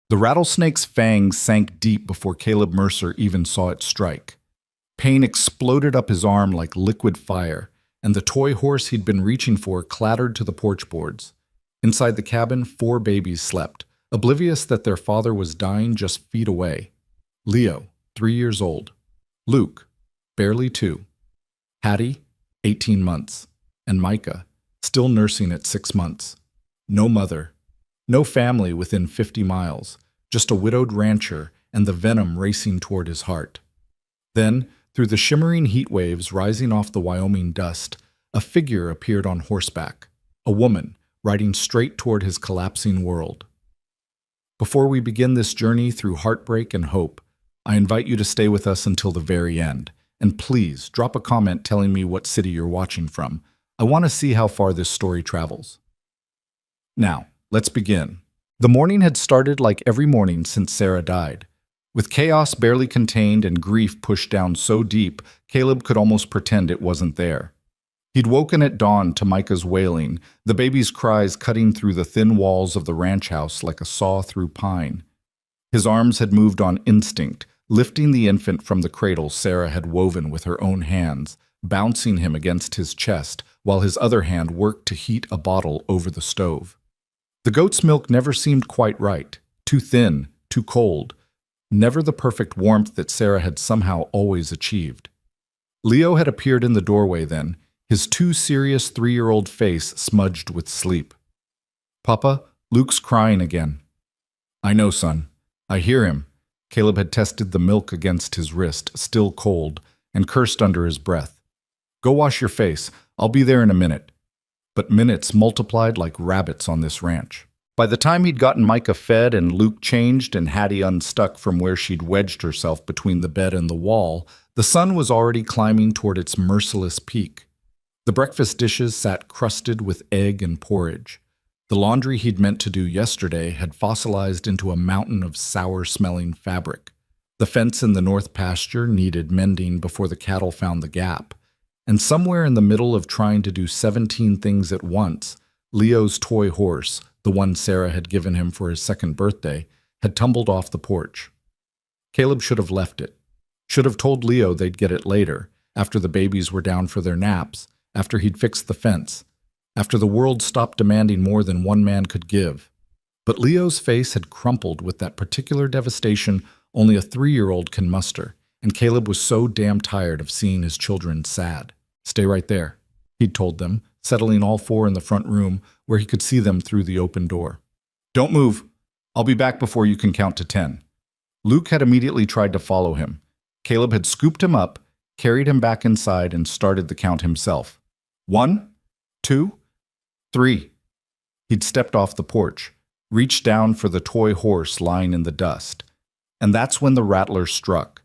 The rattlesnake's fangs sank deep before Caleb Mercer even saw it strike. Pain exploded up his arm like liquid fire, and the toy horse he'd been reaching for clattered to the porch boards. Inside the cabin, 4 babies slept, oblivious that their father was dying just feet away. Leo, 3 years old. Luke, barely 2. Hattie, 18 months. And Micah, still nursing at 6 months. No mother. No family within 50 miles. Just a widowed rancher and the venom racing toward his heart. Then, through the shimmering heat waves rising off the Wyoming dust, a figure appeared on horseback. A woman, riding straight toward his collapsing world. Before we begin this journey through heartbreak and hope, I invite you to stay with us until the very end. And please, drop a comment telling me what city you're watching from. I want to see how far this story travels. Now, let's begin. The morning had started like every morning since Sarah died. With chaos barely contained and grief pushed down so deep, Caleb could almost pretend it wasn't there. He'd woken at dawn to Micah's wailing, the baby's cries cutting through the thin walls of the ranch house like a saw through pine. His arms had moved on instinct, lifting the infant from the cradle Sarah had woven with her own hands, bouncing him against his chest, while his other hand worked to heat a bottle over the stove. The goat's milk never seemed quite right, too thin, too cold, never the perfect warmth that Sarah had somehow always achieved. Leo had appeared in the doorway then, his too serious 3-year-old face smudged with sleep. "Papa, Luke's crying again." "I know, son. I hear him." Caleb had tested the milk against his wrist, still cold, and cursed under his breath. "Go wash your face. I'll be there in a minute." But minutes multiplied like rabbits on this ranch. By the time he'd gotten Micah fed and Luke changed and Hattie unstuck from where she'd wedged herself between the bed and the wall, the sun was already climbing toward its merciless peak. The breakfast dishes sat crusted with egg and porridge. The laundry he'd meant to do yesterday had fossilized into a mountain of sour-smelling fabric. The fence in the north pasture needed mending before the cattle found the gap. And somewhere in the middle of trying to do 17 things at once, Leo's toy horse, the one Sarah had given him for his 2nd birthday, had tumbled off the porch. Caleb should have left it. Should have told Leo they'd get it later, after the babies were down for their naps, after he'd fixed the fence, after the world stopped demanding more than one man could give. But Leo's face had crumpled with that particular devastation only a 3-year-old can muster, and Caleb was so damn tired of seeing his children sad. "Stay right there," he'd told them, settling all 4 in the front room where he could see them through the open door. "Don't move. I'll be back before you can count to 10. Luke had immediately tried to follow him. Caleb had scooped him up, carried him back inside, and started the count himself. 1, 2, 3. He'd stepped off the porch, reached down for the toy horse lying in the dust. And that's when the rattler struck.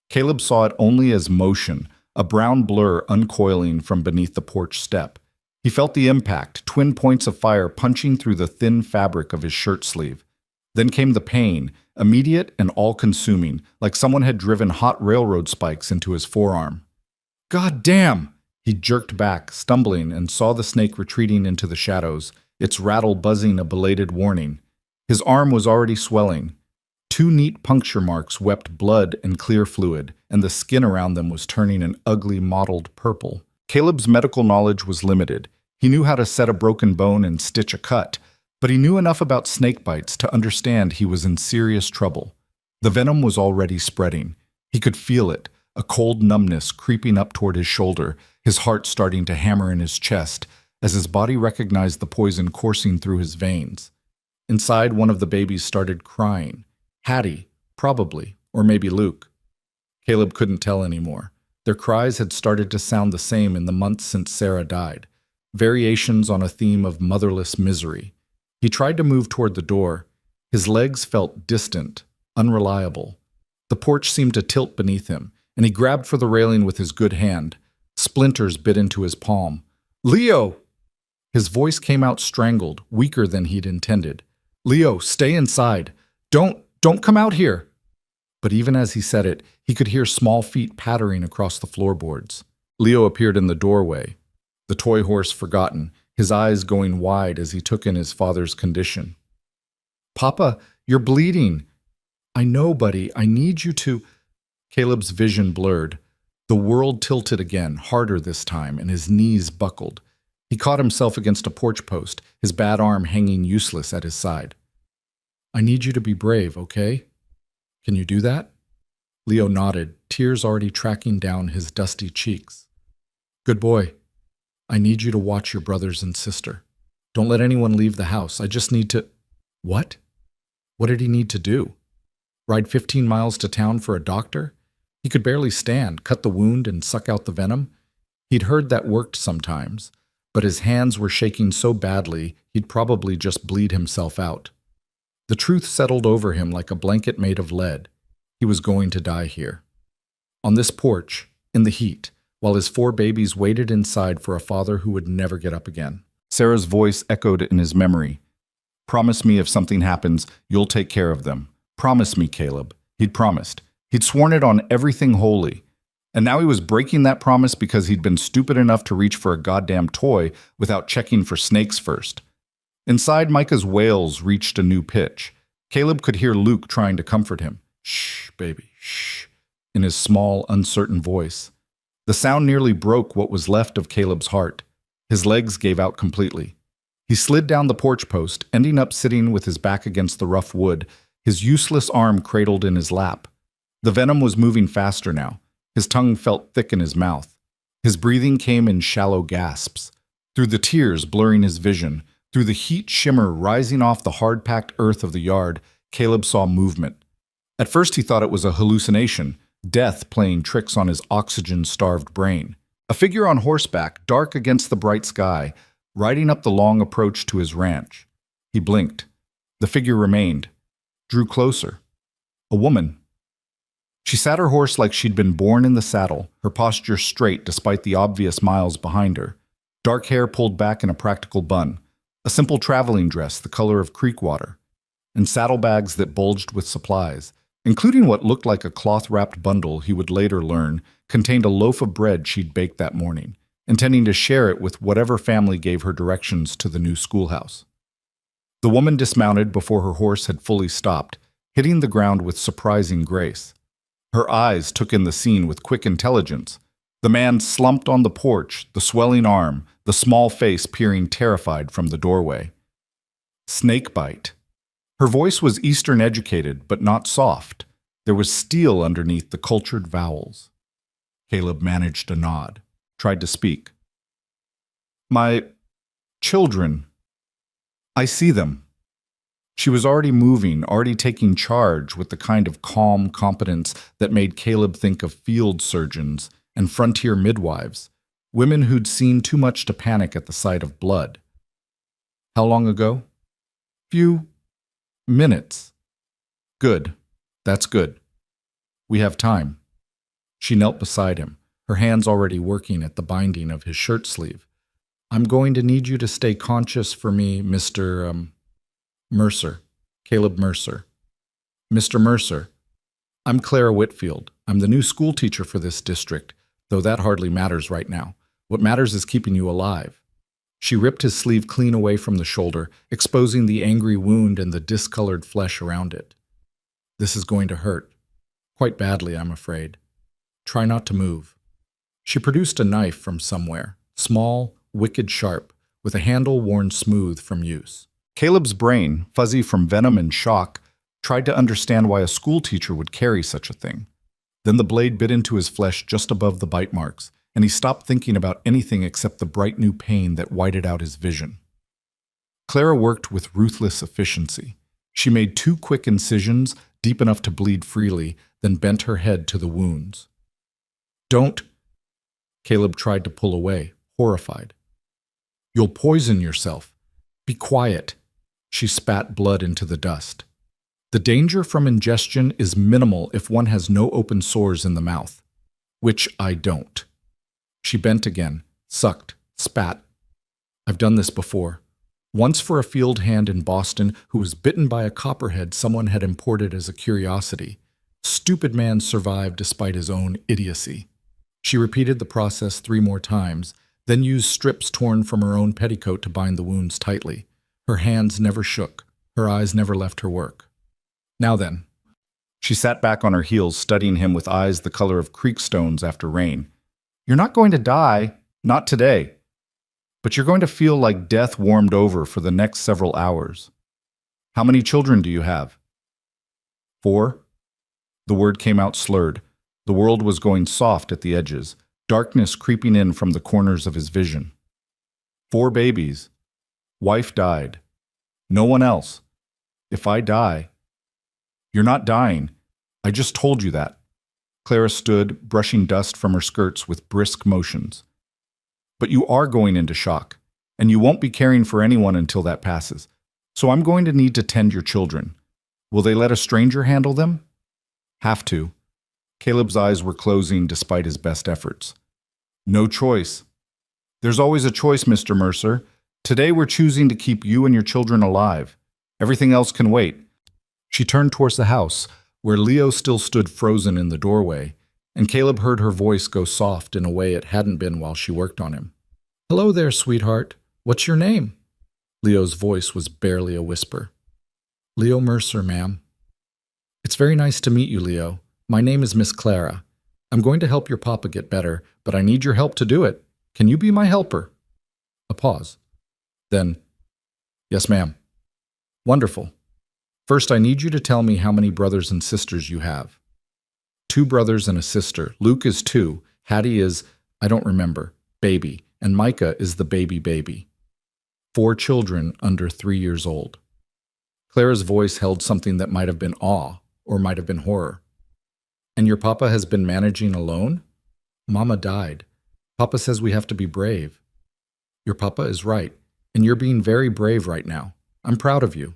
Caleb saw it only as motion, a brown blur uncoiling from beneath the porch step. He felt the impact, twin points of fire punching through the thin fabric of his shirt sleeve. Then came the pain, immediate and all-consuming, like someone had driven hot railroad spikes into his forearm. "God damn!" He jerked back, stumbling, and saw the snake retreating into the shadows, its rattle buzzing a belated warning. His arm was already swelling. 2 neat puncture marks wept blood and clear fluid, and the skin around them was turning an ugly mottled purple. Caleb's medical knowledge was limited. He knew how to set a broken bone and stitch a cut, but he knew enough about snake bites to understand he was in serious trouble. The venom was already spreading. He could feel it, a cold numbness creeping up toward his shoulder, his heart starting to hammer in his chest, as his body recognized the poison coursing through his veins. Inside, one of the babies started crying. Hattie, probably, or maybe Luke. Caleb couldn't tell anymore. Their cries had started to sound the same in the months since Sarah died, variations on a theme of motherless misery. He tried to move toward the door. His legs felt distant, unreliable. The porch seemed to tilt beneath him, and he grabbed for the railing with his good hand. Splinters bit into his palm. "Leo!" His voice came out strangled, weaker than he'd intended. "Leo, stay inside. Don't come out here." But even as he said it, he could hear small feet pattering across the floorboards. Leo appeared in the doorway, the toy horse forgotten, his eyes going wide as he took in his father's condition. "Papa, You're bleeding. I know, buddy. I need you to. Caleb's vision blurred. The world tilted again, harder this time, and his knees buckled. He caught himself against a porch post, his bad arm hanging useless at his side. I need you to be brave, okay? Can you do that? Leo nodded, tears already tracking down his dusty cheeks. Good boy. I need you to watch your brothers and sister. Don't let anyone leave the house. I just need to... What? What did he need to do? Ride 15 miles to town for a doctor? He could barely stand, cut the wound and suck out the venom. He'd heard that worked sometimes, but his hands were shaking so badly he'd probably just bleed himself out. The truth settled over him like a blanket made of lead. He was going to die here. On this porch, in the heat, while his 4 babies waited inside for a father who would never get up again. Sarah's voice echoed in his memory. Promise me if something happens, you'll take care of them. Promise me, Caleb. He'd promised. He'd sworn it on everything holy. And now he was breaking that promise because he'd been stupid enough to reach for a goddamn toy without checking for snakes first. Inside, Micah's wails reached a new pitch. Caleb could hear Luke trying to comfort him. Shh, baby, shh, in his small, uncertain voice. The sound nearly broke what was left of Caleb's heart. His legs gave out completely. He slid down the porch post, ending up sitting with his back against the rough wood, his useless arm cradled in his lap. The venom was moving faster now. His tongue felt thick in his mouth. His breathing came in shallow gasps. Through the tears blurring his vision, through the heat shimmer rising off the hard-packed earth of the yard, Caleb saw movement. At first he thought it was a hallucination, death playing tricks on his oxygen-starved brain. A figure on horseback, dark against the bright sky, riding up the long approach to his ranch. He blinked. The figure remained, drew closer. A woman. She sat her horse like she'd been born in the saddle, her posture straight despite the obvious miles behind her. Dark hair pulled back in a practical bun, a simple traveling dress the color of creek water, and saddlebags that bulged with supplies, including what looked like a cloth-wrapped bundle he would later learn contained a loaf of bread she'd baked that morning, intending to share it with whatever family gave her directions to the new schoolhouse. The woman dismounted before her horse had fully stopped, hitting the ground with surprising grace. Her eyes took in the scene with quick intelligence. The man slumped on the porch, the swelling arm, the small face peering terrified from the doorway. Snakebite. Her voice was Eastern educated, but not soft. There was steel underneath the cultured vowels. Caleb managed a nod, tried to speak. My children. I see them. She was already moving, already taking charge with the kind of calm competence that made Caleb think of field surgeons and frontier midwives, women who'd seen too much to panic at the sight of blood. How long ago? Few minutes. Good. That's good. We have time. She knelt beside him, her hands already working at the binding of his shirt sleeve. I'm going to need you to stay conscious for me, Mr. Mercer. Caleb Mercer. Mr. Mercer. I'm Clara Whitfield. I'm the new school teacher for this district, though that hardly matters right now. What matters is keeping you alive. She ripped his sleeve clean away from the shoulder, exposing the angry wound and the discolored flesh around it. This is going to hurt. Quite badly, I'm afraid. Try not to move. She produced a knife from somewhere, small, wicked sharp, with a handle worn smooth from use. Caleb's brain, fuzzy from venom and shock, tried to understand why a schoolteacher would carry such a thing. Then the blade bit into his flesh just above the bite marks, and he stopped thinking about anything except the bright new pain that whited out his vision. Clara worked with ruthless efficiency. She made 2 quick incisions, deep enough to bleed freely, then bent her head to the wounds. Don't. Caleb tried to pull away, horrified. You'll poison yourself. Be quiet. She spat blood into the dust. The danger from ingestion is minimal if one has no open sores in the mouth, which I don't. She bent again, sucked, spat. I've done this before. Once for a field hand in Boston who was bitten by a copperhead someone had imported as a curiosity. Stupid man survived despite his own idiocy. She repeated the process 3 more times, then used strips torn from her own petticoat to bind the wounds tightly. Her hands never shook. Her eyes never left her work. Now then. She sat back on her heels, studying him with eyes the color of creek stones after rain. You're not going to die, not today. But you're going to feel like death warmed over for the next several hours. How many children do you have? 4. The word came out slurred. The world was going soft at the edges, darkness creeping in from the corners of his vision. 4 babies. Wife died. No one else. If I die... You're not dying. I just told you that. Clara stood, brushing dust from her skirts with brisk motions. But you are going into shock, and you won't be caring for anyone until that passes. So I'm going to need to tend your children. Will they let a stranger handle them? Have to. Caleb's eyes were closing despite his best efforts. No choice. There's always a choice, Mr. Mercer. Today we're choosing to keep you and your children alive. Everything else can wait. She turned towards the house, where Leo still stood frozen in the doorway, and Caleb heard her voice go soft in a way it hadn't been while she worked on him. Hello there, sweetheart. What's your name? Leo's voice was barely a whisper. Leo Mercer, ma'am. It's very nice to meet you, Leo. My name is Miss Clara. I'm going to help your papa get better, but I need your help to do it. Can you be my helper? A pause. Then, yes, ma'am. Wonderful. First, I need you to tell me how many brothers and sisters you have. 2 brothers and a sister. Luke is 2. Hattie is, I don't remember, baby. And Micah is the baby. 4 children under 3 years old. Clara's voice held something that might have been awe or might have been horror. And your papa has been managing alone? Mama died. Papa says we have to be brave. Your papa is right, and you're being very brave right now. I'm proud of you.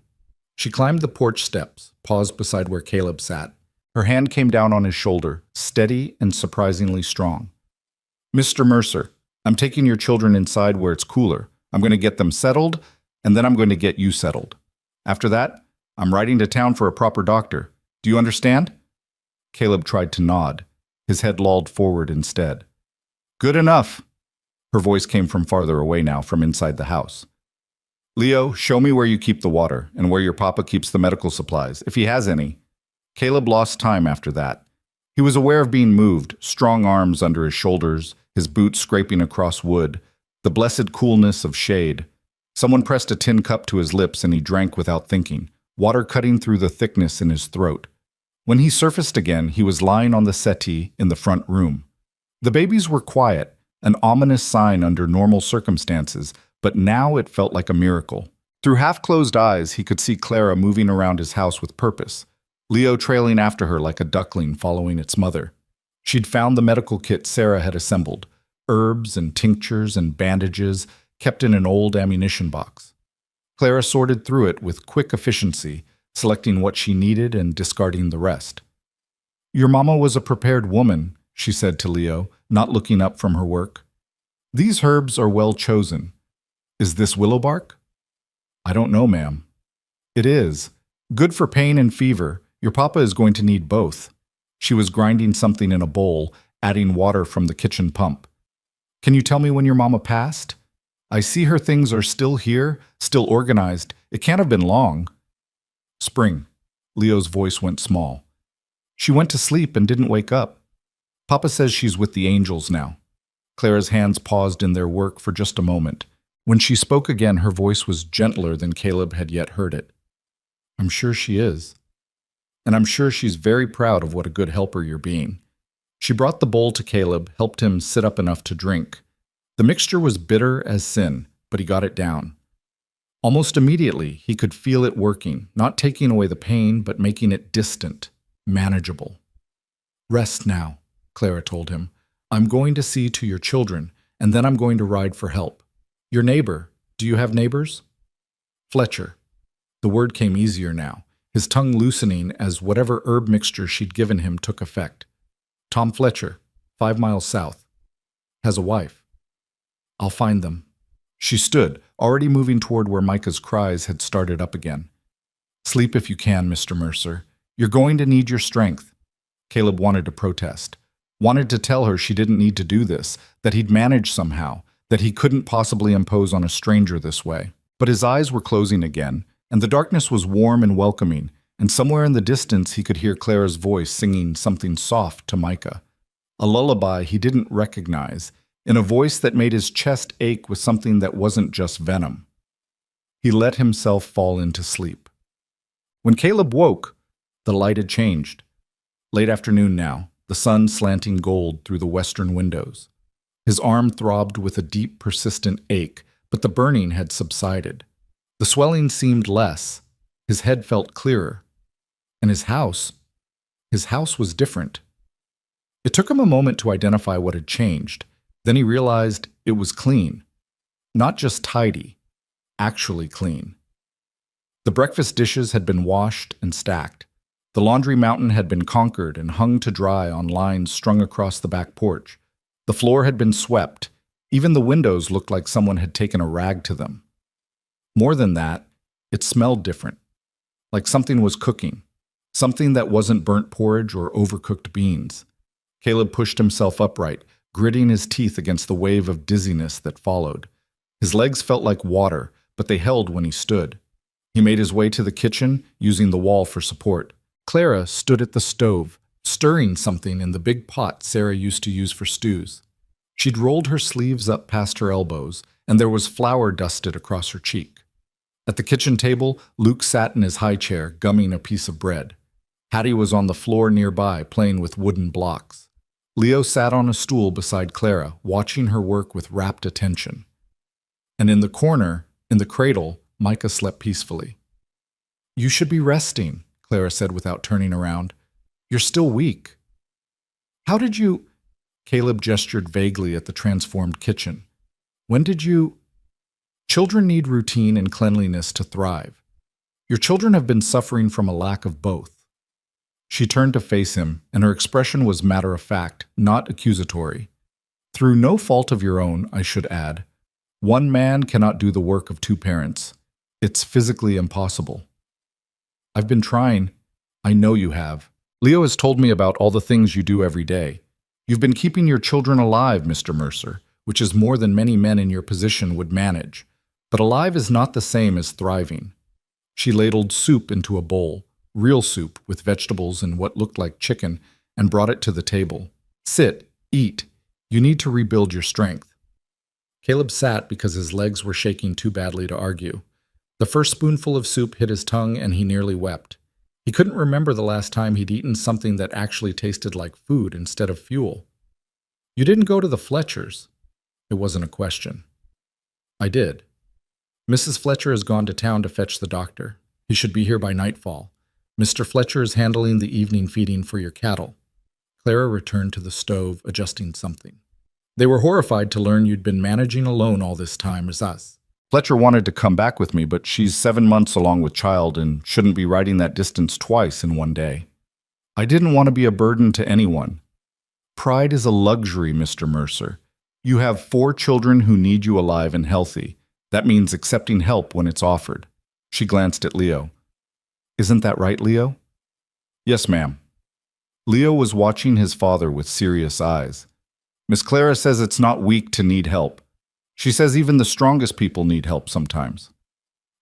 She climbed the porch steps, paused beside where Caleb sat. Her hand came down on his shoulder, steady and surprisingly strong. Mr. Mercer, I'm taking your children inside where it's cooler. I'm going to get them settled, and then I'm going to get you settled. After that, I'm riding to town for a proper doctor. Do you understand? Caleb tried to nod. His head lolled forward instead. Good enough. Her voice came from farther away now, from inside the house. Leo, show me where you keep the water and where your papa keeps the medical supplies, if he has any. Caleb lost time after that. He was aware of being moved, strong arms under his shoulders, his boots scraping across wood, the blessed coolness of shade. Someone pressed a tin cup to his lips and he drank without thinking, water cutting through the thickness in his throat. When he surfaced again, he was lying on the settee in the front room. The babies were quiet, an ominous sign under normal circumstances, but now it felt like a miracle. Through half-closed eyes, he could see Clara moving around his house with purpose, Leo trailing after her like a duckling following its mother. She'd found the medical kit Sarah had assembled, herbs and tinctures and bandages kept in an old ammunition box. Clara sorted through it with quick efficiency, selecting what she needed and discarding the rest. Your mama was a prepared woman, she said to Leo, not looking up from her work. These herbs are well chosen. Is this willow bark? I don't know, ma'am. It is. Good for pain and fever. Your papa is going to need both. She was grinding something in a bowl, adding water from the kitchen pump. Can you tell me when your mama passed? I see her things are still here, still organized. It can't have been long. Spring. Leo's voice went small. She went to sleep and didn't wake up. Papa says she's with the angels now. Clara's hands paused in their work for just a moment. When she spoke again, her voice was gentler than Caleb had yet heard it. I'm sure she is. And I'm sure she's very proud of what a good helper you're being. She brought the bowl to Caleb, helped him sit up enough to drink. The mixture was bitter as sin, but he got it down. Almost immediately, he could feel it working, not taking away the pain, but making it distant, manageable. Rest now, Clara told him. I'm going to see to your children, and then I'm going to ride for help. Your neighbor, do you have neighbors? Fletcher. The word came easier now, his tongue loosening as whatever herb mixture she'd given him took effect. Tom Fletcher, 5 miles south. Has a wife. I'll find them. She stood, already moving toward where Micah's cries had started up again. Sleep if you can, Mr. Mercer. You're going to need your strength. Caleb wanted to protest, wanted to tell her she didn't need to do this, that he'd manage somehow, that he couldn't possibly impose on a stranger this way. But his eyes were closing again, and the darkness was warm and welcoming, and somewhere in the distance he could hear Clara's voice singing something soft to Micah. A lullaby he didn't recognize, in a voice that made his chest ache with something that wasn't just venom. He let himself fall into sleep. When Caleb woke, the light had changed. Late afternoon now, the sun slanting gold through the western windows. His arm throbbed with a deep, persistent ache, but the burning had subsided. The swelling seemed less. His head felt clearer. And his house was different. It took him a moment to identify what had changed. Then he realized it was clean. Not just tidy, actually clean. The breakfast dishes had been washed and stacked. The laundry mountain had been conquered and hung to dry on lines strung across the back porch. The floor had been swept. Even the windows looked like someone had taken a rag to them. More than that, it smelled different. Like something was cooking. Something that wasn't burnt porridge or overcooked beans. Caleb pushed himself upright, gritting his teeth against the wave of dizziness that followed. His legs felt like water, but they held when he stood. He made his way to the kitchen, using the wall for support. Clara stood at the stove, stirring something in the big pot Sarah used to use for stews. She'd rolled her sleeves up past her elbows, and there was flour dusted across her cheek. At the kitchen table, Luke sat in his high chair, gumming a piece of bread. Hattie was on the floor nearby, playing with wooden blocks. Leo sat on a stool beside Clara, watching her work with rapt attention. And in the corner, in the cradle, Micah slept peacefully. "You should be resting," Clara said without turning around. "You're still weak." "How did you—" Caleb gestured vaguely at the transformed kitchen. "When did you—" "Children need routine and cleanliness to thrive. Your children have been suffering from a lack of both." She turned to face him, and her expression was matter-of-fact, not accusatory. "Through no fault of your own, I should add. One man cannot do the work of two parents. It's physically impossible." "I've been trying." "I know you have. Leo has told me about all the things you do every day. You've been keeping your children alive, Mr. Mercer, which is more than many men in your position would manage. But alive is not the same as thriving." She ladled soup into a bowl, real soup with vegetables and what looked like chicken, and brought it to the table. "Sit, eat. You need to rebuild your strength." Caleb sat because his legs were shaking too badly to argue. The first spoonful of soup hit his tongue and he nearly wept. He couldn't remember the last time he'd eaten something that actually tasted like food instead of fuel. "You didn't go to the Fletchers." It wasn't a question. "I did. Mrs. Fletcher has gone to town to fetch the doctor. He should be here by nightfall. Mr. Fletcher is handling the evening feeding for your cattle." Clara returned to the stove, adjusting something. "They were horrified to learn you'd been managing alone all this time as us. Fletcher wanted to come back with me, but she's 7 months along with child and shouldn't be riding that distance twice in one day. I didn't want to be a burden to anyone. Pride is a luxury, Mr. Mercer. You have 4 children who need you alive and healthy. That means accepting help when it's offered." She glanced at Leo. "Isn't that right, Leo?" "Yes, ma'am." Leo was watching his father with serious eyes. "Miss Clara says it's not weak to need help. She says even the strongest people need help sometimes."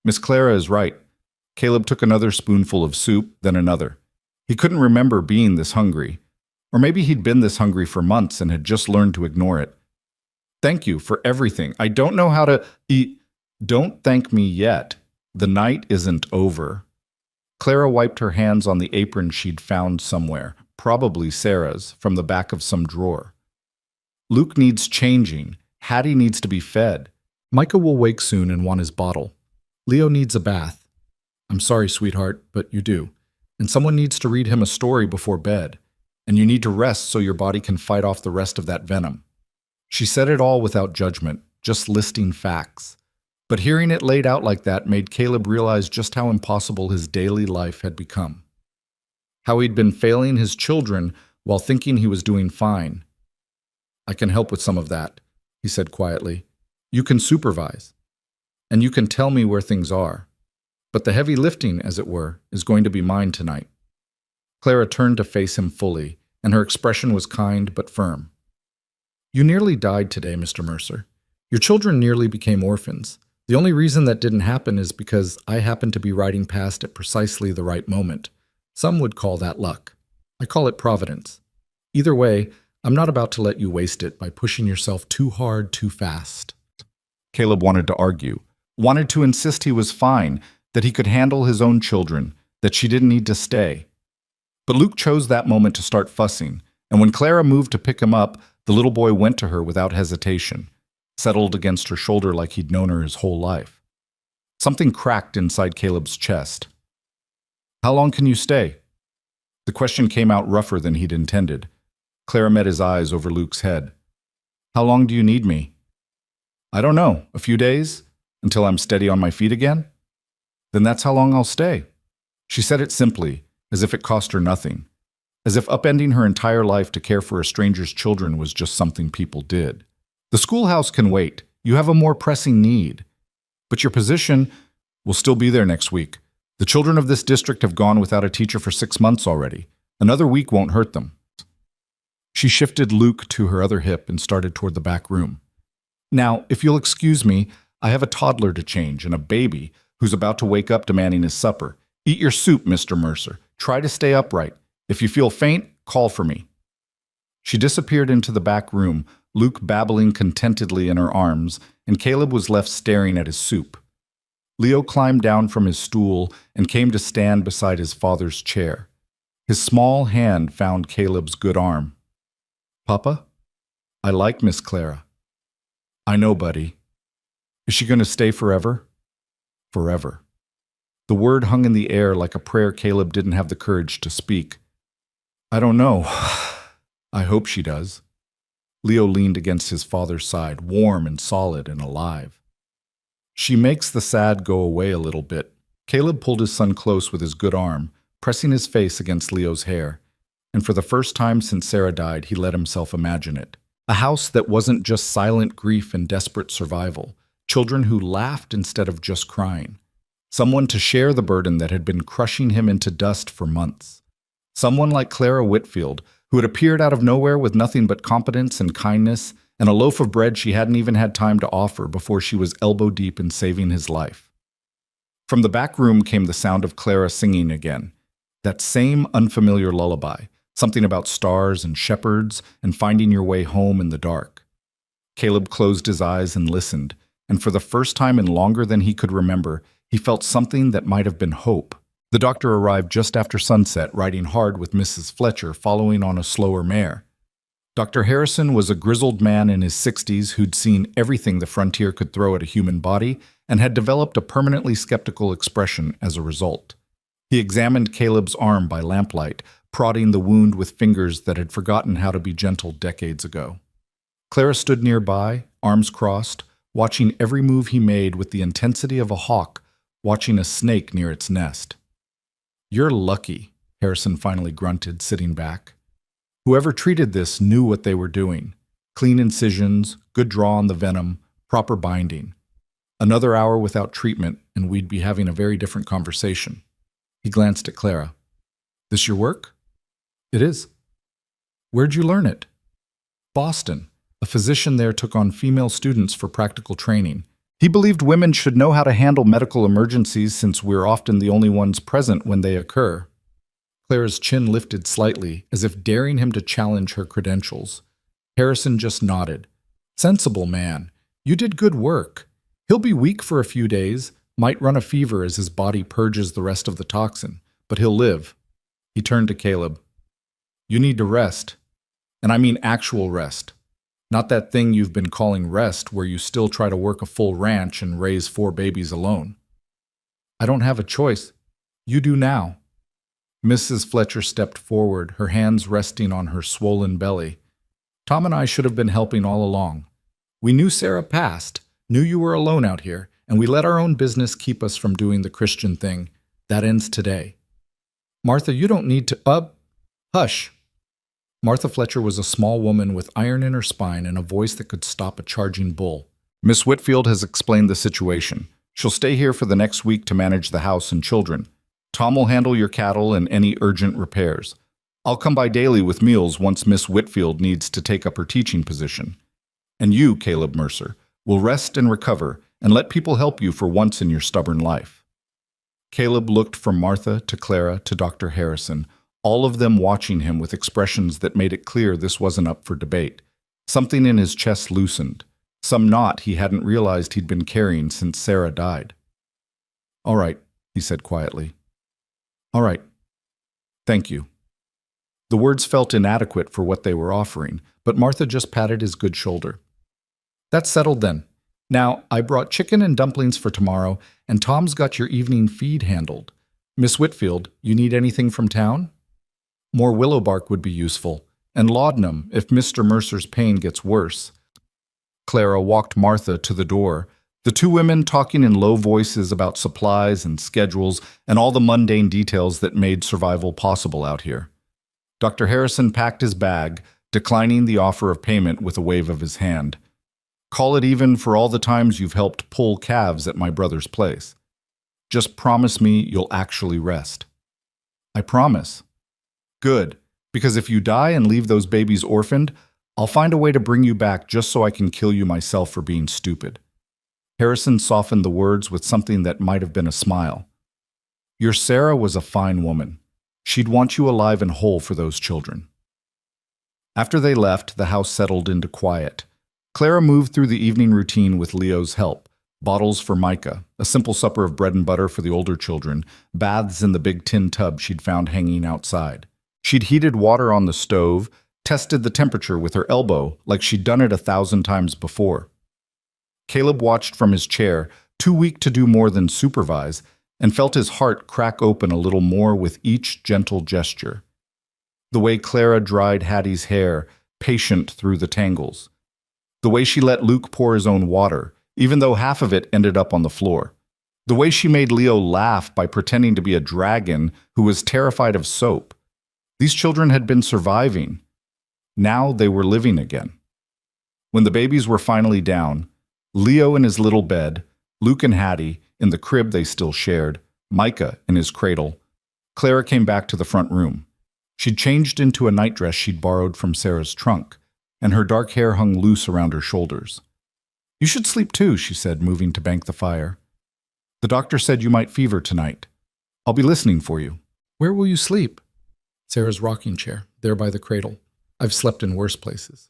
Miss Clara is right. Caleb took another spoonful of soup, then another. He couldn't remember being this hungry. Or maybe he'd been this hungry for months and had just learned to ignore it. "Thank you for everything. I don't know how to eat." "Don't thank me yet. The night isn't over." Clara wiped her hands on the apron she'd found somewhere, probably Sarah's, from the back of some drawer. "Luke needs changing. Hattie needs to be fed. Micah will wake soon and want his bottle. Leo needs a bath. I'm sorry, sweetheart, but you do. And someone needs to read him a story before bed. And you need to rest so your body can fight off the rest of that venom." She said it all without judgment, just listing facts. But hearing it laid out like that made Caleb realize just how impossible his daily life had become. How he'd been failing his children while thinking he was doing fine. "I can help with some of that," he said quietly. "You can supervise. And you can tell me where things are. But the heavy lifting, as it were, is going to be mine tonight." Clara turned to face him fully, and her expression was kind but firm. "You nearly died today, Mr. Mercer. Your children nearly became orphans. The only reason that didn't happen is because I happened to be riding past at precisely the right moment. Some would call that luck. I call it providence. Either way, I'm not about to let you waste it by pushing yourself too hard too fast. Caleb wanted to argue, wanted to insist he was fine, that he could handle his own children, that she didn't need to stay. But Luke chose that moment to start fussing, and when Clara moved to pick him up, the little boy went to her without hesitation, settled against her shoulder like he'd known her his whole life. Something cracked inside Caleb's chest. "How long can you stay?" The question came out rougher than he'd intended. Clara met his eyes over Luke's head. "How long do you need me?" "I don't know. A few days? Until I'm steady on my feet again?" "Then that's how long I'll stay." She said it simply, as if it cost her nothing, as if upending her entire life to care for a stranger's children was just something people did. "The schoolhouse can wait. You have a more pressing need. But your position will still be there next week. The children of this district have gone without a teacher for 6 months already. Another week won't hurt them." She shifted Luke to her other hip and started toward the back room. "Now, if you'll excuse me, I have a toddler to change and a baby who's about to wake up demanding his supper. Eat your soup, Mr. Mercer. Try to stay upright. If you feel faint, call for me." She disappeared into the back room, Luke babbling contentedly in her arms, and Caleb was left staring at his soup. Leo climbed down from his stool and came to stand beside his father's chair. His small hand found Caleb's good arm. "Papa, I like Miss Clara." "I know, buddy. Is she going to stay forever?" "Forever." The word hung in the air like a prayer Caleb didn't have the courage to speak. "I don't know. I hope she does." Leo leaned against his father's side, warm and solid and alive. "She makes the sad go away a little bit." Caleb pulled his son close with his good arm, pressing his face against Leo's hair. And for the first time since Sarah died, he let himself imagine it. A house that wasn't just silent grief and desperate survival, children who laughed instead of just crying. Someone to share the burden that had been crushing him into dust for months. Someone like Clara Whitfield, who had appeared out of nowhere with nothing but competence and kindness, and a loaf of bread she hadn't even had time to offer before she was elbow deep in saving his life. From the back room came the sound of Clara singing again, that same unfamiliar lullaby, something about stars and shepherds and finding your way home in the dark. Caleb closed his eyes and listened, and for the first time in longer than he could remember, he felt something that might have been hope. The doctor arrived just after sunset, riding hard with Mrs. Fletcher, following on a slower mare. Dr. Harrison was a grizzled man in his 60s who'd seen everything the frontier could throw at a human body and had developed a permanently skeptical expression as a result. He examined Caleb's arm by lamplight, prodding the wound with fingers that had forgotten how to be gentle decades ago. Clara stood nearby, arms crossed, watching every move he made with the intensity of a hawk watching a snake near its nest. "You're lucky," Harrison finally grunted, sitting back. Whoever treated this knew what they were doing. Clean incisions, good draw on the venom, proper binding. Another hour without treatment, and we'd be having a very different conversation. He glanced at Clara. "This your work?" "It is." "Where'd you learn it?" "Boston. A physician there took on female students for practical training. He believed women should know how to handle medical emergencies since we're often the only ones present when they occur." Clara's chin lifted slightly, as if daring him to challenge her credentials. Harrison just nodded. "Sensible man. You did good work. He'll be weak for a few days, might run a fever as his body purges the rest of the toxin, but he'll live." He turned to Caleb. "You need to rest. And I mean actual rest. Not that thing you've been calling rest where you still try to work a full ranch and raise 4 babies alone." "I don't have a choice." "You do now." Mrs. Fletcher stepped forward, her hands resting on her swollen belly. "Tom and I should have been helping all along. We knew Sarah passed, knew you were alone out here, and we let our own business keep us from doing the Christian thing. That ends today." "Martha, you don't need to—" "Hush." Martha Fletcher was a small woman with iron in her spine and a voice that could stop a charging bull. "Miss Whitfield has explained the situation. She'll stay here for the next week to manage the house and children. Tom will handle your cattle and any urgent repairs. I'll come by daily with meals once Miss Whitfield needs to take up her teaching position. And you, Caleb Mercer, will rest and recover and let people help you for once in your stubborn life. Caleb looked from Martha to Clara to Dr. Harrison, all of them watching him with expressions that made it clear this wasn't up for debate. Something in his chest loosened, some knot he hadn't realized he'd been carrying since Sarah died. "All right," he said quietly. "All right. Thank you." The words felt inadequate for what they were offering, but Martha just patted his good shoulder. "That's settled then. Now, I brought chicken and dumplings for tomorrow, and Tom's got your evening feed handled. Miss Whitfield, you need anything from town? More willow bark would be useful, and laudanum if Mr. Mercer's pain gets worse." Clara walked Martha to the door, the two women talking in low voices about supplies and schedules and all the mundane details that made survival possible out here. Dr. Harrison packed his bag, declining the offer of payment with a wave of his hand. "Call it even for all the times you've helped pull calves at my brother's place. Just promise me you'll actually rest." "I promise." "Good, because if you die and leave those babies orphaned, I'll find a way to bring you back just so I can kill you myself for being stupid." Harrison softened the words with something that might have been a smile. "Your Sarah was a fine woman. She'd want you alive and whole for those children." After they left, the house settled into quiet. Clara moved through the evening routine with Leo's help. Bottles for Micah, a simple supper of bread and butter for the older children, baths in the big tin tub she'd found hanging outside. She'd heated water on the stove, tested the temperature with her elbow like she'd done it 1,000 times before. Caleb watched from his chair, too weak to do more than supervise, and felt his heart crack open a little more with each gentle gesture. The way Clara dried Hattie's hair, patient through the tangles. The way she let Luke pour his own water, even though half of it ended up on the floor. The way she made Leo laugh by pretending to be a dragon who was terrified of soap. These children had been surviving. Now they were living again. When the babies were finally down, Leo in his little bed, Luke and Hattie in the crib they still shared, Micah in his cradle, Clara came back to the front room. She'd changed into a nightdress she'd borrowed from Sarah's trunk, and her dark hair hung loose around her shoulders. "You should sleep too," she said, moving to bank the fire. "The doctor said you might fever tonight. I'll be listening for you." "Where will you sleep?" "Sarah's rocking chair, there by the cradle. I've slept in worse places."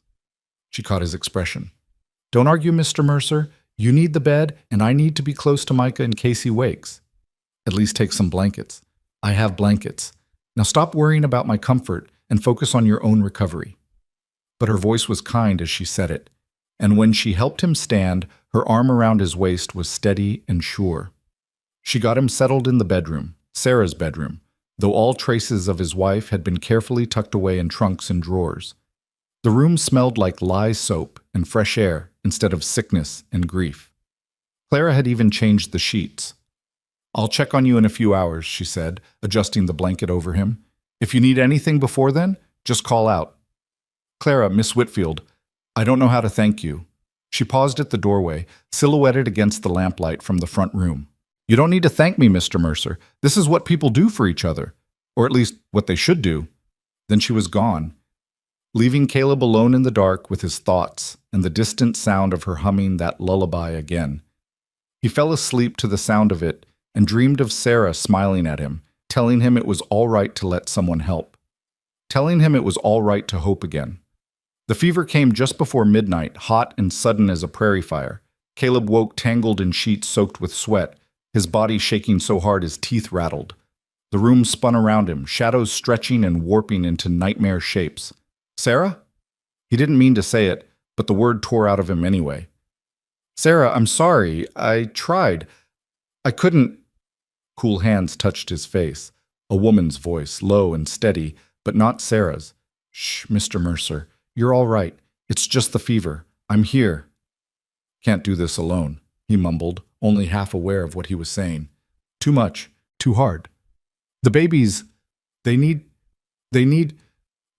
She caught his expression. "Don't argue, Mr. Mercer. You need the bed, and I need to be close to Micah in case he wakes. At least take some blankets. I have blankets. Now stop worrying about my comfort and focus on your own recovery." But her voice was kind as she said it, and when she helped him stand, her arm around his waist was steady and sure. She got him settled in the bedroom, Sarah's bedroom, though all traces of his wife had been carefully tucked away in trunks and drawers. The room smelled like lye soap and fresh air instead of sickness and grief. Clara had even changed the sheets. "I'll check on you in a few hours," she said, adjusting the blanket over him. "If you need anything before then, just call out." "Clara, Miss Whitfield, I don't know how to thank you." She paused at the doorway, silhouetted against the lamplight from the front room. "You don't need to thank me, Mr. Mercer. This is what people do for each other, or at least what they should do." Then she was gone, leaving Caleb alone in the dark with his thoughts and the distant sound of her humming that lullaby again. He fell asleep to the sound of it and dreamed of Sarah smiling at him, telling him it was all right to let someone help, telling him it was all right to hope again. The fever came just before midnight, hot and sudden as a prairie fire. Caleb woke tangled in sheets soaked with sweat, his body shaking so hard his teeth rattled. The room spun around him, shadows stretching and warping into nightmare shapes. "Sarah?" He didn't mean to say it, but the word tore out of him anyway. "Sarah, I'm sorry. I tried. I couldn't." Cool hands touched his face. A woman's voice, low and steady, but not Sarah's. "Shh, Mr. Mercer. You're all right. It's just the fever. I'm here." "Can't do this alone," he mumbled, only half aware of what he was saying. "Too much. Too hard. The babies, they need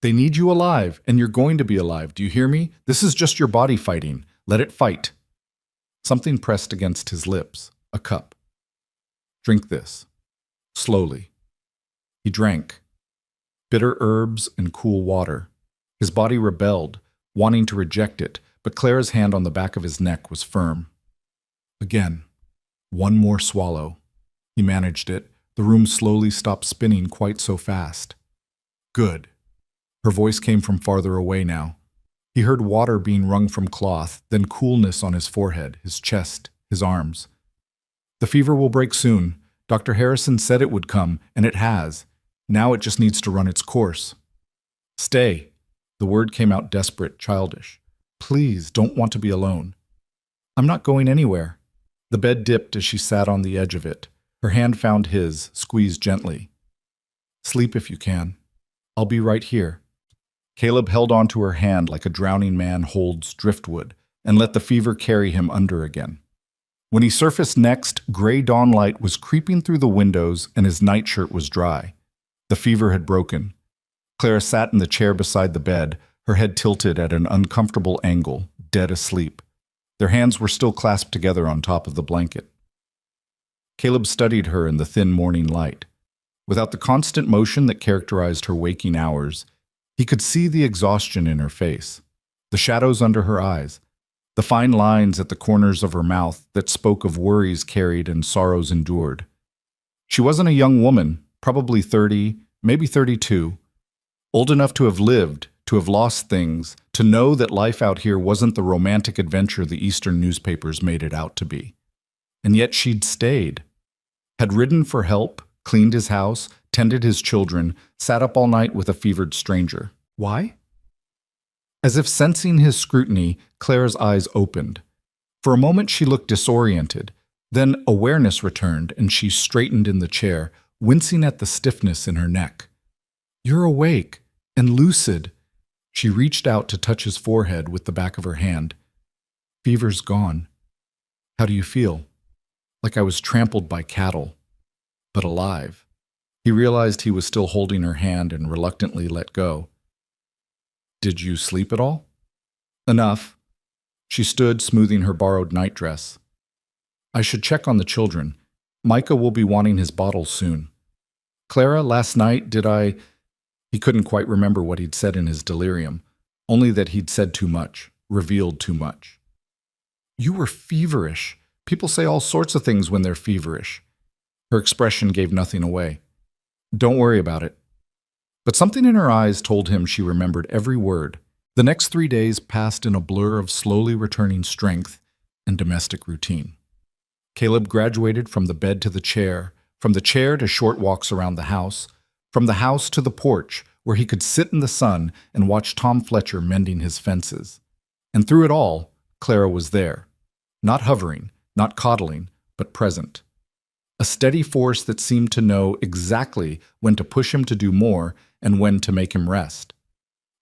you alive, and you're going to be alive. Do you hear me? This is just your body fighting. Let it fight." Something pressed against his lips. A cup. "Drink this." Slowly. He drank. Bitter herbs and cool water. His body rebelled, wanting to reject it, but Clara's hand on the back of his neck was firm. Again, one more swallow. He managed it. The room slowly stopped spinning quite so fast. Good. Her voice came from farther away now. He heard water being wrung from cloth, then coolness on his forehead, his chest, his arms. The fever will break soon. Dr. Harrison said it would come, and it has. Now it just needs to run its course. Stay. The word came out desperate, childish. Please, don't want to be alone. I'm not going anywhere. The bed dipped as she sat on the edge of it. Her hand found his, squeezed gently. Sleep if you can. I'll be right here. Caleb held onto her hand like a drowning man holds driftwood and let the fever carry him under again. When he surfaced next, gray dawn light was creeping through the windows and his nightshirt was dry. The fever had broken. Clara sat in the chair beside the bed, her head tilted at an uncomfortable angle, dead asleep. Their hands were still clasped together on top of the blanket. Caleb studied her in the thin morning light. Without the constant motion that characterized her waking hours, he could see the exhaustion in her face, the shadows under her eyes, the fine lines at the corners of her mouth that spoke of worries carried and sorrows endured. She wasn't a young woman, probably 30, maybe 32, old enough to have lived, to have lost things, to know that life out here wasn't the romantic adventure the Eastern newspapers made it out to be. And yet she'd stayed, had ridden for help, cleaned his house, tended his children, sat up all night with a fevered stranger. Why? As if sensing his scrutiny, Clara's eyes opened. For a moment she looked disoriented. Then awareness returned and she straightened in the chair, wincing at the stiffness in her neck. You're awake and lucid. She reached out to touch his forehead with the back of her hand. Fever's gone. How do you feel? Like I was trampled by cattle, but alive. He realized he was still holding her hand and reluctantly let go. Did you sleep at all? Enough. She stood, smoothing her borrowed nightdress. I should check on the children. Micah will be wanting his bottle soon. Clara, last night, did I... He couldn't quite remember what he'd said in his delirium, only that he'd said too much, revealed too much. You were feverish. People say all sorts of things when they're feverish. Her expression gave nothing away. Don't worry about it. But something in her eyes told him she remembered every word. The next 3 days passed in a blur of slowly returning strength and domestic routine. Caleb graduated from the bed to the chair, from the chair to short walks around the house, from the house to the porch where he could sit in the sun and watch Tom Fletcher mending his fences. And through it all, Clara was there, not hovering, not coddling, but present. A steady force that seemed to know exactly when to push him to do more and when to make him rest.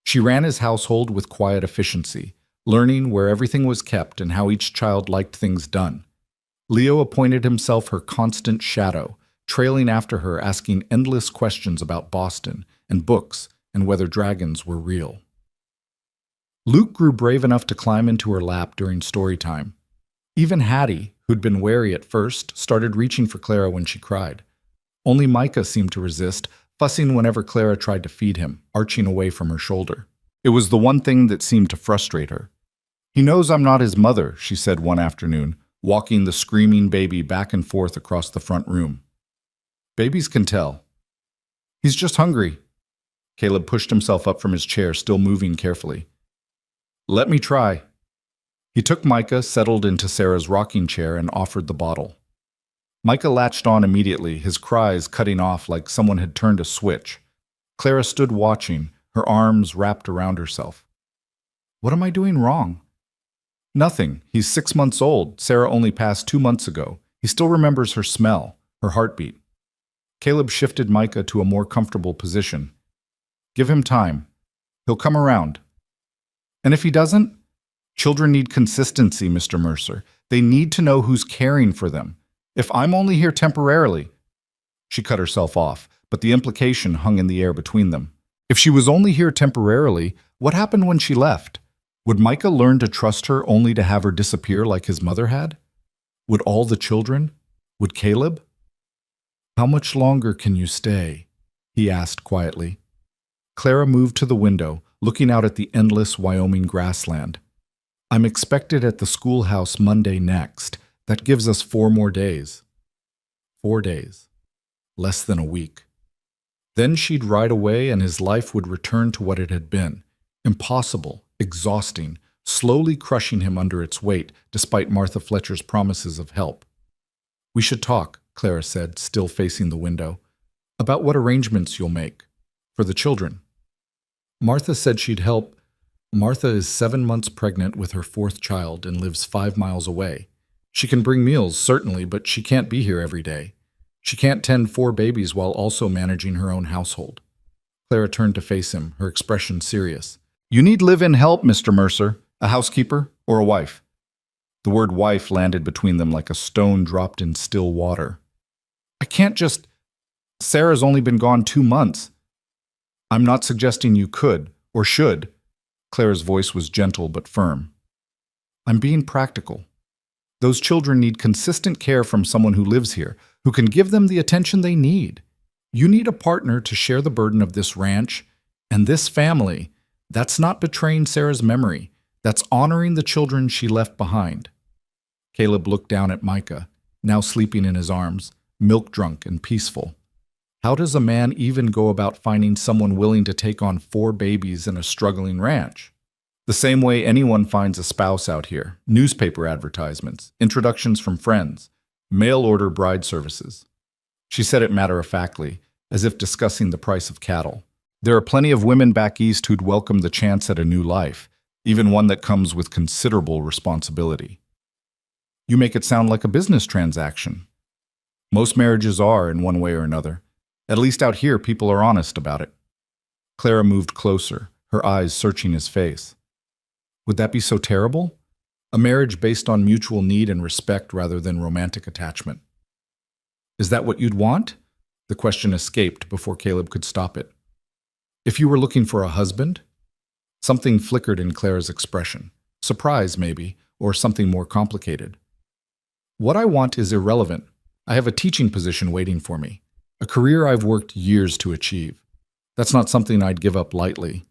She ran his household with quiet efficiency, learning where everything was kept and how each child liked things done. Leo appointed himself her constant shadow, trailing after her, asking endless questions about Boston and books and whether dragons were real. Luke grew brave enough to climb into her lap during story time. Even Hattie, who'd been wary at first, started reaching for Clara when she cried. Only Micah seemed to resist, fussing whenever Clara tried to feed him, arching away from her shoulder. It was the one thing that seemed to frustrate her. He knows I'm not his mother, she said one afternoon, walking the screaming baby back and forth across the front room. Babies can tell. He's just hungry. Caleb pushed himself up from his chair, still moving carefully. Let me try. He took Micah, settled into Sarah's rocking chair, and offered the bottle. Micah latched on immediately, his cries cutting off like someone had turned a switch. Clara stood watching, her arms wrapped around herself. What am I doing wrong? Nothing. He's 6 months old. Sarah only passed 2 months ago. He still remembers her smell, her heartbeat. Caleb shifted Micah to a more comfortable position. Give him time. He'll come around. And if he doesn't? Children need consistency, Mr. Mercer. They need to know who's caring for them. If I'm only here temporarily... She cut herself off, but the implication hung in the air between them. If she was only here temporarily, what happened when she left? Would Micah learn to trust her only to have her disappear like his mother had? Would all the children? Would Caleb? How much longer can you stay? He asked quietly. Clara moved to the window, looking out at the endless Wyoming grassland. I'm expected at the schoolhouse Monday next. That gives us 4 more days. 4 days. Less than a week. Then she'd ride away and his life would return to what it had been. Impossible, exhausting, slowly crushing him under its weight, despite Martha Fletcher's promises of help. "We should talk," Clara said, still facing the window, "about what arrangements you'll make. For the children." Martha said she'd help. Martha is 7 months pregnant with her 4th child and lives 5 miles away. She can bring meals, certainly, but she can't be here every day. She can't tend 4 babies while also managing her own household. Clara turned to face him, her expression serious. "You need live-in help, Mr. Mercer. A housekeeper or a wife?" The word wife landed between them like a stone dropped in still water. "I can't just... Sarah's only been gone 2 months. I'm not suggesting you could or should." Clara's voice was gentle but firm. "I'm being practical. Those children need consistent care from someone who lives here, who can give them the attention they need. You need a partner to share the burden of this ranch and this family. That's not betraying Sarah's memory. That's honoring the children she left behind." Caleb looked down at Micah, now sleeping in his arms, milk-drunk and peaceful. How does a man even go about finding someone willing to take on 4 babies in a struggling ranch? The same way anyone finds a spouse out here: newspaper advertisements, introductions from friends, mail-order bride services. She said it matter-of-factly, as if discussing the price of cattle. There are plenty of women back east who'd welcome the chance at a new life, even one that comes with considerable responsibility. You make it sound like a business transaction. Most marriages are, in one way or another. At least out here, people are honest about it. Clara moved closer, her eyes searching his face. Would that be so terrible? A marriage based on mutual need and respect rather than romantic attachment. Is that what you'd want? The question escaped before Caleb could stop it. If you were looking for a husband? Something flickered in Clara's expression. Surprise, maybe, or something more complicated. What I want is irrelevant. I have a teaching position waiting for me. A career I've worked years to achieve. That's not something I'd give up lightly.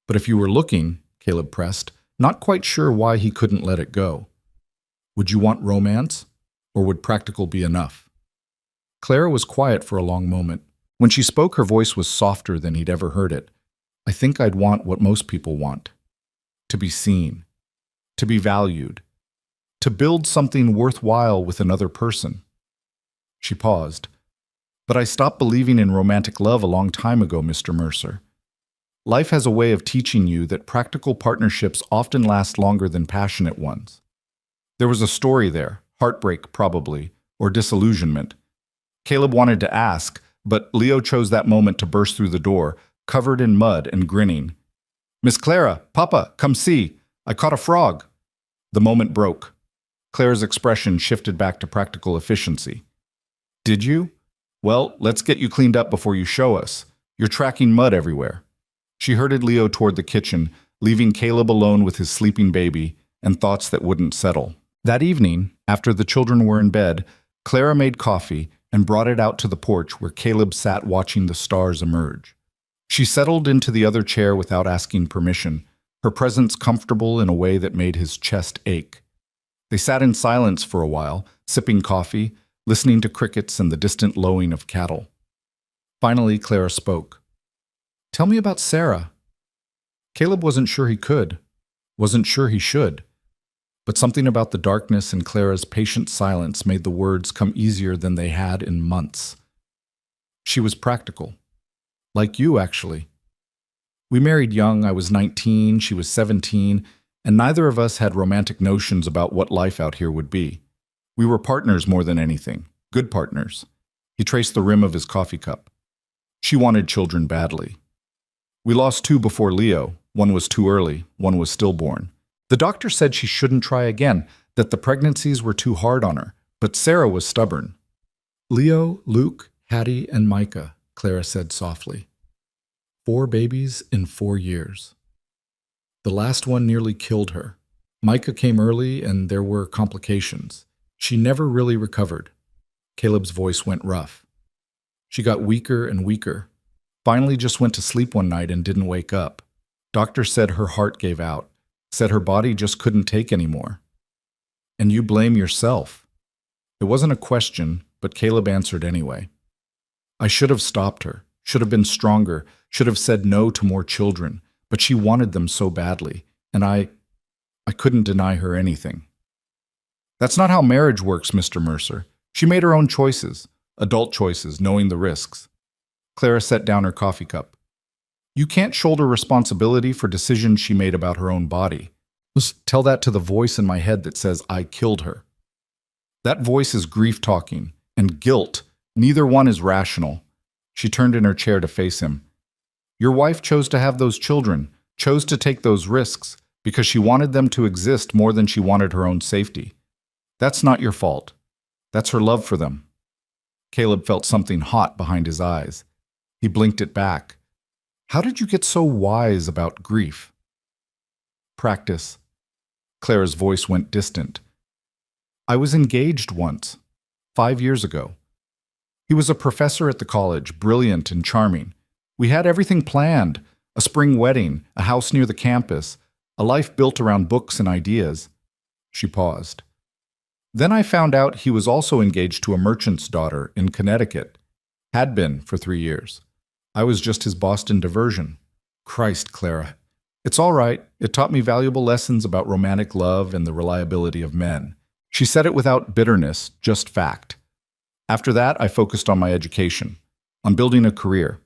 But if you were looking, Caleb pressed, not quite sure why he couldn't let it go. Would you want romance, or would practical be enough? Clara was quiet for a long moment. When she spoke, her voice was softer than he'd ever heard it. I think I'd want what most people want. To be seen. To be valued. To build something worthwhile with another person. She paused. But I stopped believing in romantic love a long time ago, Mr. Mercer. Life has a way of teaching you that practical partnerships often last longer than passionate ones. There was a story there, heartbreak probably, or disillusionment. Caleb wanted to ask, but Leo chose that moment to burst through the door, covered in mud and grinning. "Miss Clara, Papa, come see. I caught a frog." The moment broke. Clara's expression shifted back to practical efficiency. "Did you? Well, let's get you cleaned up before you show us. You're tracking mud everywhere." She herded Leo toward the kitchen, leaving Caleb alone with his sleeping baby and thoughts that wouldn't settle. That evening, after the children were in bed, Clara made coffee and brought it out to the porch where Caleb sat watching the stars emerge. She settled into the other chair without asking permission, her presence comfortable in a way that made his chest ache. They sat in silence for a while, sipping coffee, listening to crickets and the distant lowing of cattle. Finally, Clara spoke. "Tell me about Sarah." Caleb wasn't sure he could, wasn't sure he should. But something about the darkness and Clara's patient silence made the words come easier than they had in months. She was practical. Like you, actually. We married young. I was 19, she was 17, and neither of us had romantic notions about what life out here would be. We were partners more than anything. Good partners. He traced the rim of his coffee cup. She wanted children badly. We lost 2 before Leo. One was too early, one was stillborn. The doctor said she shouldn't try again, that the pregnancies were too hard on her, but Sarah was stubborn. "Leo, Luke, Hattie, and Micah," Clara said softly. 4 babies in 4 years. The last one nearly killed her. Micah came early and there were complications. She never really recovered. Caleb's voice went rough. She got weaker and weaker. Finally just went to sleep one night and didn't wake up. Doctor said her heart gave out, said her body just couldn't take anymore. And you blame yourself. It wasn't a question, but Caleb answered anyway. I should have stopped her, should have been stronger, should have said no to more children, but she wanted them so badly, and I couldn't deny her anything. That's not how marriage works, Mr. Mercer. She made her own choices, adult choices, knowing the risks. Clara set down her coffee cup. You can't shoulder responsibility for decisions she made about her own body. Just tell that to the voice in my head that says I killed her. That voice is grief talking, and guilt. Neither one is rational. She turned in her chair to face him. Your wife chose to have those children, chose to take those risks, because she wanted them to exist more than she wanted her own safety. That's not your fault. That's her love for them. Caleb felt something hot behind his eyes. He blinked it back. How did you get so wise about grief? Practice. Clara's voice went distant. I was engaged once, 5 years ago. He was a professor at the college, brilliant and charming. We had everything planned, a spring wedding, a house near the campus, a life built around books and ideas. She paused. Then I found out he was also engaged to a merchant's daughter in Connecticut. Had been for 3 years. I was just his Boston diversion. Christ, Clara. It's all right. It taught me valuable lessons about romantic love and the reliability of men. She said it without bitterness, just fact. After that, I focused on my education, on building a career,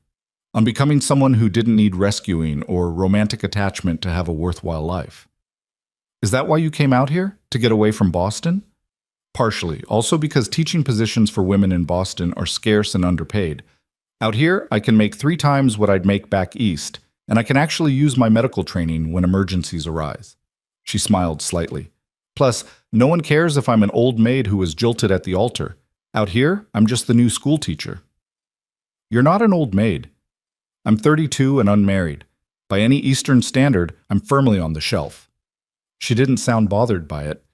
on becoming someone who didn't need rescuing or romantic attachment to have a worthwhile life. Is that why you came out here? To get away from Boston? Partially, also because teaching positions for women in Boston are scarce and underpaid. Out here, I can make 3 times what I'd make back east, and I can actually use my medical training when emergencies arise. She smiled slightly. Plus, no one cares if I'm an old maid who was jilted at the altar. Out here, I'm just the new school teacher. You're not an old maid. I'm 32 and unmarried. By any Eastern standard, I'm firmly on the shelf. She didn't sound bothered by it.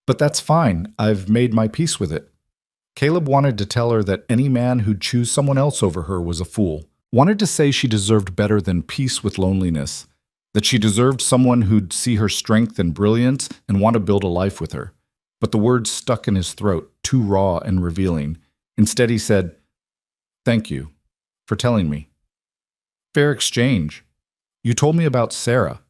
But that's fine. I've made my peace with it. Caleb wanted to tell her that any man who'd choose someone else over her was a fool. Wanted to say she deserved better than peace with loneliness. That she deserved someone who'd see her strength and brilliance and want to build a life with her. But the words stuck in his throat, too raw and revealing. Instead he said, Thank you for telling me. Fair exchange. You told me about Sarah.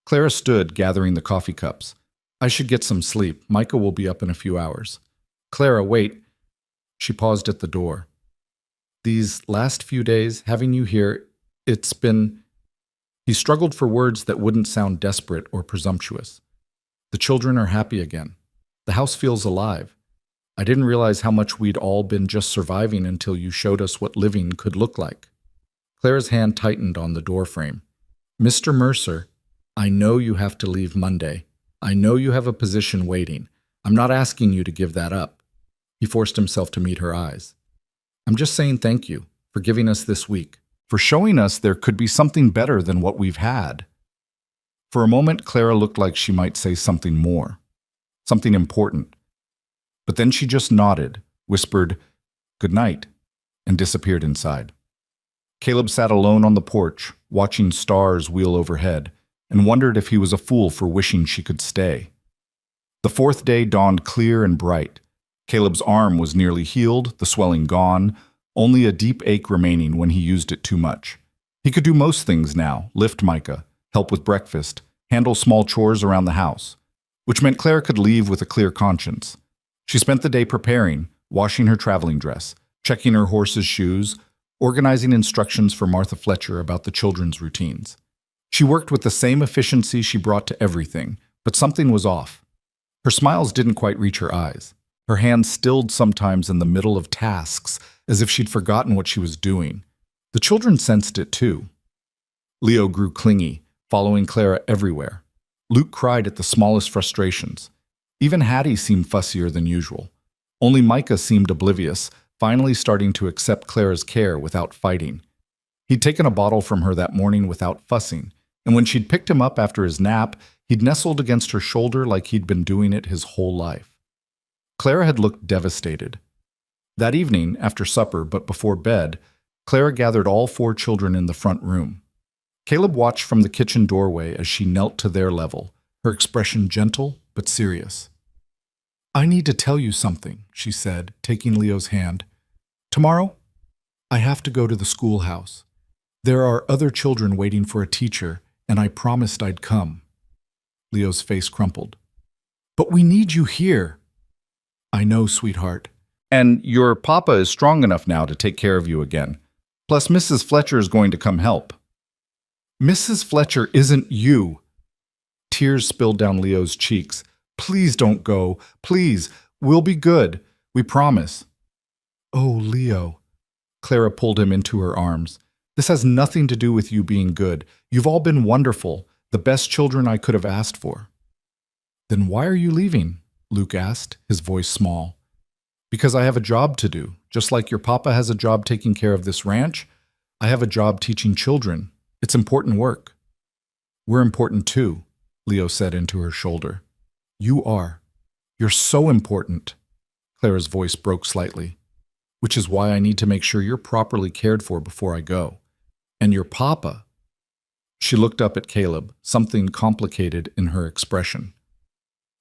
Clara stood, gathering the coffee cups. I should get some sleep. Micah will be up in a few hours. Clara, wait. She paused at the door. These last few days, having you here, it's been... He struggled for words that wouldn't sound desperate or presumptuous. The children are happy again. The house feels alive. I didn't realize how much we'd all been just surviving until you showed us what living could look like. Clara's hand tightened on the doorframe. Mr. Mercer, I know you have to leave Monday. I know you have a position waiting. I'm not asking you to give that up. He forced himself to meet her eyes. I'm just saying thank you for giving us this week, for showing us there could be something better than what we've had. For a moment, Clara looked like she might say something more, something important. But then she just nodded, whispered, "Good night," and disappeared inside. Caleb sat alone on the porch, watching stars wheel overhead, and wondered if he was a fool for wishing she could stay. The 4th day dawned clear and bright. Caleb's arm was nearly healed, the swelling gone, only a deep ache remaining when he used it too much. He could do most things now, lift Micah, help with breakfast, handle small chores around the house, which meant Clara could leave with a clear conscience. She spent the day preparing, washing her traveling dress, checking her horse's shoes, organizing instructions for Martha Fletcher about the children's routines. She worked with the same efficiency she brought to everything, but something was off. Her smiles didn't quite reach her eyes. Her hands stilled sometimes in the middle of tasks, as if she'd forgotten what she was doing. The children sensed it too. Leo grew clingy, following Clara everywhere. Luke cried at the smallest frustrations. Even Hattie seemed fussier than usual. Only Micah seemed oblivious, finally starting to accept Clara's care without fighting. He'd taken a bottle from her that morning without fussing, and when she'd picked him up after his nap, he'd nestled against her shoulder like he'd been doing it his whole life. Clara had looked devastated. That evening, after supper but before bed, Clara gathered all 4 children in the front room. Caleb watched from the kitchen doorway as she knelt to their level, her expression gentle but serious. I need to tell you something, she said, taking Leo's hand. Tomorrow, I have to go to the schoolhouse. There are other children waiting for a teacher, and I promised I'd come. Leo's face crumpled. But we need you here. I know, sweetheart. And your papa is strong enough now to take care of you again. Plus, Mrs. Fletcher is going to come help. Mrs. Fletcher isn't you. Tears spilled down Leo's cheeks. Please don't go. Please. We'll be good. We promise. Oh, Leo. Clara pulled him into her arms. This has nothing to do with you being good. You've all been wonderful, the best children I could have asked for. Then why are you leaving? Luke asked, his voice small. Because I have a job to do. Just like your papa has a job taking care of this ranch, I have a job teaching children. It's important work. We're important too, Leo said into her shoulder. You are. You're so important. Clara's voice broke slightly. Which is why I need to make sure you're properly cared for before I go. And your papa. She looked up at Caleb, something complicated in her expression.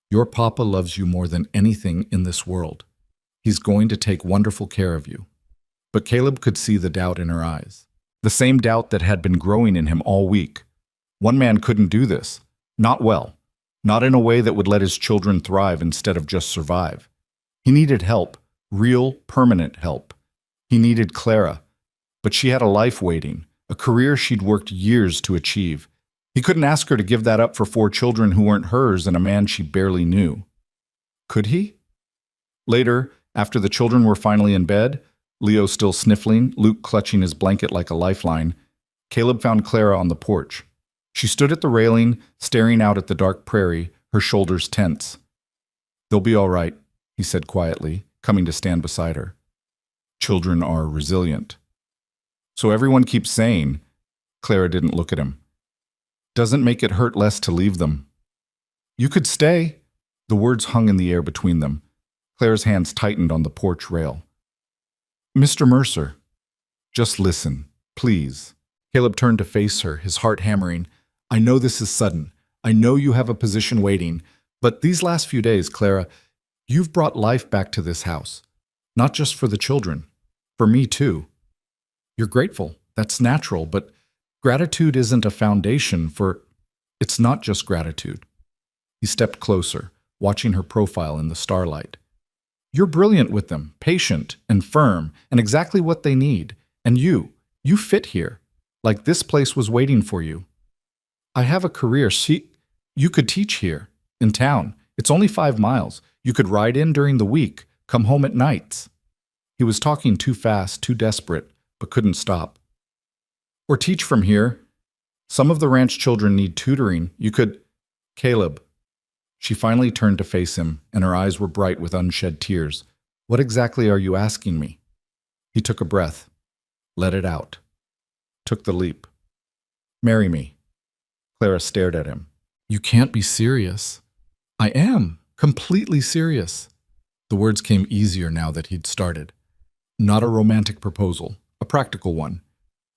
Your papa loves you more than anything in this world. He's going to take wonderful care of you. But Caleb could see the doubt in her eyes. The same doubt that had been growing in him all week. One man couldn't do this. Not well. Not in a way that would let his children thrive instead of just survive. He needed help. Real, permanent help. He needed Clara. But she had a life waiting. A career she'd worked years to achieve. He couldn't ask her to give that up for 4 children who weren't hers and a man she barely knew. Could he? Later, after the children were finally in bed, Leo still sniffling, Luke clutching his blanket like a lifeline, Caleb found Clara on the porch. She stood at the railing, staring out at the dark prairie, her shoulders tense. They'll be all right, he said quietly, coming to stand beside her. Children are resilient. So everyone keeps saying, Clara didn't look at him. Doesn't make it hurt less to leave them. You could stay. The words hung in the air between them. Clara's hands tightened on the porch rail. Mr. Mercer, just listen, please. Caleb turned to face her, his heart hammering. I know this is sudden. I know you have a position waiting. But these last few days, Clara, you've brought life back to this house. Not just for the children. For me, too. You're grateful. That's natural. But gratitude isn't a foundation for... It's not just gratitude. He stepped closer, watching her profile in the starlight. You're brilliant with them, patient and firm, and exactly what they need. And you fit here, like this place was waiting for you. I have a career. You could teach here, in town. It's only 5 miles. You could ride in during the week, come home at nights. He was talking too fast, too desperate, but couldn't stop. Or teach from here. Some of the ranch children need tutoring. You could... Caleb. She finally turned to face him, and her eyes were bright with unshed tears. What exactly are you asking me? He took a breath. Let it out. Took the leap. Marry me. Clara stared at him. You can't be serious. I am. Completely serious. The words came easier now that he'd started. Not a romantic proposal. A practical one.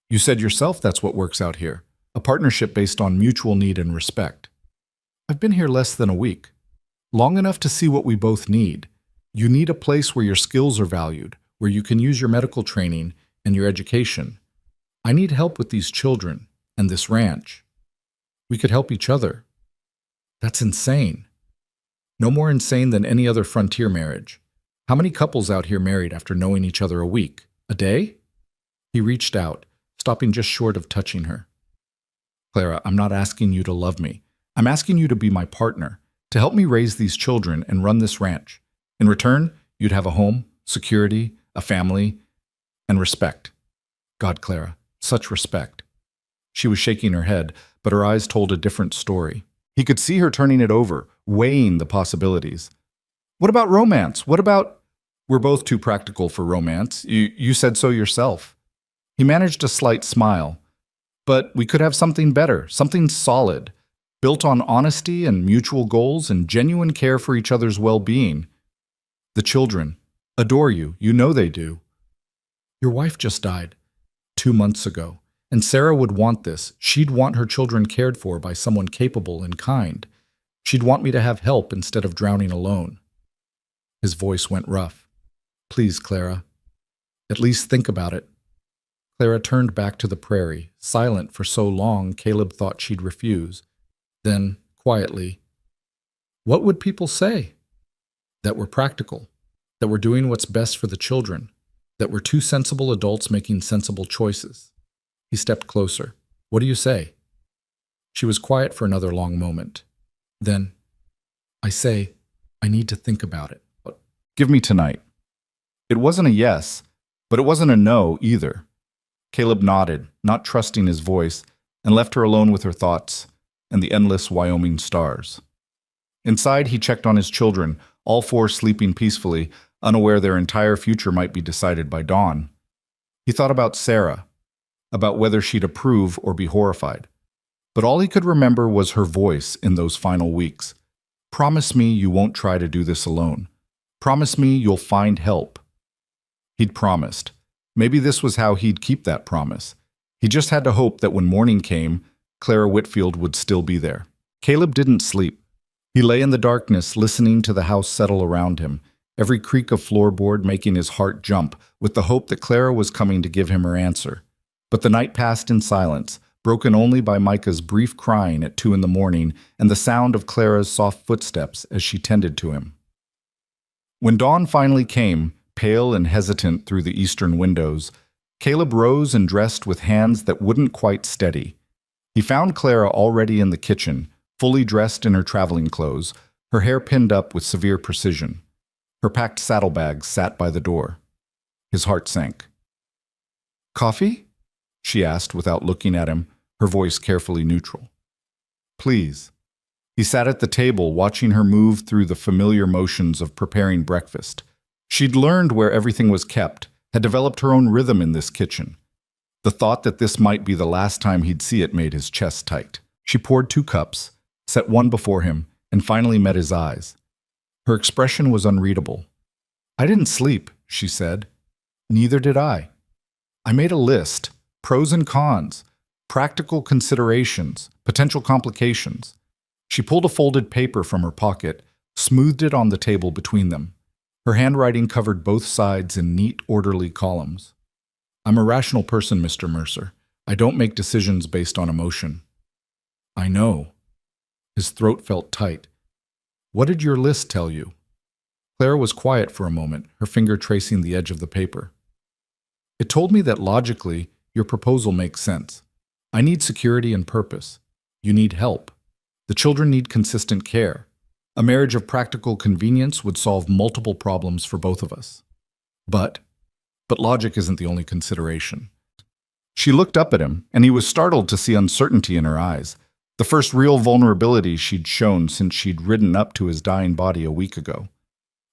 You said yourself that's what works out here. A partnership based on mutual need and respect. I've been here less than a week. Long enough to see what we both need. You need a place where your skills are valued, where you can use your medical training and your education. I need help with these children and this ranch. We could help each other. That's insane. No more insane than any other frontier marriage. How many couples out here married after knowing each other a week? A day? He reached out, stopping just short of touching her. Clara, I'm not asking you to love me. I'm asking you to be my partner, to help me raise these children and run this ranch. In return, you'd have a home, security, a family, and respect. God, Clara, such respect. She was shaking her head, but her eyes told a different story. He could see her turning it over, weighing the possibilities. What about romance? What about... We're both too practical for romance. You said so yourself. He managed a slight smile. But we could have something better, something solid, built on honesty and mutual goals and genuine care for each other's well-being. The children adore you. You know they do. Your wife just died 2 months ago, and Sarah would want this. She'd want her children cared for by someone capable and kind. She'd want me to have help instead of drowning alone. His voice went rough. Please, Clara. At least think about it. Clara turned back to the prairie, silent for so long Caleb thought she'd refuse. Then, quietly, what would people say? That we're practical, that we're doing what's best for the children, that we're two sensible adults making sensible choices. He stepped closer. What do you say? She was quiet for another long moment. Then, I say, I need to think about it. Give me tonight. It wasn't a yes, but it wasn't a no either. Caleb nodded, not trusting his voice, and left her alone with her thoughts and the endless Wyoming stars. Inside, he checked on his children, all four sleeping peacefully, unaware their entire future might be decided by dawn. He thought about Sarah, about whether she'd approve or be horrified. But all he could remember was her voice in those final weeks. Promise me you won't try to do this alone. Promise me you'll find help. He'd promised. Maybe this was how he'd keep that promise. He just had to hope that when morning came, Clara Whitfield would still be there. Caleb didn't sleep. He lay in the darkness, listening to the house settle around him, every creak of floorboard making his heart jump, with the hope that Clara was coming to give him her answer. But the night passed in silence, broken only by Micah's brief crying at 2 a.m. and the sound of Clara's soft footsteps as she tended to him. When dawn finally came, pale and hesitant through the eastern windows, Caleb rose and dressed with hands that wouldn't quite steady. He found Clara already in the kitchen, fully dressed in her traveling clothes, her hair pinned up with severe precision. Her packed saddlebags sat by the door. His heart sank. Coffee? She asked without looking at him, her voice carefully neutral. Please. He sat at the table, watching her move through the familiar motions of preparing breakfast. She'd learned where everything was kept, had developed her own rhythm in this kitchen. The thought that this might be the last time he'd see it made his chest tight. She poured 2 cups, set one before him, and finally met his eyes. Her expression was unreadable. I didn't sleep, she said. Neither did I. I made a list, pros and cons, practical considerations, potential complications. She pulled a folded paper from her pocket, smoothed it on the table between them. Her handwriting covered both sides in neat, orderly columns. I'm a rational person, Mr. Mercer. I don't make decisions based on emotion. I know. His throat felt tight. What did your list tell you? Clara was quiet for a moment, her finger tracing the edge of the paper. It told me that logically, your proposal makes sense. I need security and purpose. You need help. The children need consistent care. A marriage of practical convenience would solve multiple problems for both of us. But logic isn't the only consideration. She looked up at him, and he was startled to see uncertainty in her eyes, the first real vulnerability she'd shown since she'd ridden up to his dying body a week ago.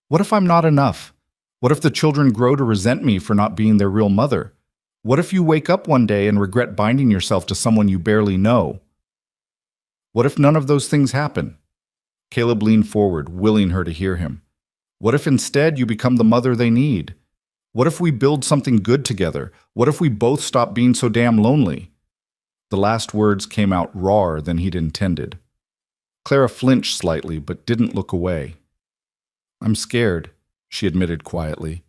What if I'm not enough? What if the children grow to resent me for not being their real mother? What if you wake up one day and regret binding yourself to someone you barely know? What if none of those things happen? Caleb leaned forward, willing her to hear him. What if instead you become the mother they need? What if we build something good together? What if we both stop being so damn lonely? The last words came out rawer than he'd intended. Clara flinched slightly, but didn't look away. I'm scared, she admitted quietly.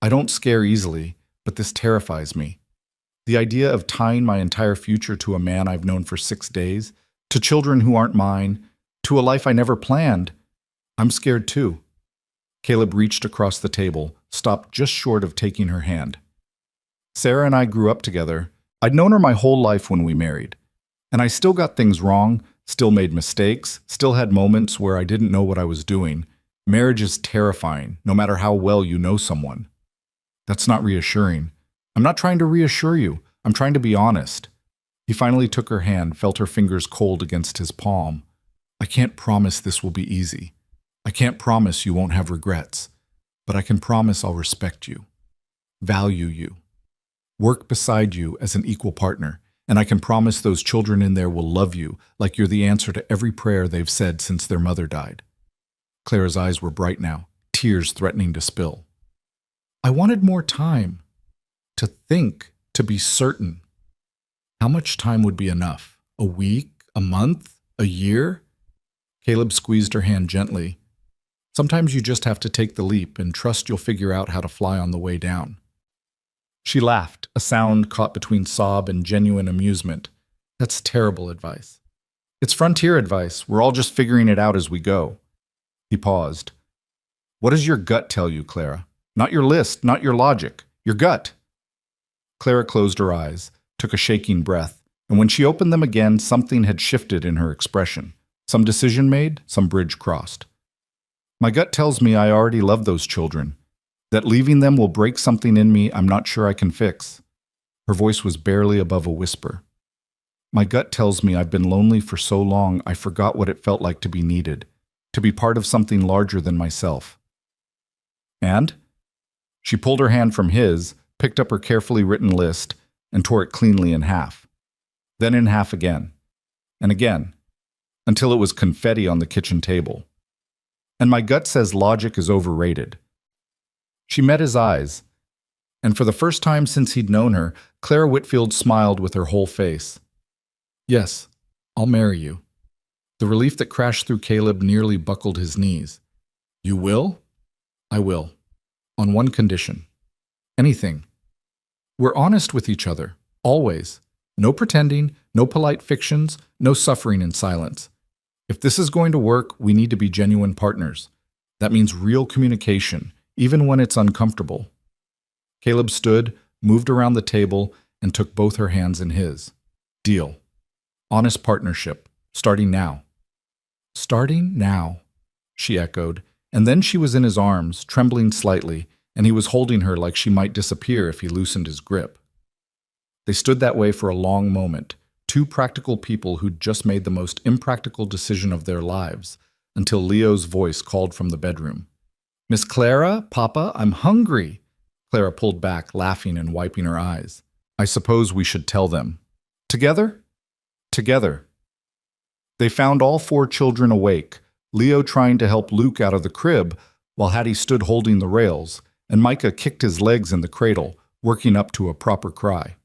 I don't scare easily, but this terrifies me. The idea of tying my entire future to a man I've known for 6 days, to children who aren't mine, to a life I never planned. I'm scared too. Caleb reached across the table, stopped just short of taking her hand. Sarah and I grew up together. I'd known her my whole life when we married. And I still got things wrong, still made mistakes, still had moments where I didn't know what I was doing. Marriage is terrifying, no matter how well you know someone. That's not reassuring. I'm not trying to reassure you. I'm trying to be honest. He finally took her hand, felt her fingers cold against his palm. I can't promise this will be easy. I can't promise you won't have regrets. But I can promise I'll respect you, value you, work beside you as an equal partner, and I can promise those children in there will love you like you're the answer to every prayer they've said since their mother died. Clara's eyes were bright now, tears threatening to spill. I wanted more time, to think, to be certain. How much time would be enough? A week? A month? A year? Caleb squeezed her hand gently. Sometimes you just have to take the leap and trust you'll figure out how to fly on the way down. She laughed, a sound caught between sob and genuine amusement. That's terrible advice. It's frontier advice. We're all just figuring it out as we go. He paused. What does your gut tell you, Clara? Not your list, not your logic. Your gut. Clara closed her eyes, took a shaking breath, and when she opened them again, something had shifted in her expression. Some decision made, some bridge crossed. My gut tells me I already love those children, that leaving them will break something in me I'm not sure I can fix. Her voice was barely above a whisper. My gut tells me I've been lonely for so long I forgot what it felt like to be needed, to be part of something larger than myself. And? She pulled her hand from his, picked up her carefully written list, and tore it cleanly in half. Then in half again, and again, until it was confetti on the kitchen table. And my gut says logic is overrated. She met his eyes, and for the first time since he'd known her, Clara Whitfield smiled with her whole face. Yes, I'll marry you. The relief that crashed through Caleb nearly buckled his knees. You will? I will. On one condition. Anything. We're honest with each other, always. No pretending, no polite fictions, no suffering in silence. If this is going to work, we need to be genuine partners. That means real communication, even when it's uncomfortable. Caleb stood, moved around the table, and took both her hands in his. Deal. Honest partnership. Starting now. Starting now, she echoed, and then she was in his arms, trembling slightly, and he was holding her like she might disappear if he loosened his grip. They stood that way for a long moment, two practical people who'd just made the most impractical decision of their lives, until Leo's voice called from the bedroom. Miss Clara, Papa, I'm hungry. Clara pulled back, laughing and wiping her eyes. I suppose we should tell them. Together? Together. They found all four children awake, Leo trying to help Luke out of the crib, while Hattie stood holding the rails, and Micah kicked his legs in the cradle, working up to a proper cry.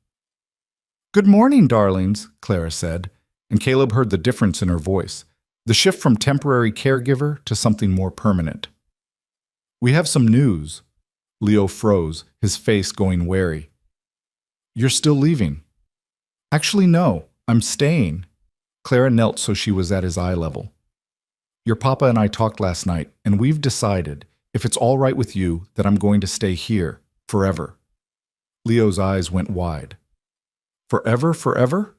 Good morning, darlings, Clara said, and Caleb heard the difference in her voice, the shift from temporary caregiver to something more permanent. We have some news. Leo froze, his face going wary. You're still leaving? Actually, no, I'm staying. Clara knelt so she was at his eye level. Your papa and I talked last night, and we've decided, if it's all right with you, that I'm going to stay here, forever. Leo's eyes went wide. Forever, forever?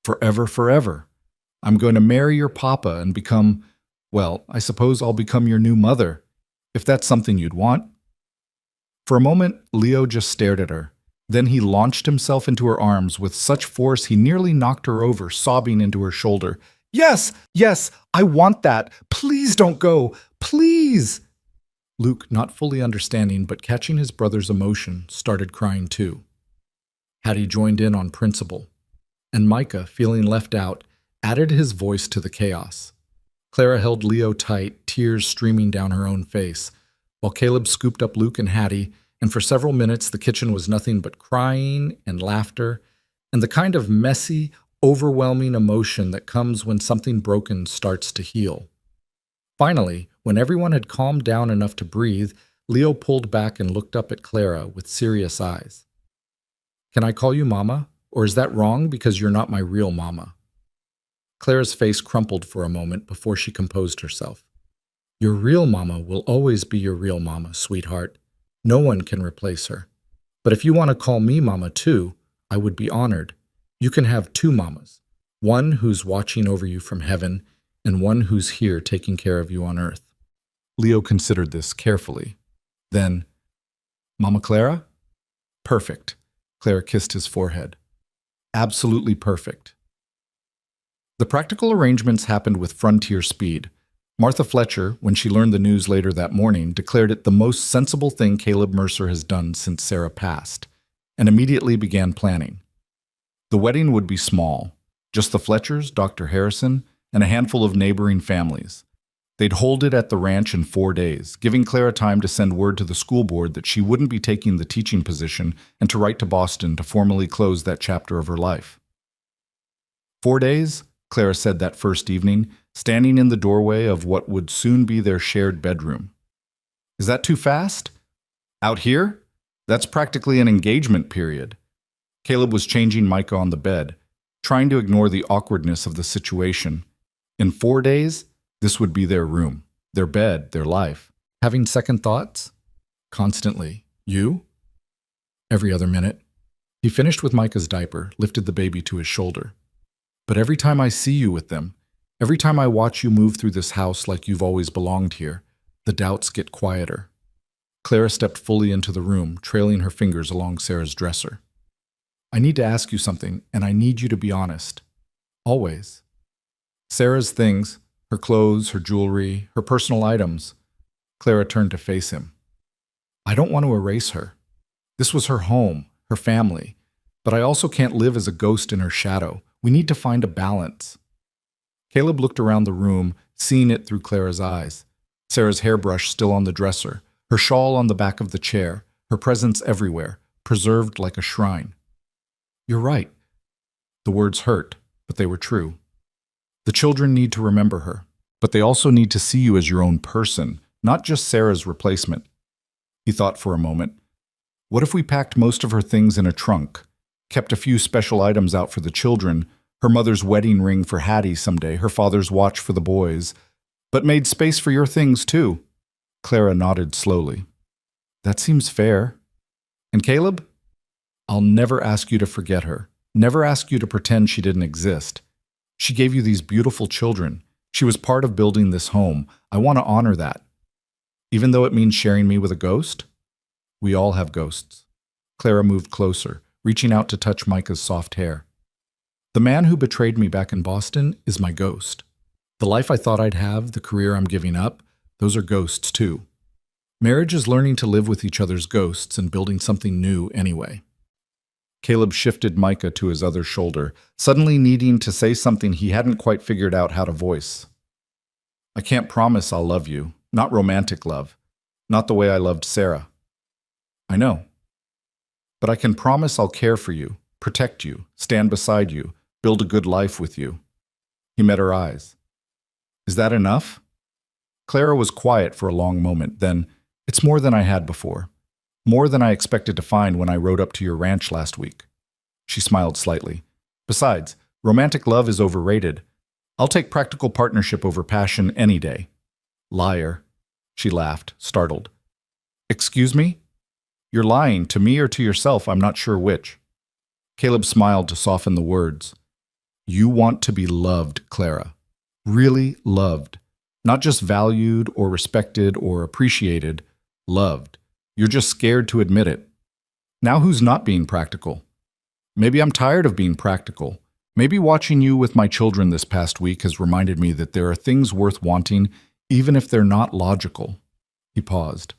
Forever, forever. I'm going to marry your papa and become, well, I suppose I'll become your new mother, if that's something you'd want. For a moment, Leo just stared at her. Then he launched himself into her arms with such force he nearly knocked her over, sobbing into her shoulder. Yes, yes, I want that. Please don't go. Please. Luke, not fully understanding but catching his brother's emotion, started crying too. Hattie joined in on principle, and Micah, feeling left out, added his voice to the chaos. Clara held Leo tight, tears streaming down her own face, while Caleb scooped up Luke and Hattie, and for several minutes the kitchen was nothing but crying and laughter, and the kind of messy, overwhelming emotion that comes when something broken starts to heal. Finally, when everyone had calmed down enough to breathe, Leo pulled back and looked up at Clara with serious eyes. Can I call you Mama, or is that wrong because you're not my real Mama? Clara's face crumpled for a moment before she composed herself. Your real Mama will always be your real Mama, sweetheart. No one can replace her. But if you want to call me Mama too, I would be honored. You can have two Mamas, one who's watching over you from heaven and one who's here taking care of you on earth. Leo considered this carefully. Then, Mama Clara? Perfect. Clara kissed his forehead. Absolutely perfect. The practical arrangements happened with frontier speed. Martha Fletcher, when she learned the news later that morning, declared it the most sensible thing Caleb Mercer has done since Sarah passed, and immediately began planning. The wedding would be small, just the Fletchers, Dr. Harrison, and a handful of neighboring families. They'd hold it at the ranch in 4 days, giving Clara time to send word to the school board that she wouldn't be taking the teaching position and to write to Boston to formally close that chapter of her life. 4 days? Clara said that first evening, standing in the doorway of what would soon be their shared bedroom. Is that too fast? Out here? That's practically an engagement period. Caleb was changing Micah on the bed, trying to ignore the awkwardness of the situation. In 4 days, this would be their room, their bed, their life. Having second thoughts? Constantly. You? Every other minute. He finished with Micah's diaper, lifted the baby to his shoulder. But every time I see you with them, every time I watch you move through this house like you've always belonged here, the doubts get quieter. Clara stepped fully into the room, trailing her fingers along Sarah's dresser. I need to ask you something, and I need you to be honest. Always. Sarah's things, her clothes, her jewelry, her personal items. Clara turned to face him. I don't want to erase her. This was her home, her family, but I also can't live as a ghost in her shadow. We need to find a balance. Caleb looked around the room, seeing it through Clara's eyes. Sarah's hairbrush still on the dresser, her shawl on the back of the chair, her presence everywhere, preserved like a shrine. You're right. The words hurt, but they were true. The children need to remember her, but they also need to see you as your own person, not just Sarah's replacement. He thought for a moment. What if we packed most of her things in a trunk, kept a few special items out for the children, her mother's wedding ring for Hattie someday, her father's watch for the boys, but made space for your things too? Clara nodded slowly. That seems fair. And Caleb? I'll never ask you to forget her, never ask you to pretend she didn't exist. She gave you these beautiful children. She was part of building this home. I want to honor that. Even though it means sharing me with a ghost? We all have ghosts. Clara moved closer, reaching out to touch Micah's soft hair. The man who betrayed me back in Boston is my ghost. The life I thought I'd have, the career I'm giving up, those are ghosts too. Marriage is learning to live with each other's ghosts and building something new anyway. Caleb shifted Micah to his other shoulder, suddenly needing to say something he hadn't quite figured out how to voice. I can't promise I'll love you, not romantic love, not the way I loved Sarah. I know. But I can promise I'll care for you, protect you, stand beside you, build a good life with you. He met her eyes. Is that enough? Clara was quiet for a long moment, then, it's more than I had before. More than I expected to find when I rode up to your ranch last week. She smiled slightly. Besides, romantic love is overrated. I'll take practical partnership over passion any day. Liar. She laughed, startled. Excuse me? You're lying, to me or to yourself, I'm not sure which. Caleb smiled to soften the words. You want to be loved, Clara. Really loved. Not just valued or respected or appreciated, loved. You're just scared to admit it. Now who's not being practical? Maybe I'm tired of being practical. Maybe watching you with my children this past week has reminded me that there are things worth wanting, even if they're not logical. He paused.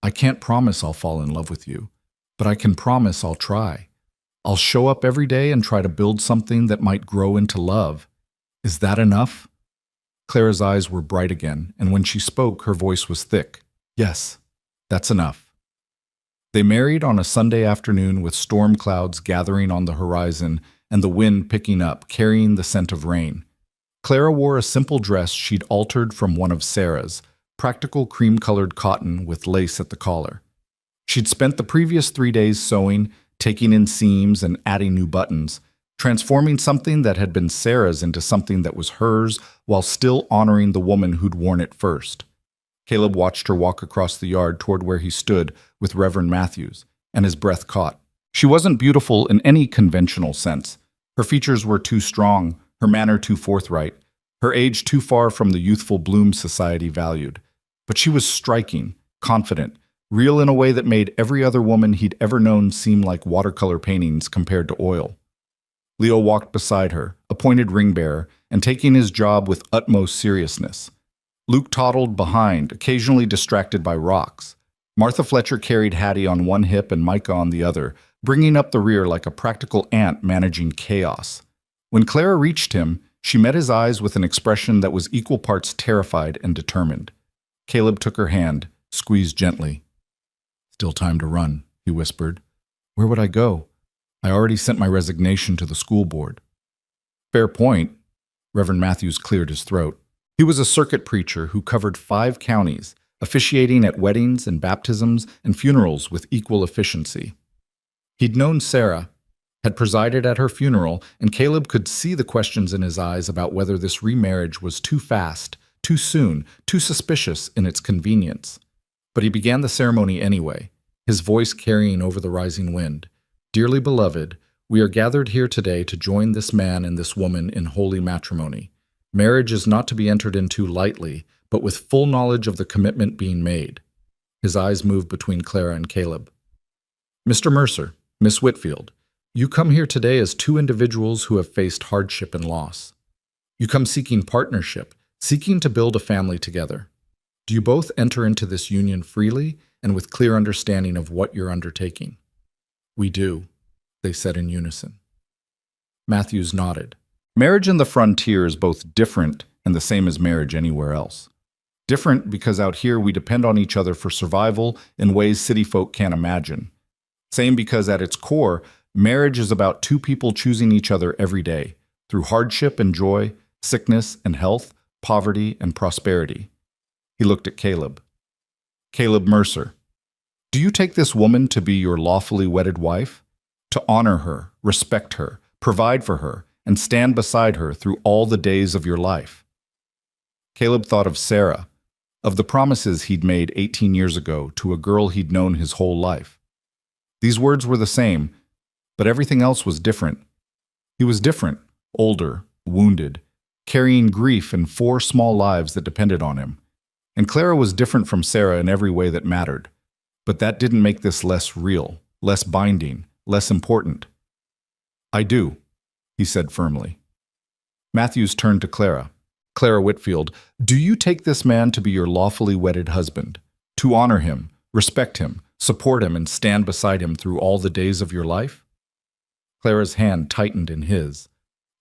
I can't promise I'll fall in love with you, but I can promise I'll try. I'll show up every day and try to build something that might grow into love. Is that enough? Clara's eyes were bright again, and when she spoke, her voice was thick. Yes, that's enough. They married on a Sunday afternoon with storm clouds gathering on the horizon and the wind picking up, carrying the scent of rain. Clara wore a simple dress she'd altered from one of Sarah's, practical cream-colored cotton with lace at the collar. She'd spent the previous 3 days sewing, taking in seams and adding new buttons, transforming something that had been Sarah's into something that was hers while still honoring the woman who'd worn it first. Caleb watched her walk across the yard toward where he stood with Reverend Matthews, and his breath caught. She wasn't beautiful in any conventional sense. Her features were too strong, her manner too forthright, her age too far from the youthful bloom society valued. But she was striking, confident, real in a way that made every other woman he'd ever known seem like watercolor paintings compared to oil. Leo walked beside her, appointed ring bearer, and taking his job with utmost seriousness. Luke toddled behind, occasionally distracted by rocks. Martha Fletcher carried Hattie on one hip and Micah on the other, bringing up the rear like a practical ant managing chaos. When Clara reached him, she met his eyes with an expression that was equal parts terrified and determined. Caleb took her hand, squeezed gently. Still time to run, he whispered. Where would I go? I already sent my resignation to the school board. Fair point. Reverend Matthews cleared his throat. He was a circuit preacher who covered 5 counties, officiating at weddings and baptisms and funerals with equal efficiency. He'd known Sarah, had presided at her funeral, and Caleb could see the questions in his eyes about whether this remarriage was too fast, too soon, too suspicious in its convenience. But he began the ceremony anyway, his voice carrying over the rising wind. "Dearly beloved, we are gathered here today to join this man and this woman in holy matrimony. Marriage is not to be entered into lightly, but with full knowledge of the commitment being made." His eyes moved between Clara and Caleb. "Mr. Mercer, Miss Whitfield, you come here today as 2 individuals who have faced hardship and loss. You come seeking partnership, seeking to build a family together. Do you both enter into this union freely and with clear understanding of what you're undertaking?" "We do," they said in unison. Matthews nodded. Marriage in the frontier is both different and the same as marriage anywhere else. Different because out here we depend on each other for survival in ways city folk can't imagine. Same because at its core, marriage is about 2 people choosing each other every day, through hardship and joy, sickness and health, poverty and prosperity. He looked at Caleb. "Caleb Mercer, do you take this woman to be your lawfully wedded wife? To honor her, respect her, provide for her, and stand beside her through all the days of your life?" Caleb thought of Sarah, of the promises he'd made 18 years ago to a girl he'd known his whole life. These words were the same, but everything else was different. He was different, older, wounded, carrying grief and 4 small lives that depended on him. And Clara was different from Sarah in every way that mattered. But that didn't make this less real, less binding, less important. "I do," he said firmly. Matthews turned to Clara. "Clara Whitfield, do you take this man to be your lawfully wedded husband, to honor him, respect him, support him, and stand beside him through all the days of your life?" Clara's hand tightened in his.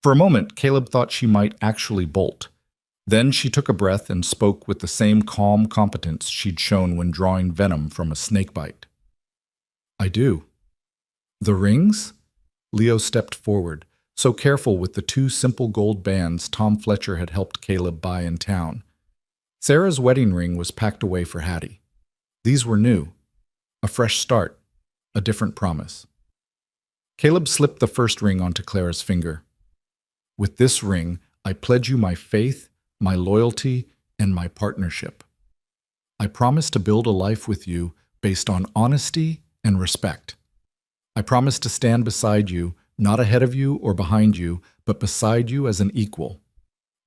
For a moment, Caleb thought she might actually bolt. Then she took a breath and spoke with the same calm competence she'd shown when drawing venom from a snakebite. "I do." "The rings?" Leo stepped forward, so careful with the 2 simple gold bands Tom Fletcher had helped Caleb buy in town. Sarah's wedding ring was packed away for Hattie. These were new. A fresh start, a different promise. Caleb slipped the first ring onto Clara's finger. "With this ring, I pledge you my faith, my loyalty, and my partnership. I promise to build a life with you based on honesty and respect. I promise to stand beside you, not ahead of you or behind you, but beside you as an equal."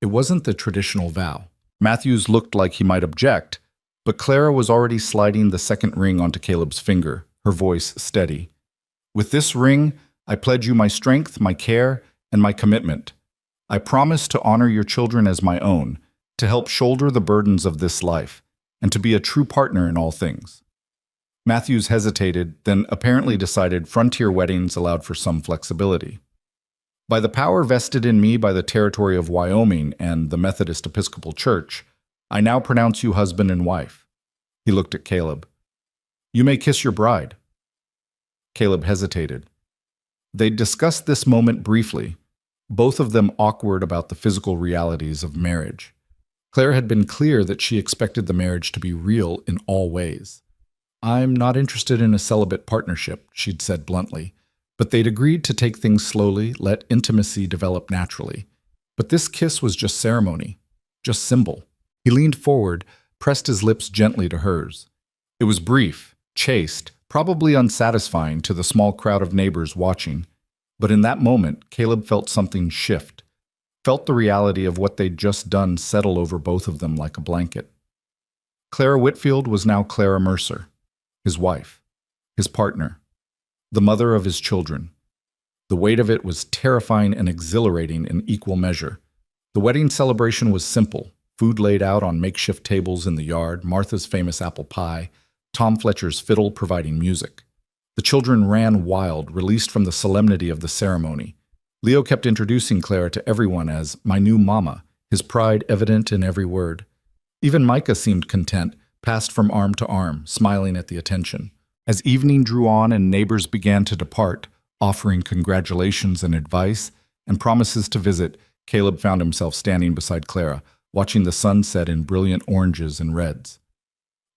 It wasn't the traditional vow. Matthews looked like he might object, but Clara was already sliding the second ring onto Caleb's finger, her voice steady. "With this ring, I pledge you my strength, my care, and my commitment. I promise to honor your children as my own, to help shoulder the burdens of this life, and to be a true partner in all things." Matthews hesitated, then apparently decided frontier weddings allowed for some flexibility. "By the power vested in me by the territory of Wyoming and the Methodist Episcopal Church, I now pronounce you husband and wife." He looked at Caleb. "You may kiss your bride." Caleb hesitated. They'd discussed this moment briefly, both of them awkward about the physical realities of marriage. Claire had been clear that she expected the marriage to be real in all ways. "I'm not interested in a celibate partnership," she'd said bluntly, but they'd agreed to take things slowly, let intimacy develop naturally. But this kiss was just ceremony, just symbol. He leaned forward, pressed his lips gently to hers. It was brief, chaste, probably unsatisfying to the small crowd of neighbors watching. But in that moment, Caleb felt something shift, felt the reality of what they'd just done settle over both of them like a blanket. Clara Whitfield was now Clara Mercer, his wife, his partner, the mother of his children. The weight of it was terrifying and exhilarating in equal measure. The wedding celebration was simple. Food laid out on makeshift tables in the yard, Martha's famous apple pie, Tom Fletcher's fiddle providing music. The children ran wild, released from the solemnity of the ceremony. Leo kept introducing Clara to everyone as "my new mama," his pride evident in every word. Even Micah seemed content, passed from arm to arm, smiling at the attention. As evening drew on and neighbors began to depart, offering congratulations and advice and promises to visit, Caleb found himself standing beside Clara, watching the sun set in brilliant oranges and reds.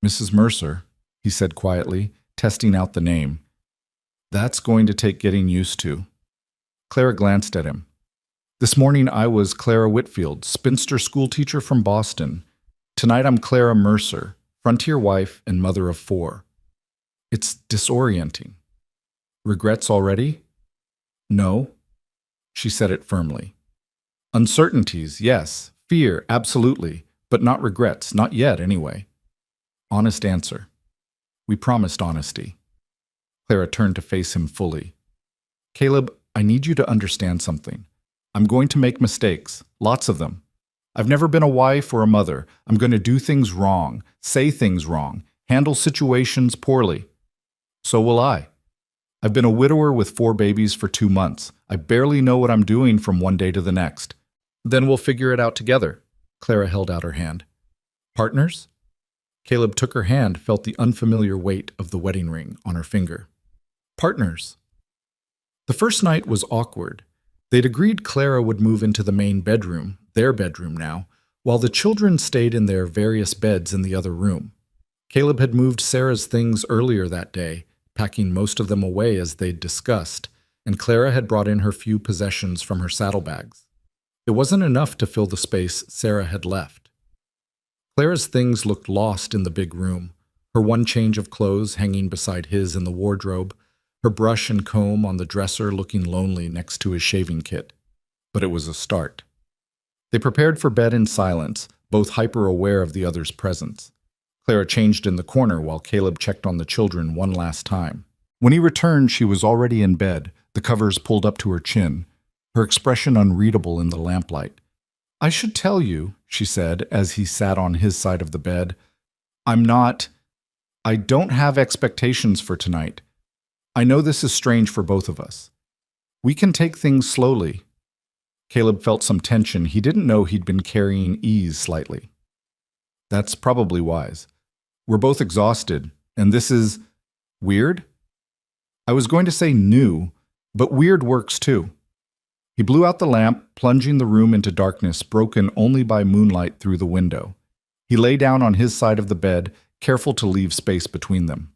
"Mrs. Mercer," he said quietly, testing out the name. "That's going to take getting used to." Clara glanced at him. "This morning I was Clara Whitfield, spinster schoolteacher from Boston. Tonight I'm Clara Mercer, frontier wife and mother of 4. It's disorienting." "Regrets already?" "No." She said it firmly. "Uncertainties, yes. Fear, absolutely. But not regrets, not yet anyway." Honest answer. We promised honesty. Clara turned to face him fully. "Caleb, I need you to understand something. I'm going to make mistakes, lots of them. I've never been a wife or a mother. I'm going to do things wrong, say things wrong, handle situations poorly. So will I. I've been a widower with 4 babies for 2 months. I barely know what I'm doing from one day to the next. Then we'll figure it out together." Clara held out her hand. "Partners?" Caleb took her hand, felt the unfamiliar weight of the wedding ring on her finger. "Partners." The first night was awkward. They'd agreed Clara would move into the main bedroom, their bedroom now, while the children stayed in their various beds in the other room. Caleb had moved Sarah's things earlier that day, packing most of them away as they'd discussed, and Clara had brought in her few possessions from her saddlebags. It wasn't enough to fill the space Sarah had left. Clara's things looked lost in the big room, her one change of clothes hanging beside his in the wardrobe, her brush and comb on the dresser looking lonely next to his shaving kit. But it was a start. They prepared for bed in silence, both hyper-aware of the other's presence. Clara changed in the corner while Caleb checked on the children one last time. When he returned, she was already in bed, the covers pulled up to her chin, her expression unreadable in the lamplight. "I should tell you," she said as he sat on his side of the bed, I don't have expectations for tonight. I know this is strange for both of us. We can take things slowly." Caleb felt some tension. He didn't know he'd been carrying ease slightly. "That's probably wise. We're both exhausted, and this is weird? I was going to say new, but weird works too." He blew out the lamp, plunging the room into darkness, broken only by moonlight through the window. He lay down on his side of the bed, careful to leave space between them.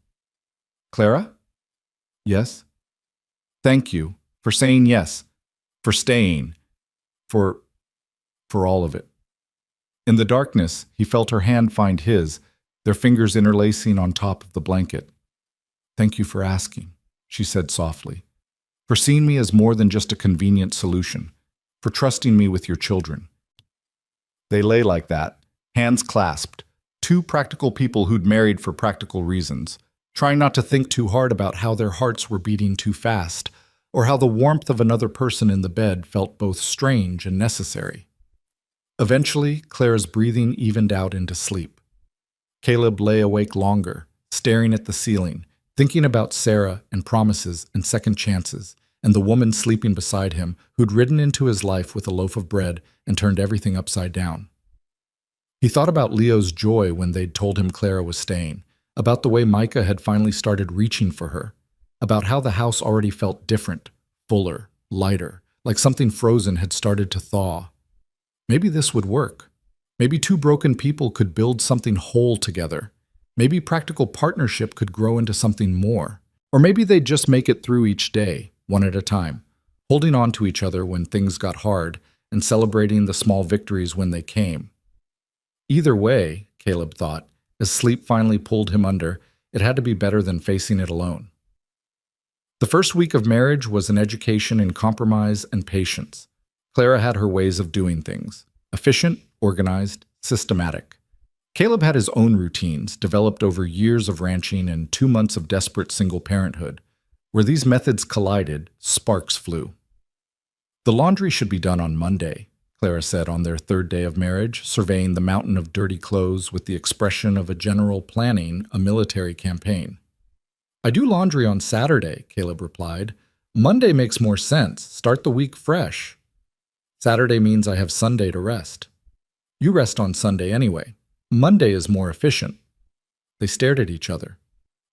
"Clara?" "Yes?" "Thank you for saying yes, for staying, for all of it." In the darkness, he felt her hand find his, their fingers interlacing on top of the blanket. "Thank you for asking," she said softly. "For seeing me as more than just a convenient solution, for trusting me with your children." They lay like that, hands clasped, 2 practical people who'd married for practical reasons, trying not to think too hard about how their hearts were beating too fast, or how the warmth of another person in the bed felt both strange and necessary. Eventually, Clara's breathing evened out into sleep. Caleb lay awake longer, staring at the ceiling, thinking about Sarah and promises and second chances, and the woman sleeping beside him who'd ridden into his life with a loaf of bread and turned everything upside down. He thought about Leo's joy when they'd told him Clara was staying, about the way Micah had finally started reaching for her, about how the house already felt different, fuller, lighter, like something frozen had started to thaw. Maybe this would work. Maybe 2 broken people could build something whole together. Maybe practical partnership could grow into something more. Or maybe they'd just make it through each day, one at a time, holding on to each other when things got hard and celebrating the small victories when they came. Either way, Caleb thought, as sleep finally pulled him under, it had to be better than facing it alone. The first week of marriage was an education in compromise and patience. Clara had her ways of doing things, efficient, organized, systematic. Caleb had his own routines, developed over years of ranching and 2 months of desperate single parenthood. Where these methods collided, sparks flew. "The laundry should be done on Monday," Clara said on their 3rd day of marriage, surveying the mountain of dirty clothes with the expression of a general planning a military campaign. "I do laundry on Saturday," Caleb replied. "Monday makes more sense. Start the week fresh." "Saturday means I have Sunday to rest." "You rest on Sunday anyway. Monday is more efficient." They stared at each other.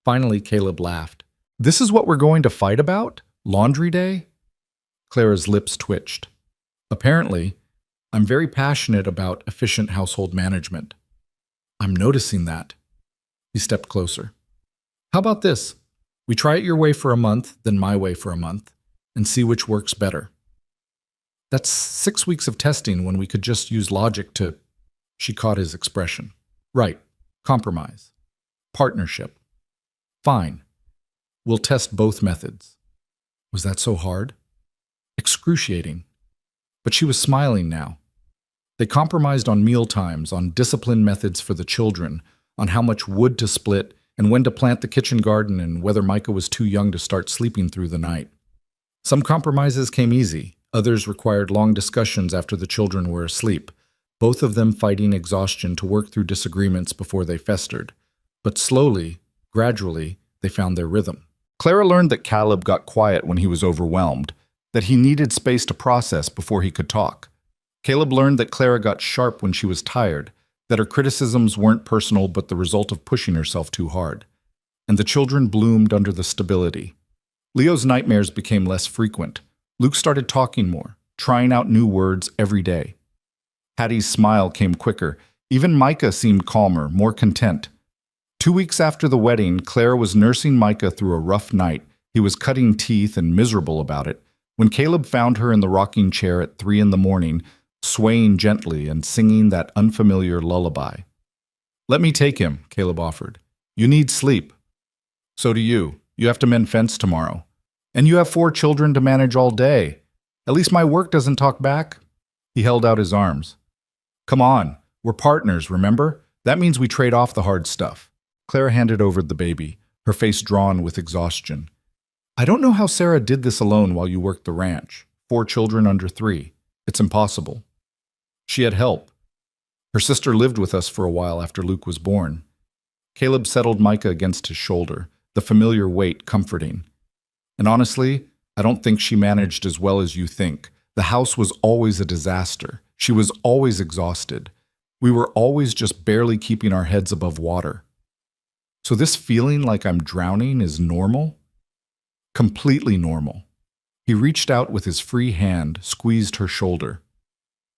Finally, Caleb laughed. "This is what we're going to fight about? Laundry day?" Clara's lips twitched. Apparently, I'm very passionate about efficient household management. I'm noticing that. He stepped closer. How about this? We try it your way for a month, then my way for a month, and see which works better. That's 6 weeks of testing when we could just use logic to... She caught his expression. Right. Compromise. Partnership. Fine. We'll test both methods. Was that so hard? Excruciating. But she was smiling now. They compromised on meal times, on discipline methods for the children, on how much wood to split, and when to plant the kitchen garden, and whether Micah was too young to start sleeping through the night. Some compromises came easy. Others required long discussions after the children were asleep, both of them fighting exhaustion to work through disagreements before they festered. But slowly, gradually, they found their rhythm. Clara learned that Caleb got quiet when he was overwhelmed, that he needed space to process before he could talk. Caleb learned that Clara got sharp when she was tired, that her criticisms weren't personal but the result of pushing herself too hard. And the children bloomed under the stability. Leo's nightmares became less frequent. Luke started talking more, trying out new words every day. Hattie's smile came quicker. Even Micah seemed calmer, more content. 2 weeks after the wedding, Clara was nursing Micah through a rough night. He was cutting teeth and miserable about it, when Caleb found her in the rocking chair at 3 a.m, swaying gently and singing that unfamiliar lullaby. Let me take him, Caleb offered. You need sleep. So do you. You have to mend fence tomorrow. And you have 4 children to manage all day. At least my work doesn't talk back. He held out his arms. Come on, we're partners, remember? That means we trade off the hard stuff. Clara handed over the baby, her face drawn with exhaustion. I don't know how Sarah did this alone while you worked the ranch. 4 children under 3. It's impossible. She had help. Her sister lived with us for a while after Luke was born. Caleb settled Micah against his shoulder, the familiar weight comforting. And honestly, I don't think she managed as well as you think. The house was always a disaster. She was always exhausted. We were always just barely keeping our heads above water. So this feeling like I'm drowning is normal? Completely normal. He reached out with his free hand, squeezed her shoulder.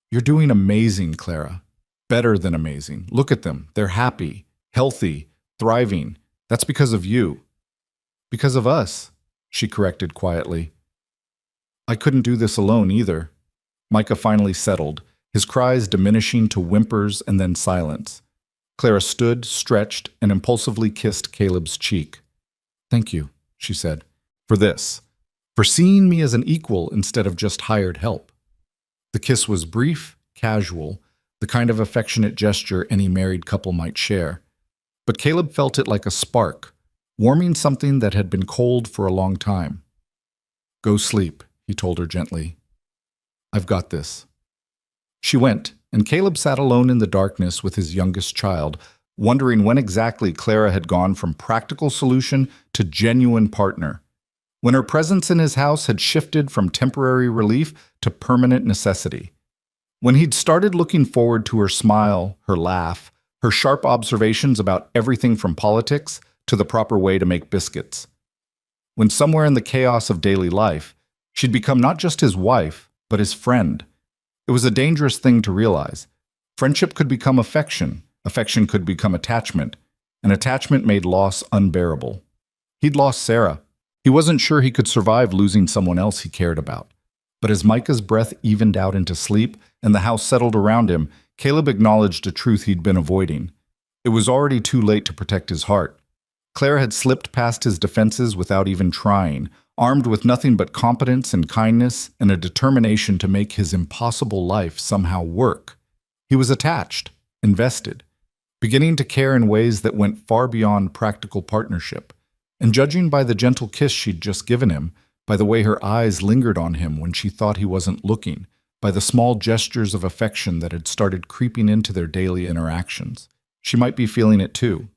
You're doing amazing, Clara. Better than amazing. Look at them. They're happy, healthy, thriving. That's because of you. Because of us, she corrected quietly. I couldn't do this alone either. Micah finally settled, his cries diminishing to whimpers and then silence. Clara stood, stretched, and impulsively kissed Caleb's cheek. Thank you, she said, for this, for seeing me as an equal instead of just hired help. The kiss was brief, casual, the kind of affectionate gesture any married couple might share. But Caleb felt it like a spark, warming something that had been cold for a long time. Go sleep, he told her gently. I've got this. She went, and Caleb sat alone in the darkness with his youngest child, wondering when exactly Clara had gone from practical solution to genuine partner, when her presence in his house had shifted from temporary relief to permanent necessity, when he'd started looking forward to her smile, her laugh, her sharp observations about everything from politics to the proper way to make biscuits, when somewhere in the chaos of daily life, she'd become not just his wife, but his friend. It was a dangerous thing to realize. Friendship could become affection, affection could become attachment, and attachment made loss unbearable. He'd lost Sarah. He wasn't sure he could survive losing someone else he cared about. But as Micah's breath evened out into sleep and the house settled around him, Caleb acknowledged a truth he'd been avoiding. It was already too late to protect his heart. Clara had slipped past his defenses without even trying, armed with nothing but competence and kindness and a determination to make his impossible life somehow work. He was attached, invested, beginning to care in ways that went far beyond practical partnership. And judging by the gentle kiss she'd just given him, by the way her eyes lingered on him when she thought he wasn't looking, by the small gestures of affection that had started creeping into their daily interactions, she might be feeling it too.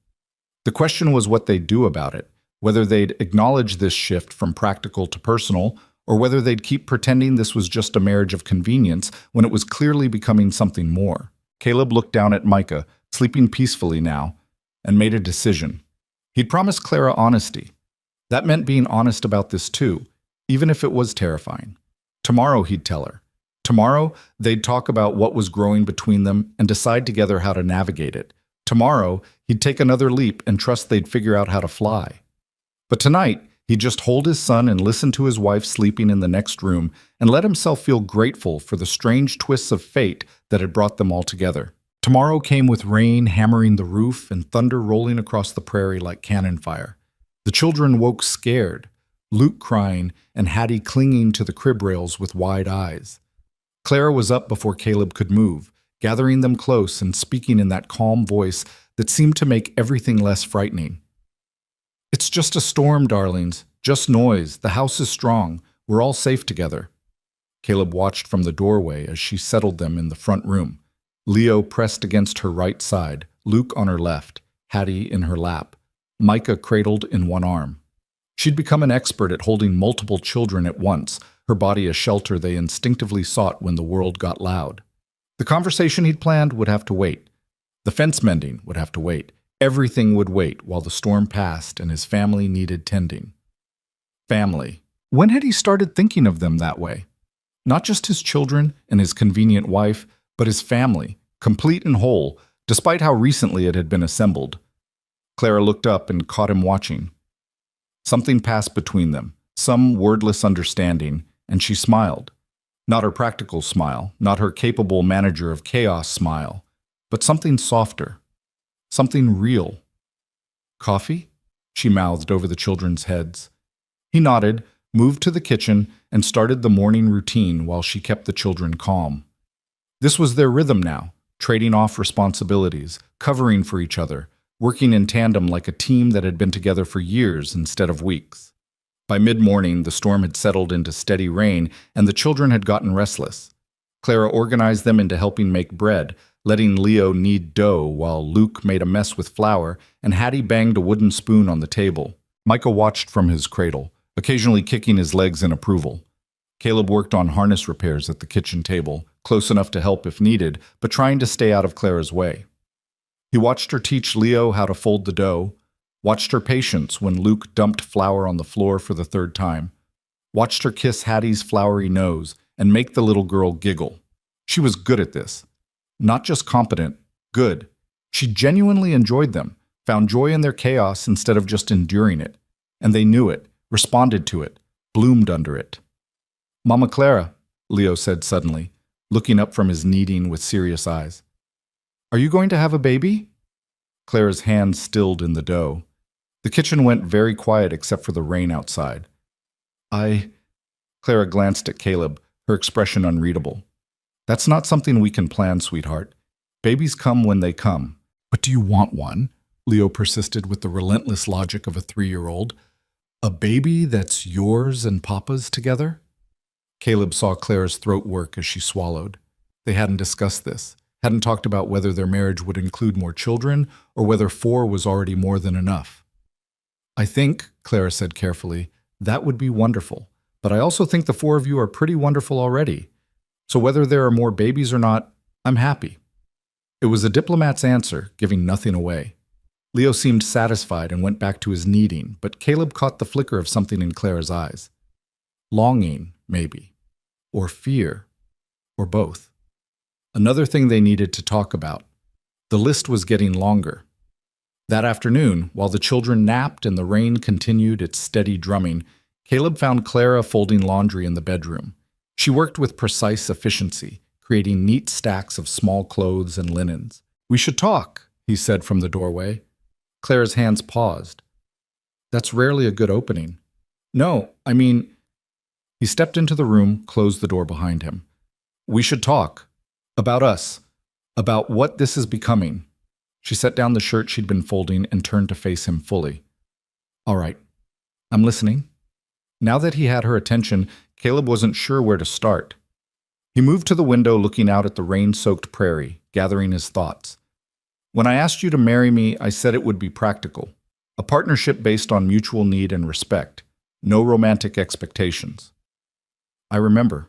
The question was what they'd do about it, whether they'd acknowledge this shift from practical to personal, or whether they'd keep pretending this was just a marriage of convenience when it was clearly becoming something more. Caleb looked down at Micah, sleeping peacefully now, and made a decision. He'd promised Clara honesty. That meant being honest about this too, even if it was terrifying. Tomorrow he'd tell her. Tomorrow, they'd talk about what was growing between them and decide together how to navigate it. Tomorrow, he'd take another leap and trust they'd figure out how to fly. But tonight, he'd just hold his son and listen to his wife sleeping in the next room and let himself feel grateful for the strange twists of fate that had brought them all together. Tomorrow came with rain hammering the roof and thunder rolling across the prairie like cannon fire. The children woke scared, Luke crying and Hattie clinging to the crib rails with wide eyes. Clara was up before Caleb could move, gathering them close and speaking in that calm voice that seemed to make everything less frightening. "It's just a storm, darlings. Just noise. The house is strong. We're all safe together." Caleb watched from the doorway as she settled them in the front room. Leo pressed against her right side, Luke on her left, Hattie in her lap, Micah cradled in one arm. She'd become an expert at holding multiple children at once, her body a shelter they instinctively sought when the world got loud. The conversation he'd planned would have to wait. The fence mending would have to wait. Everything would wait while the storm passed and his family needed tending. Family. When had he started thinking of them that way? Not just his children and his convenient wife, but his family, complete and whole, despite how recently it had been assembled. Clara looked up and caught him watching. Something passed between them, some wordless understanding, and she smiled. Not her practical smile, not her capable manager of chaos smile, but something softer, something real. "Coffee?" she mouthed over the children's heads. He nodded, moved to the kitchen, and started the morning routine while she kept the children calm. This was their rhythm now, trading off responsibilities, covering for each other, working in tandem like a team that had been together for years instead of weeks. By mid-morning, the storm had settled into steady rain, and the children had gotten restless. Clara organized them into helping make bread, letting Leo knead dough while Luke made a mess with flour, and Hattie banged a wooden spoon on the table. Micah watched from his cradle, occasionally kicking his legs in approval. Caleb worked on harness repairs at the kitchen table, close enough to help if needed, but trying to stay out of Clara's way. He watched her teach Leo how to fold the dough, watched her patience when Luke dumped flour on the floor for the third time, watched her kiss Hattie's floury nose and make the little girl giggle. She was good at this. Not just competent, good. She genuinely enjoyed them, found joy in their chaos instead of just enduring it. And they knew it, responded to it, bloomed under it. "Mama Clara," Leo said suddenly, looking up from his kneading with serious eyes. "Are you going to have a baby?" Clara's hands stilled in the dough. The kitchen went very quiet except for the rain outside. Clara glanced at Caleb, her expression unreadable. "That's not something we can plan, sweetheart. Babies come when they come." "But do you want one?" Leo persisted with the relentless logic of a 3-year-old. "A baby that's yours and Papa's together?" Caleb saw Clara's throat work as she swallowed. They hadn't discussed this, hadn't talked about whether their marriage would include more children or whether 4 was already more than enough. "I think," Clara said carefully, "that would be wonderful. But I also think the 4 of you are pretty wonderful already. So whether there are more babies or not, I'm happy." It was a diplomat's answer, giving nothing away. Leo seemed satisfied and went back to his kneading, but Caleb caught the flicker of something in Clara's eyes. Longing, maybe. Or fear. Or both. Another thing they needed to talk about. The list was getting longer. That afternoon, while the children napped and the rain continued its steady drumming, Caleb found Clara folding laundry in the bedroom. She worked with precise efficiency, creating neat stacks of small clothes and linens. "We should talk," he said from the doorway. Clara's hands paused. "That's rarely a good opening." "No, I mean—" He stepped into the room, closed the door behind him. "We should talk. About us. About what this is becoming." She set down the shirt she'd been folding and turned to face him fully. "All right. I'm listening." Now that he had her attention, Caleb wasn't sure where to start. He moved to the window looking out at the rain-soaked prairie, gathering his thoughts. "When I asked you to marry me, I said it would be practical. A partnership based on mutual need and respect. No romantic expectations." "I remember."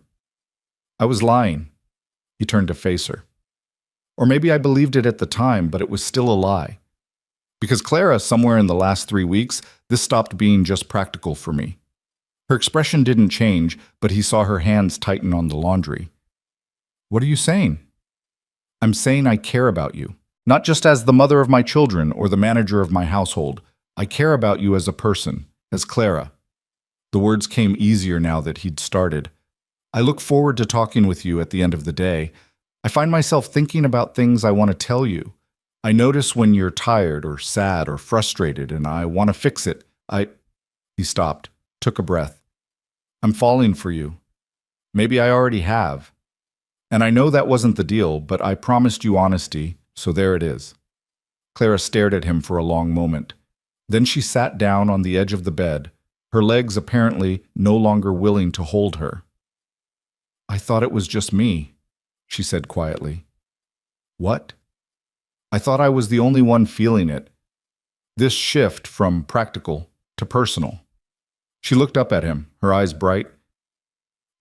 "I was lying." He turned to face her. "Or maybe I believed it at the time, but it was still a lie. Because Clara, somewhere in the last 3 weeks, this stopped being just practical for me." Her expression didn't change, but he saw her hands tighten on the laundry. What are you saying? I'm saying I care about you. Not just as the mother of my children or the manager of my household. I care about you as a person, as Clara. The words came easier now that he'd started. I look forward to talking with you at the end of the day. I find myself thinking about things I want to tell you. I notice when you're tired or sad or frustrated and I want to fix it. He stopped, took a breath. I'm falling for you. Maybe I already have. And I know that wasn't the deal, but I promised you honesty, so there it is. Clara stared at him for a long moment. Then she sat down on the edge of the bed, her legs apparently no longer willing to hold her. I thought it was just me, she said quietly. What? I thought I was the only one feeling it. This shift from practical to personal. She looked up at him, her eyes bright.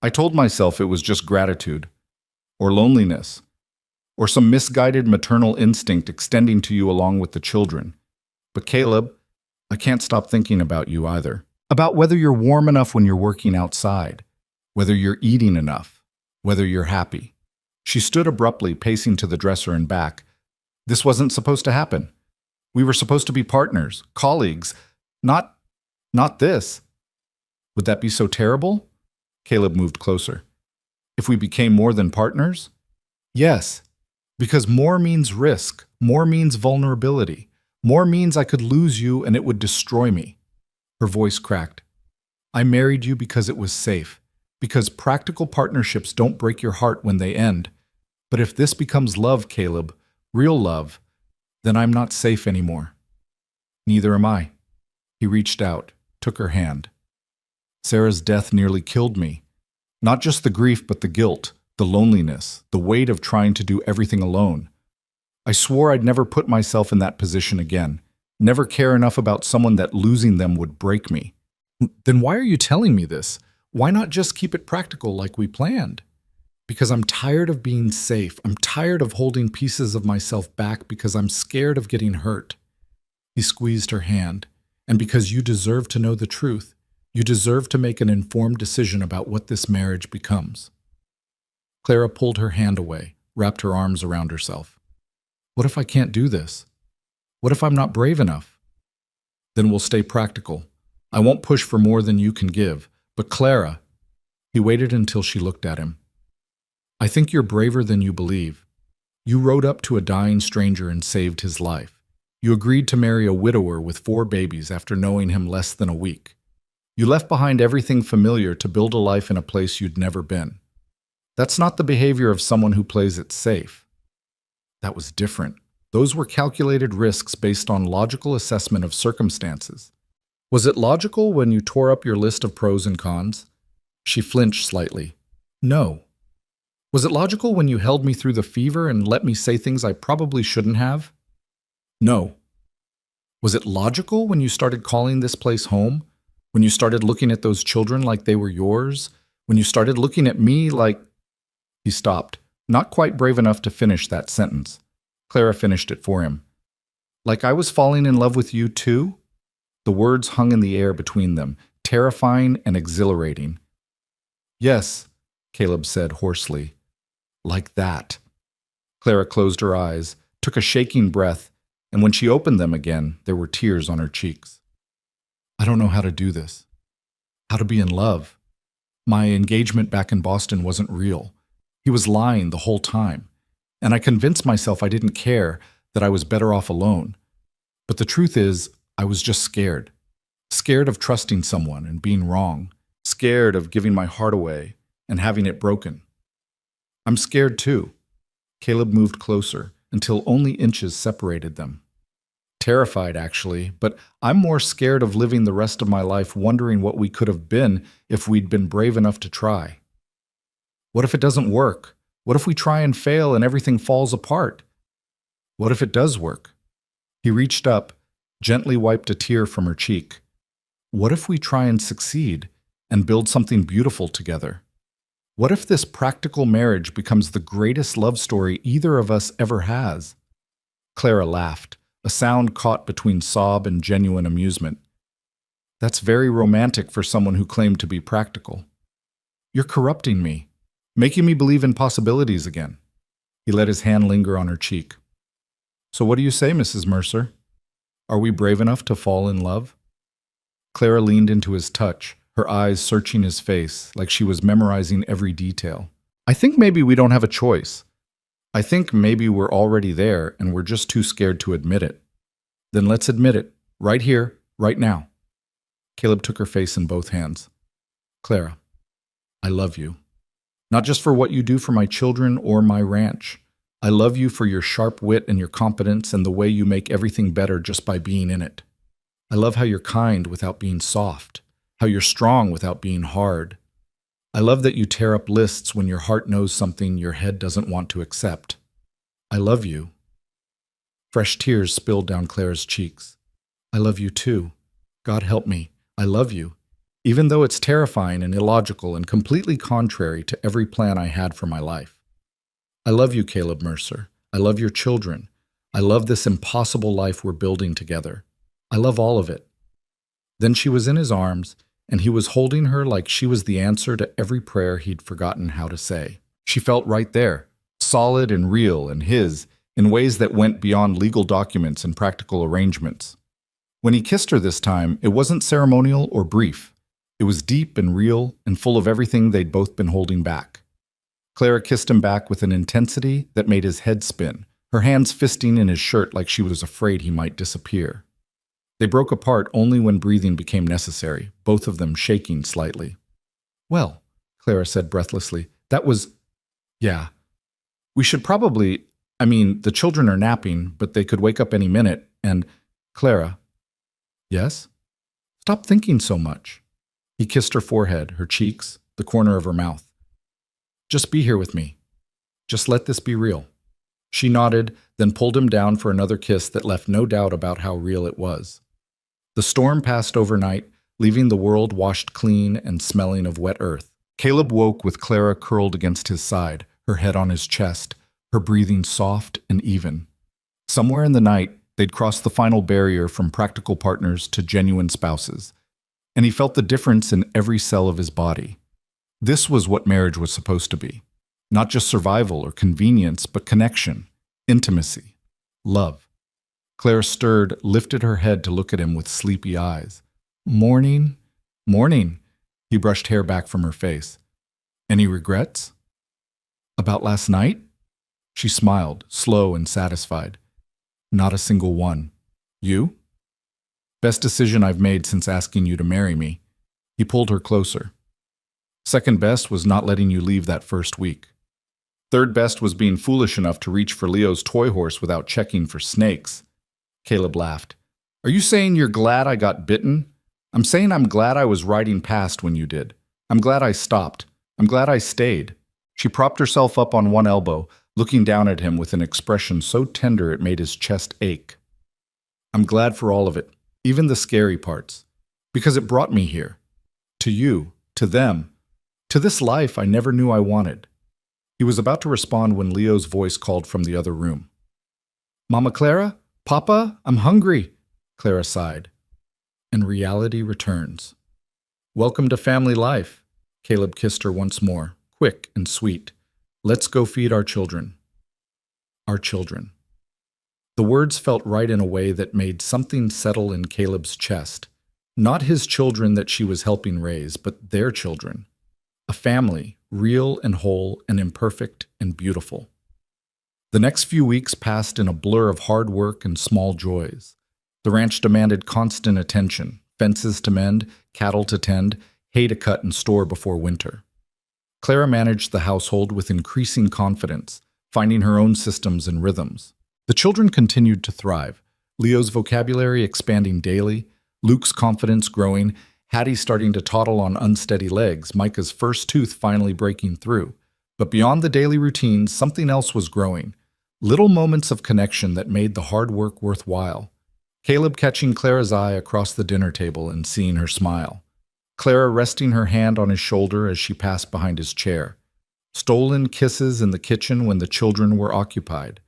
I told myself it was just gratitude, or loneliness, or some misguided maternal instinct extending to you along with the children. But Caleb, I can't stop thinking about you either. About whether you're warm enough when you're working outside, whether you're eating enough, whether you're happy. She stood abruptly, pacing to the dresser and back. This wasn't supposed to happen. We were supposed to be partners, colleagues, not this. Would that be so terrible? Caleb moved closer. If we became more than partners? Yes, because more means risk, more means vulnerability, more means I could lose you and it would destroy me. Her voice cracked. I married you because it was safe, because practical partnerships don't break your heart when they end. But if this becomes love, Caleb, real love, then I'm not safe anymore. Neither am I. He reached out, took her hand. Sarah's death nearly killed me. Not just the grief, but the guilt, the loneliness, the weight of trying to do everything alone. I swore I'd never put myself in that position again, never care enough about someone that losing them would break me. Then why are you telling me this? Why not just keep it practical like we planned? Because I'm tired of being safe. I'm tired of holding pieces of myself back because I'm scared of getting hurt. He squeezed her hand. And because you deserve to know the truth, you deserve to make an informed decision about what this marriage becomes. Clara pulled her hand away, wrapped her arms around herself. What if I can't do this? What if I'm not brave enough? Then we'll stay practical. I won't push for more than you can give. But Clara, he waited until she looked at him. I think you're braver than you believe. You rode up to a dying stranger and saved his life. You agreed to marry a widower with 4 babies after knowing him less than a week. You left behind everything familiar to build a life in a place you'd never been. That's not the behavior of someone who plays it safe. That was different. Those were calculated risks based on logical assessment of circumstances. Was it logical when you tore up your list of pros and cons? She flinched slightly. No. Was it logical when you held me through the fever and let me say things I probably shouldn't have? No. Was it logical when you started calling this place home? When you started looking at those children like they were yours? When you started looking at me like... He stopped, not quite brave enough to finish that sentence. Clara finished it for him. Like I was falling in love with you too? The words hung in the air between them, terrifying and exhilarating. Yes, Caleb said hoarsely. Like that. Clara closed her eyes, took a shaking breath, and when she opened them again, there were tears on her cheeks. I don't know how to do this. How to be in love. My engagement back in Boston wasn't real. He was lying the whole time. And I convinced myself I didn't care, that I was better off alone. But the truth is, I was just scared. Scared of trusting someone and being wrong. Scared of giving my heart away and having it broken. I'm scared too. Caleb moved closer until only inches separated them. Terrified, actually, but I'm more scared of living the rest of my life wondering what we could have been if we'd been brave enough to try. What if it doesn't work? What if we try and fail and everything falls apart? What if it does work? He reached up, gently wiped a tear from her cheek. What if we try and succeed and build something beautiful together? What if this practical marriage becomes the greatest love story either of us ever has? Clara laughed, a sound caught between sob and genuine amusement. That's very romantic for someone who claimed to be practical. You're corrupting me, making me believe in possibilities again. He let his hand linger on her cheek. So what do you say, Mrs. Mercer? Are we brave enough to fall in love? Clara leaned into his touch, her eyes searching his face like she was memorizing every detail. I think maybe we don't have a choice. I think maybe we're already there and we're just too scared to admit it. Then let's admit it, right here, right now. Caleb took her face in both hands. Clara, I love you. Not just for what you do for my children or my ranch. I love you for your sharp wit and your competence and the way you make everything better just by being in it. I love how you're kind without being soft, how you're strong without being hard. I love that you tear up lists when your heart knows something your head doesn't want to accept. I love you. Fresh tears spilled down Clara's cheeks. I love you too. God help me. I love you. Even though it's terrifying and illogical and completely contrary to every plan I had for my life. I love you, Caleb Mercer. I love your children. I love this impossible life we're building together. I love all of it. Then she was in his arms, and he was holding her like she was the answer to every prayer he'd forgotten how to say. She felt right there, solid and real and his, in ways that went beyond legal documents and practical arrangements. When he kissed her this time, it wasn't ceremonial or brief. It was deep and real and full of everything they'd both been holding back. Clara kissed him back with an intensity that made his head spin, her hands fisting in his shirt like she was afraid he might disappear. They broke apart only when breathing became necessary, both of them shaking slightly. Well, Clara said breathlessly, that was… yeah. We should probably… the children are napping, but they could wake up any minute, and… Clara… Yes? Stop thinking so much. He kissed her forehead, her cheeks, the corner of her mouth. Just be here with me. Just let this be real. She nodded, then pulled him down for another kiss that left no doubt about how real it was. The storm passed overnight, leaving the world washed clean and smelling of wet earth. Caleb woke with Clara curled against his side, her head on his chest, her breathing soft and even. Somewhere in the night, they'd crossed the final barrier from practical partners to genuine spouses, and he felt the difference in every cell of his body. This was what marriage was supposed to be. Not just survival or convenience, but connection, intimacy, love. Claire stirred, lifted her head to look at him with sleepy eyes. Morning? Morning. He brushed hair back from her face. Any regrets? About last night? She smiled, slow and satisfied. Not a single one. You? Best decision I've made since asking you to marry me. He pulled her closer. Second best was not letting you leave that first week. Third best was being foolish enough to reach for Leo's toy horse without checking for snakes. Caleb laughed. Are you saying you're glad I got bitten? I'm saying I'm glad I was riding past when you did. I'm glad I stopped. I'm glad I stayed. She propped herself up on one elbow, looking down at him with an expression so tender it made his chest ache. I'm glad for all of it, even the scary parts, because it brought me here. To you, to them, to this life I never knew I wanted. He was about to respond when Leo's voice called from the other room. Mama Clara? Papa? I'm hungry, Clara sighed. And reality returns. Welcome to family life. Caleb kissed her once more, quick and sweet. Let's go feed our children. Our children. The words felt right in a way that made something settle in Caleb's chest. Not his children that she was helping raise, but their children. A family, real and whole and imperfect and beautiful. The next few weeks passed in a blur of hard work and small joys. The ranch demanded constant attention, fences to mend, cattle to tend, hay to cut and store before winter. Clara managed the household with increasing confidence, finding her own systems and rhythms. The children continued to thrive, Leo's vocabulary expanding daily, Luke's confidence growing, Hattie starting to toddle on unsteady legs, Micah's first tooth finally breaking through. But beyond the daily routines, something else was growing. Little moments of connection that made the hard work worthwhile. Caleb catching Clara's eye across the dinner table and seeing her smile. Clara resting her hand on his shoulder as she passed behind his chair. Stolen kisses in the kitchen when the children were occupied.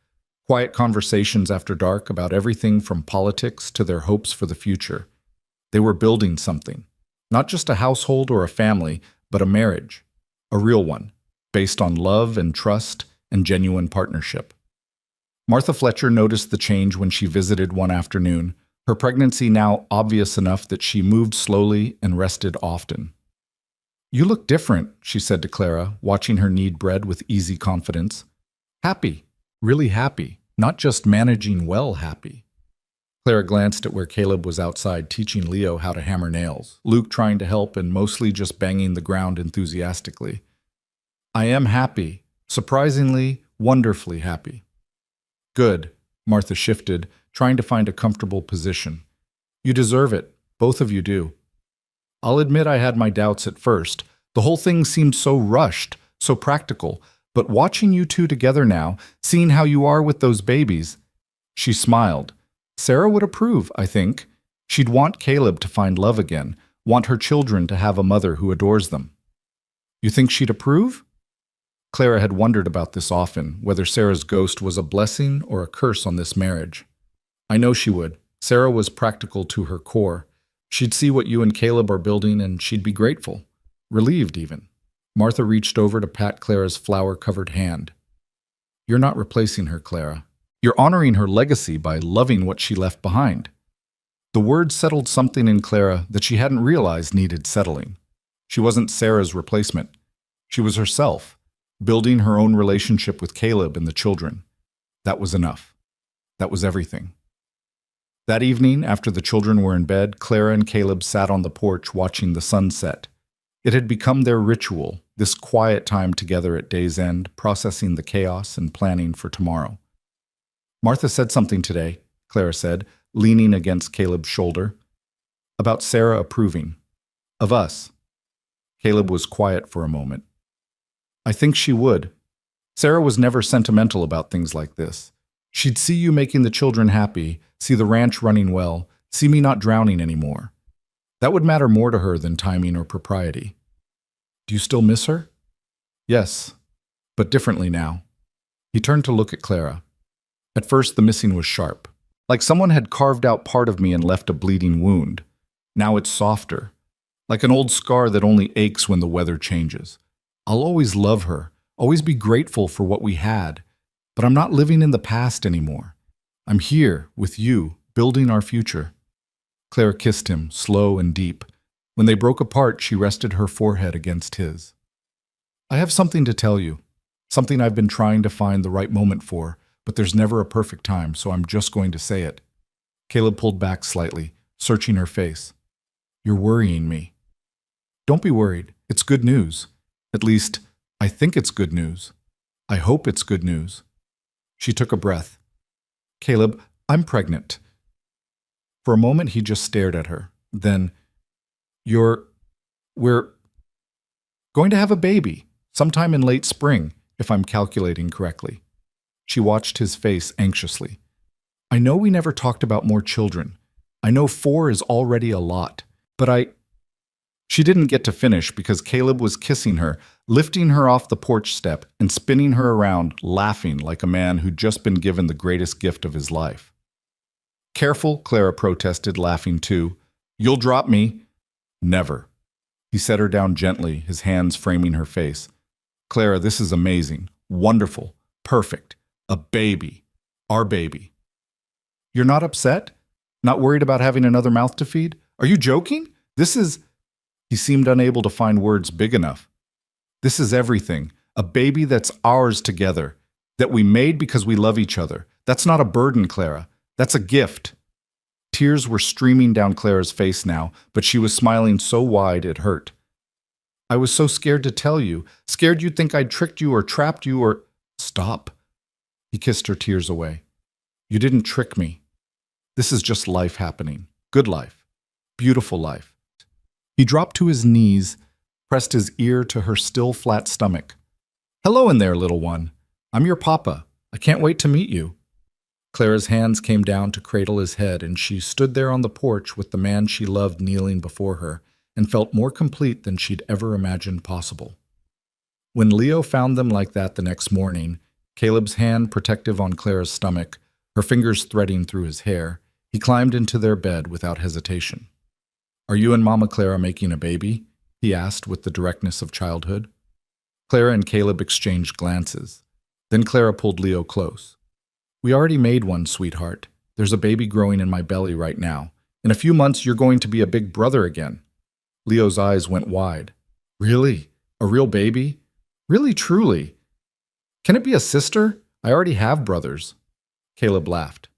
Quiet conversations after dark about everything from politics to their hopes for the future. They were building something. Not just a household or a family, but a marriage. A real one. based on love and trust and genuine partnership. Martha Fletcher noticed the change when she visited one afternoon, her pregnancy now obvious enough that she moved slowly and rested often. "You look different," she said to Clara, watching her knead bread with easy confidence. "Happy, really happy, not just managing well happy." Clara glanced at where Caleb was outside teaching Leo how to hammer nails, Luke trying to help and mostly just banging the ground enthusiastically. "I am happy, surprisingly, wonderfully happy." "Good," Martha shifted, trying to find a comfortable position. "You deserve it, both of you do. I'll admit I had my doubts at first. The whole thing seemed so rushed, so practical, but watching you two together now, seeing how you are with those babies..." She smiled. "Sarah would approve, I think. She'd want Caleb to find love again, want her children to have a mother who adores them." "You think she'd approve?" Clara had wondered about this often, whether Sarah's ghost was a blessing or a curse on this marriage. "I know she would. Sarah was practical to her core. She'd see what you and Caleb are building and she'd be grateful. Relieved, even." Martha reached over to pat Clara's flower-covered hand. "You're not replacing her, Clara. You're honoring her legacy by loving what she left behind." The word settled something in Clara that she hadn't realized needed settling. She wasn't Sarah's replacement. She was herself, building her own relationship with Caleb and the children. That was enough. That was everything. That evening, after the children were in bed, Clara and Caleb sat on the porch watching the sunset. It had become their ritual, this quiet time together at day's end, processing the chaos and planning for tomorrow. "Martha said something today," Clara said, leaning against Caleb's shoulder, "about Sarah approving. Of us." Caleb was quiet for a moment. "I think she would. Sarah was never sentimental about things like this. She'd see you making the children happy, see the ranch running well, see me not drowning anymore. That would matter more to her than timing or propriety." "Do you still miss her?" "Yes, but differently now." He turned to look at Clara. At first, the missing was sharp, like someone had carved out part of me and left a bleeding wound. Now it's softer, like an old scar that only aches when the weather changes. I'll always love her, always be grateful for what we had, but I'm not living in the past anymore. I'm here, with you, building our future. Clara kissed him, slow and deep. When they broke apart, she rested her forehead against his. "I have something to tell you, something I've been trying to find the right moment for, but there's never a perfect time, so I'm just going to say it." Caleb pulled back slightly, searching her face. "You're worrying me." "Don't be worried. It's good news. At least, I think it's good news. I hope it's good news." She took a breath. "Caleb, I'm pregnant." For a moment, he just stared at her. Then, we're going to have a baby, sometime in late spring, if I'm calculating correctly." She watched his face anxiously. "I know we never talked about more children. I know 4 is already a lot, but She didn't get to finish because Caleb was kissing her, lifting her off the porch step and spinning her around, laughing like a man who'd just been given the greatest gift of his life. "Careful," Clara protested, laughing too. "You'll drop me." "Never." He set her down gently, his hands framing her face. "Clara, this is amazing, wonderful, perfect. A baby. Our baby." "You're not upset? Not worried about having another mouth to feed? Are you joking? This is..." He seemed unable to find words big enough. "This is everything. A baby that's ours together. That we made because we love each other. That's not a burden, Clara. That's a gift." Tears were streaming down Clara's face now, but she was smiling so wide it hurt. "I was so scared to tell you. Scared you'd think I'd tricked you or trapped you or..." "Stop." He kissed her tears away. "You didn't trick me. This is just life happening. Good life. Beautiful life." He dropped to his knees, pressed his ear to her still flat stomach. "Hello in there, little one. I'm your papa. I can't wait to meet you." Clara's hands came down to cradle his head, and she stood there on the porch with the man she loved kneeling before her, and felt more complete than she'd ever imagined possible. When Leo found them like that the next morning, Caleb's hand protective on Clara's stomach, her fingers threading through his hair, he climbed into their bed without hesitation. "Are you and Mama Clara making a baby?" he asked with the directness of childhood. Clara and Caleb exchanged glances. Then Clara pulled Leo close. We already made one, sweetheart. There's a baby growing in my belly right now. In a few months, you're going to be a big brother again. Leo's eyes went wide. Really? A real baby? Really, truly? Can it be a sister? I already have brothers. Caleb laughed.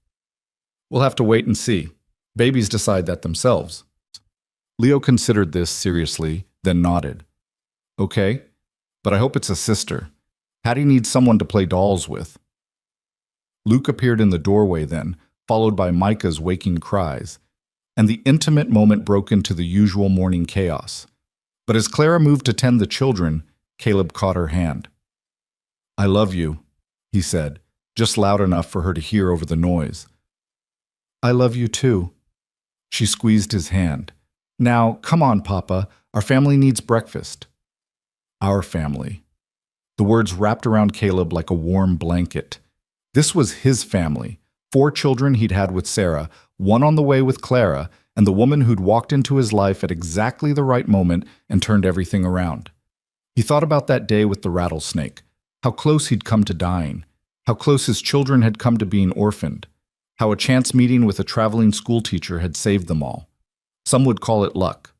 We'll have to wait and see. Babies decide that themselves. Leo considered this seriously, then nodded. Okay, but I hope it's a sister. Hattie needs someone to play dolls with. Luke appeared in the doorway then, followed by Micah's waking cries, and the intimate moment broke into the usual morning chaos. But as Clara moved to tend the children, Caleb caught her hand. I love you, he said, just loud enough for her to hear over the noise. I love you too. She squeezed his hand. Now, come on, Papa. Our family needs breakfast. Our family. The words wrapped around Caleb like a warm blanket. This was his family. 4 children he'd had with Sarah, 1 on the way with Clara, and the woman who'd walked into his life at exactly the right moment and turned everything around. He thought about that day with the rattlesnake, how close he'd come to dying, how close his children had come to being orphaned, how a chance meeting with a traveling schoolteacher had saved them all. Some would call it luck.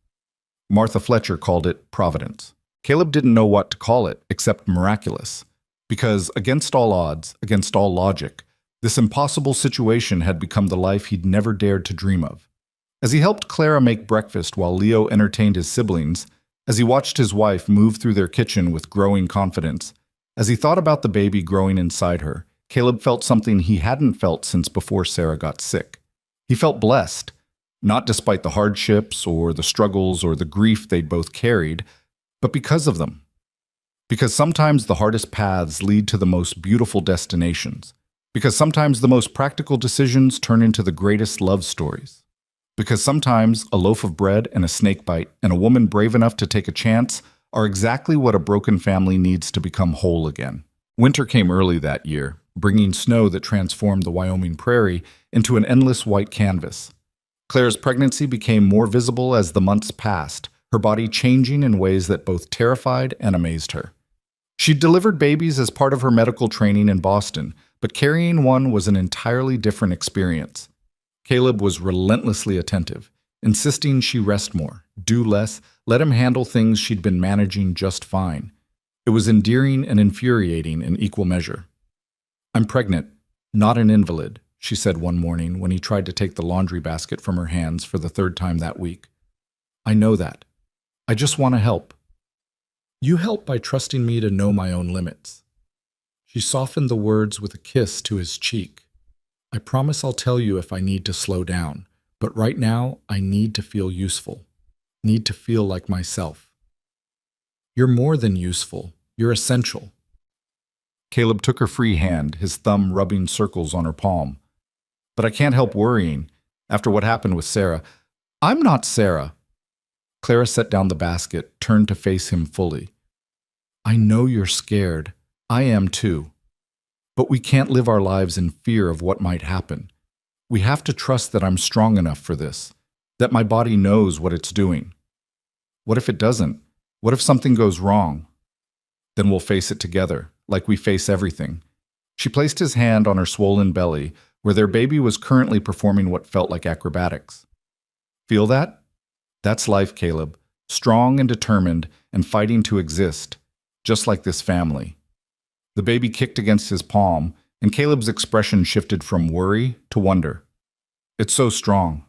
Martha Fletcher called it providence. Caleb didn't know what to call it except miraculous, because against all odds, against all logic, this impossible situation had become the life he'd never dared to dream of. As he helped Clara make breakfast while Leo entertained his siblings, as he watched his wife move through their kitchen with growing confidence, as he thought about the baby growing inside her, Caleb felt something he hadn't felt since before Sarah got sick. He felt blessed, not despite the hardships or the struggles or the grief they'd both carried, but because of them. Because sometimes the hardest paths lead to the most beautiful destinations. Because sometimes the most practical decisions turn into the greatest love stories. Because sometimes a loaf of bread and a snake bite and a woman brave enough to take a chance are exactly what a broken family needs to become whole again. Winter came early that year, bringing snow that transformed the Wyoming prairie into an endless white canvas. Clara's pregnancy became more visible as the months passed, her body changing in ways that both terrified and amazed her. She'd delivered babies as part of her medical training in Boston, but carrying one was an entirely different experience. Caleb was relentlessly attentive, insisting she rest more, do less, let him handle things she'd been managing just fine. It was endearing and infuriating in equal measure. I'm pregnant, not an invalid, she said one morning when he tried to take the laundry basket from her hands for the 3rd time that week. I know that. I just want to help. You help by trusting me to know my own limits. She softened the words with a kiss to his cheek. I promise I'll tell you if I need to slow down, but right now I need to feel useful, need to feel like myself. You're more than useful, you're essential. Caleb took her free hand, his thumb rubbing circles on her palm. But I can't help worrying, after what happened with Sarah. I'm not Sarah. Clara set down the basket, turned to face him fully. I know you're scared. I am too. But we can't live our lives in fear of what might happen. We have to trust that I'm strong enough for this, that my body knows what it's doing. What if it doesn't? What if something goes wrong? Then we'll face it together, like we face everything. She placed his hand on her swollen belly, where their baby was currently performing what felt like acrobatics. Feel that? That's life, Caleb, strong and determined and fighting to exist, just like this family. The baby kicked against his palm, and Caleb's expression shifted from worry to wonder. It's so strong.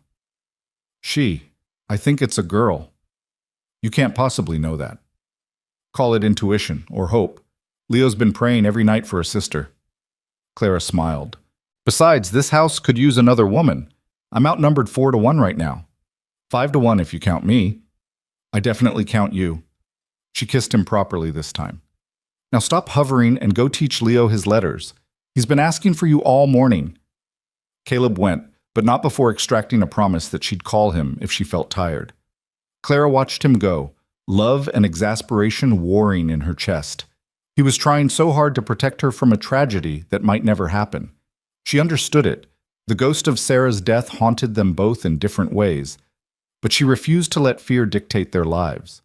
I think it's a girl. You can't possibly know that. Call it intuition or hope. Leo's been praying every night for a sister. Clara smiled. Besides, this house could use another woman. I'm outnumbered 4-1 right now. 5-1 if you count me. I definitely count you. She kissed him properly this time. Now stop hovering and go teach Leo his letters. He's been asking for you all morning. Caleb went, but not before extracting a promise that she'd call him if she felt tired. Clara watched him go, love and exasperation warring in her chest. He was trying so hard to protect her from a tragedy that might never happen. She understood it. The ghost of Sarah's death haunted them both in different ways, but she refused to let fear dictate their lives.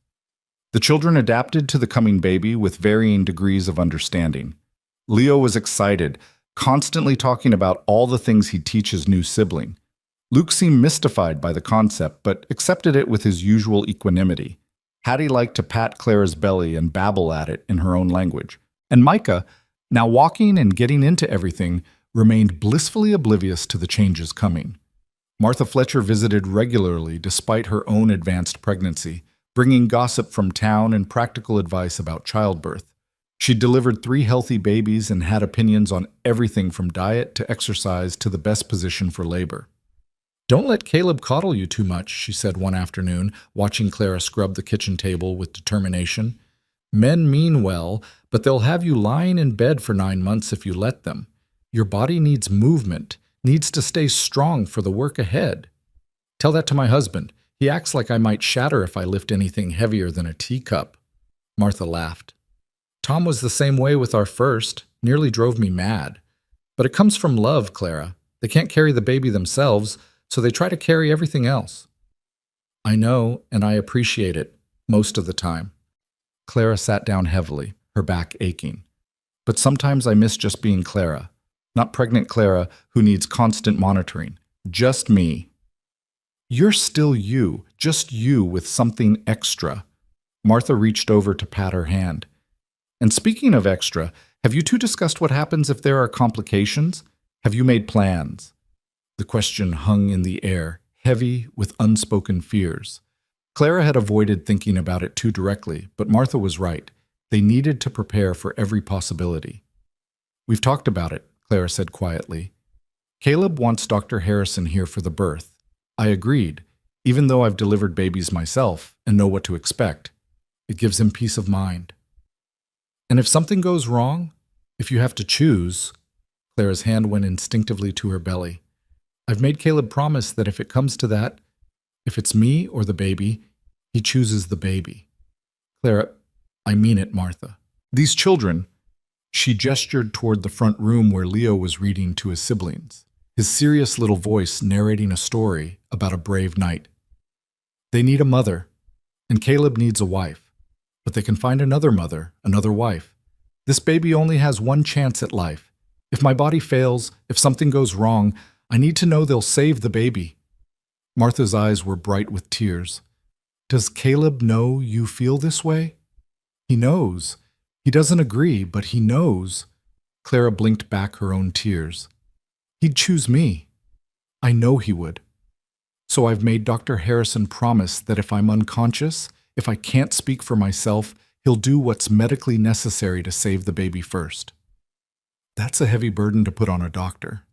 The children adapted to the coming baby with varying degrees of understanding. Leo was excited, constantly talking about all the things he'd teach his new sibling. Luke seemed mystified by the concept, but accepted it with his usual equanimity. Hattie liked to pat Clara's belly and babble at it in her own language. And Micah, now walking and getting into everything, remained blissfully oblivious to the changes coming. Martha Fletcher visited regularly despite her own advanced pregnancy, bringing gossip from town and practical advice about childbirth. She delivered 3 healthy babies and had opinions on everything from diet to exercise to the best position for labor. "Don't let Caleb coddle you too much," she said one afternoon, watching Clara scrub the kitchen table with determination. "Men mean well, but they'll have you lying in bed for 9 months if you let them. Your body needs movement, needs to stay strong for the work ahead. Tell that to my husband. He acts like I might shatter if I lift anything heavier than a teacup." Martha laughed. "Tom was the same way with our first, nearly drove me mad. But it comes from love, Clara. They can't carry the baby themselves, so they try to carry everything else." "I know, and I appreciate it, most of the time." Clara sat down heavily, her back aching. "But sometimes I miss just being Clara. Not pregnant Clara, who needs constant monitoring. Just me." "You're still you, just you with something extra." Martha reached over to pat her hand. "And speaking of extra, have you two discussed what happens if there are complications? Have you made plans?" The question hung in the air, heavy with unspoken fears. Clara had avoided thinking about it too directly, but Martha was right. They needed to prepare for every possibility. "We've talked about it," Clara said quietly. "Caleb wants Dr. Harrison here for the birth. I agreed, even though I've delivered babies myself and know what to expect. It gives him peace of mind. And if something goes wrong, if you have to choose," Clara's hand went instinctively to her belly. "I've made Caleb promise that if it comes to that, if it's me or the baby, he chooses the baby." "Clara, I mean it, Martha. These children," she gestured toward the front room where Leo was reading to his siblings, his serious little voice narrating a story about a brave knight. "They need a mother, and Caleb needs a wife. But they can find another mother, another wife. This baby only has one chance at life. If my body fails, if something goes wrong, I need to know they'll save the baby." Martha's eyes were bright with tears. "Does Caleb know you feel this way?" "He knows. He doesn't agree, but he knows." Clara blinked back her own tears. "He'd choose me. I know he would. So I've made Dr. Harrison promise that if I'm unconscious, if I can't speak for myself, he'll do what's medically necessary to save the baby first." That's a heavy burden to put on a doctor.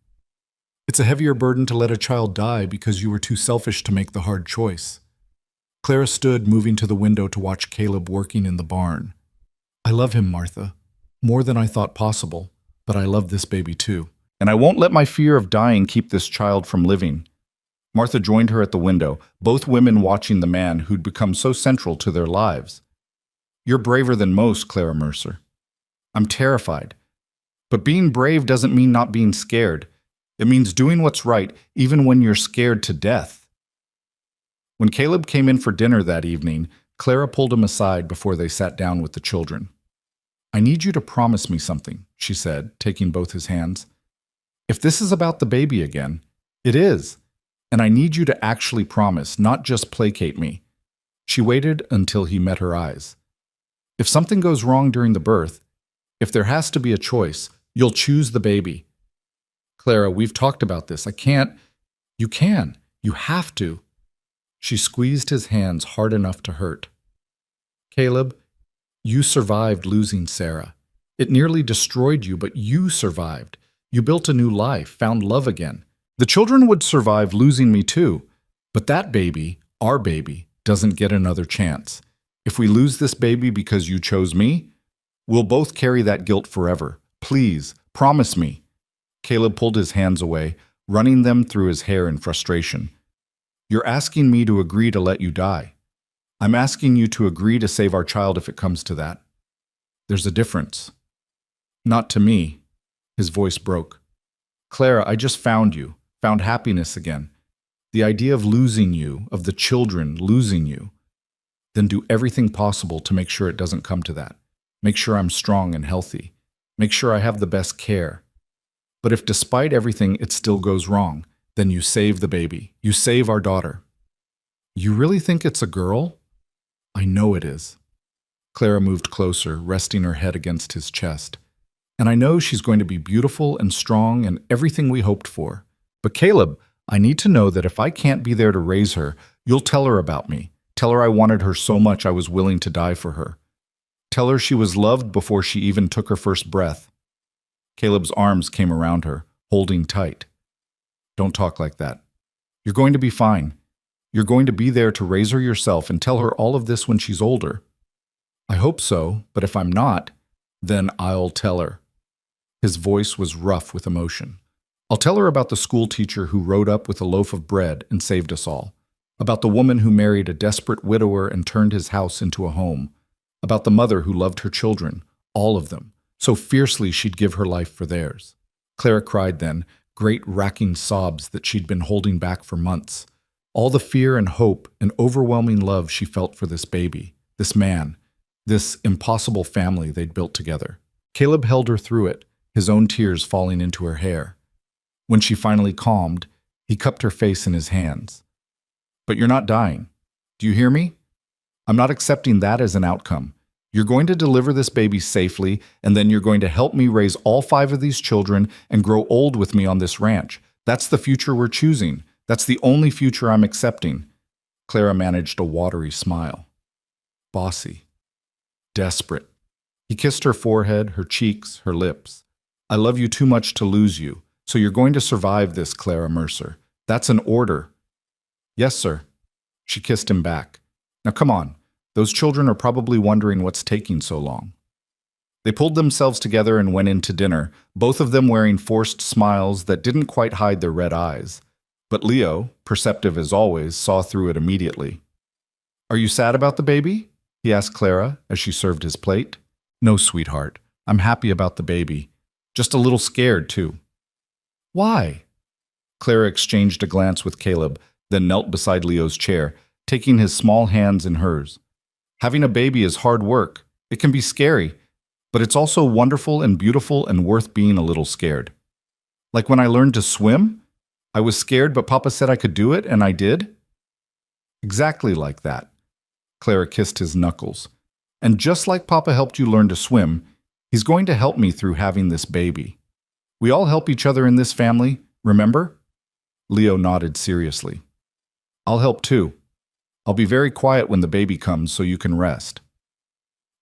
It's a heavier burden to let a child die because you were too selfish to make the hard choice. Clara stood, moving to the window to watch Caleb working in the barn. "I love him, Martha, more than I thought possible, but I love this baby too. And I won't let my fear of dying keep this child from living." Martha joined her at the window, both women watching the man who'd become so central to their lives. "You're braver than most, Clara Mercer." "I'm terrified. But being brave doesn't mean not being scared. It means doing what's right, even when you're scared to death." When Caleb came in for dinner that evening, Clara pulled him aside before they sat down with the children. "I need you to promise me something," she said, taking both his hands. "If this is about the baby again, it is. And I need you to actually promise, not just placate me." She waited until he met her eyes. "If something goes wrong during the birth, if there has to be a choice, you'll choose the baby." "Clara, we've talked about this. I can't." "You can. You have to." She squeezed his hands hard enough to hurt. "Caleb, you survived losing Sarah. It nearly destroyed you, but you survived. You built a new life, found love again. The children would survive losing me too, but that baby, our baby, doesn't get another chance. If we lose this baby because you chose me, we'll both carry that guilt forever. Please, promise me." Caleb pulled his hands away, running them through his hair in frustration. "You're asking me to agree to let you die. I'm asking you to agree to save our child if it comes to that. There's a difference." "Not to me." His voice broke. "Clara, I just found you, found happiness again. The idea of losing you, of the children losing you, then do everything possible to make sure it doesn't come to that. Make sure I'm strong and healthy. Make sure I have the best care. But if despite everything it still goes wrong, then you save the baby. You save our daughter. You really think it's a girl? I know it is. Clara moved closer, resting her head against his chest. And I know she's going to be beautiful and strong and everything we hoped for. But Caleb, I need to know that if I can't be there to raise her, you'll tell her about me. Tell her I wanted her so much I was willing to die for her. Tell her she was loved before she even took her first breath. Caleb's arms came around her, holding tight. Don't talk like that. You're going to be fine. You're going to be there to raise her yourself and tell her all of this when she's older. I hope so, but if I'm not, then I'll tell her. His voice was rough with emotion. I'll tell her about the school teacher who rode up with a loaf of bread and saved us all. About the woman who married a desperate widower and turned his house into a home. About the mother who loved her children, all of them, so fiercely she'd give her life for theirs. Clara cried then, great racking sobs that she'd been holding back for months. All the fear and hope and overwhelming love she felt for this baby, this man, this impossible family they'd built together. Caleb held her through it, his own tears falling into her hair. When she finally calmed, he cupped her face in his hands. But you're not dying. Do you hear me? I'm not accepting that as an outcome. You're going to deliver this baby safely, and then you're going to help me raise all 5 of these children and grow old with me on this ranch. That's the future we're choosing. That's the only future I'm accepting. Clara managed a watery smile. Bossy. Desperate. He kissed her forehead, her cheeks, her lips. I love you too much to lose you, so you're going to survive this, Clara Mercer. That's an order. Yes, sir. She kissed him back. Now come on. Those children are probably wondering what's taking so long. They pulled themselves together and went in to dinner, both of them wearing forced smiles that didn't quite hide their red eyes. But Leo, perceptive as always, saw through it immediately. Are you sad about the baby? He asked Clara as she served his plate. No, sweetheart. I'm happy about the baby. Just a little scared, too. Why? Clara exchanged a glance with Caleb, then knelt beside Leo's chair, taking his small hands in hers. Having a baby is hard work. It can be scary, but it's also wonderful and beautiful and worth being a little scared. Like when I learned to swim, I was scared, but Papa said I could do it, and I did. Exactly like that. Clara kissed his knuckles. And just like Papa helped you learn to swim, he's going to help me through having this baby. We all help each other in this family, remember? Leo nodded seriously. I'll help too. I'll be very quiet when the baby comes so you can rest.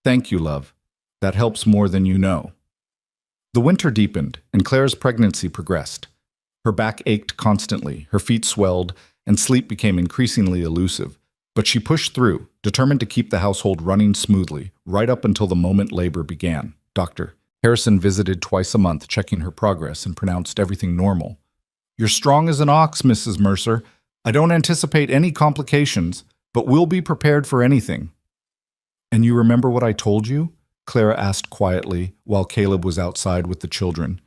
Thank you, love. That helps more than you know. The winter deepened, and Clara's pregnancy progressed. Her back ached constantly, her feet swelled, and sleep became increasingly elusive. But she pushed through, determined to keep the household running smoothly, right up until the moment labor began. Dr. Harrison visited twice a month, checking her progress, and pronounced everything normal. You're strong as an ox, Mrs. Mercer. I don't anticipate any complications, but we'll be prepared for anything. And you remember what I told you? Clara asked quietly while Caleb was outside with the children.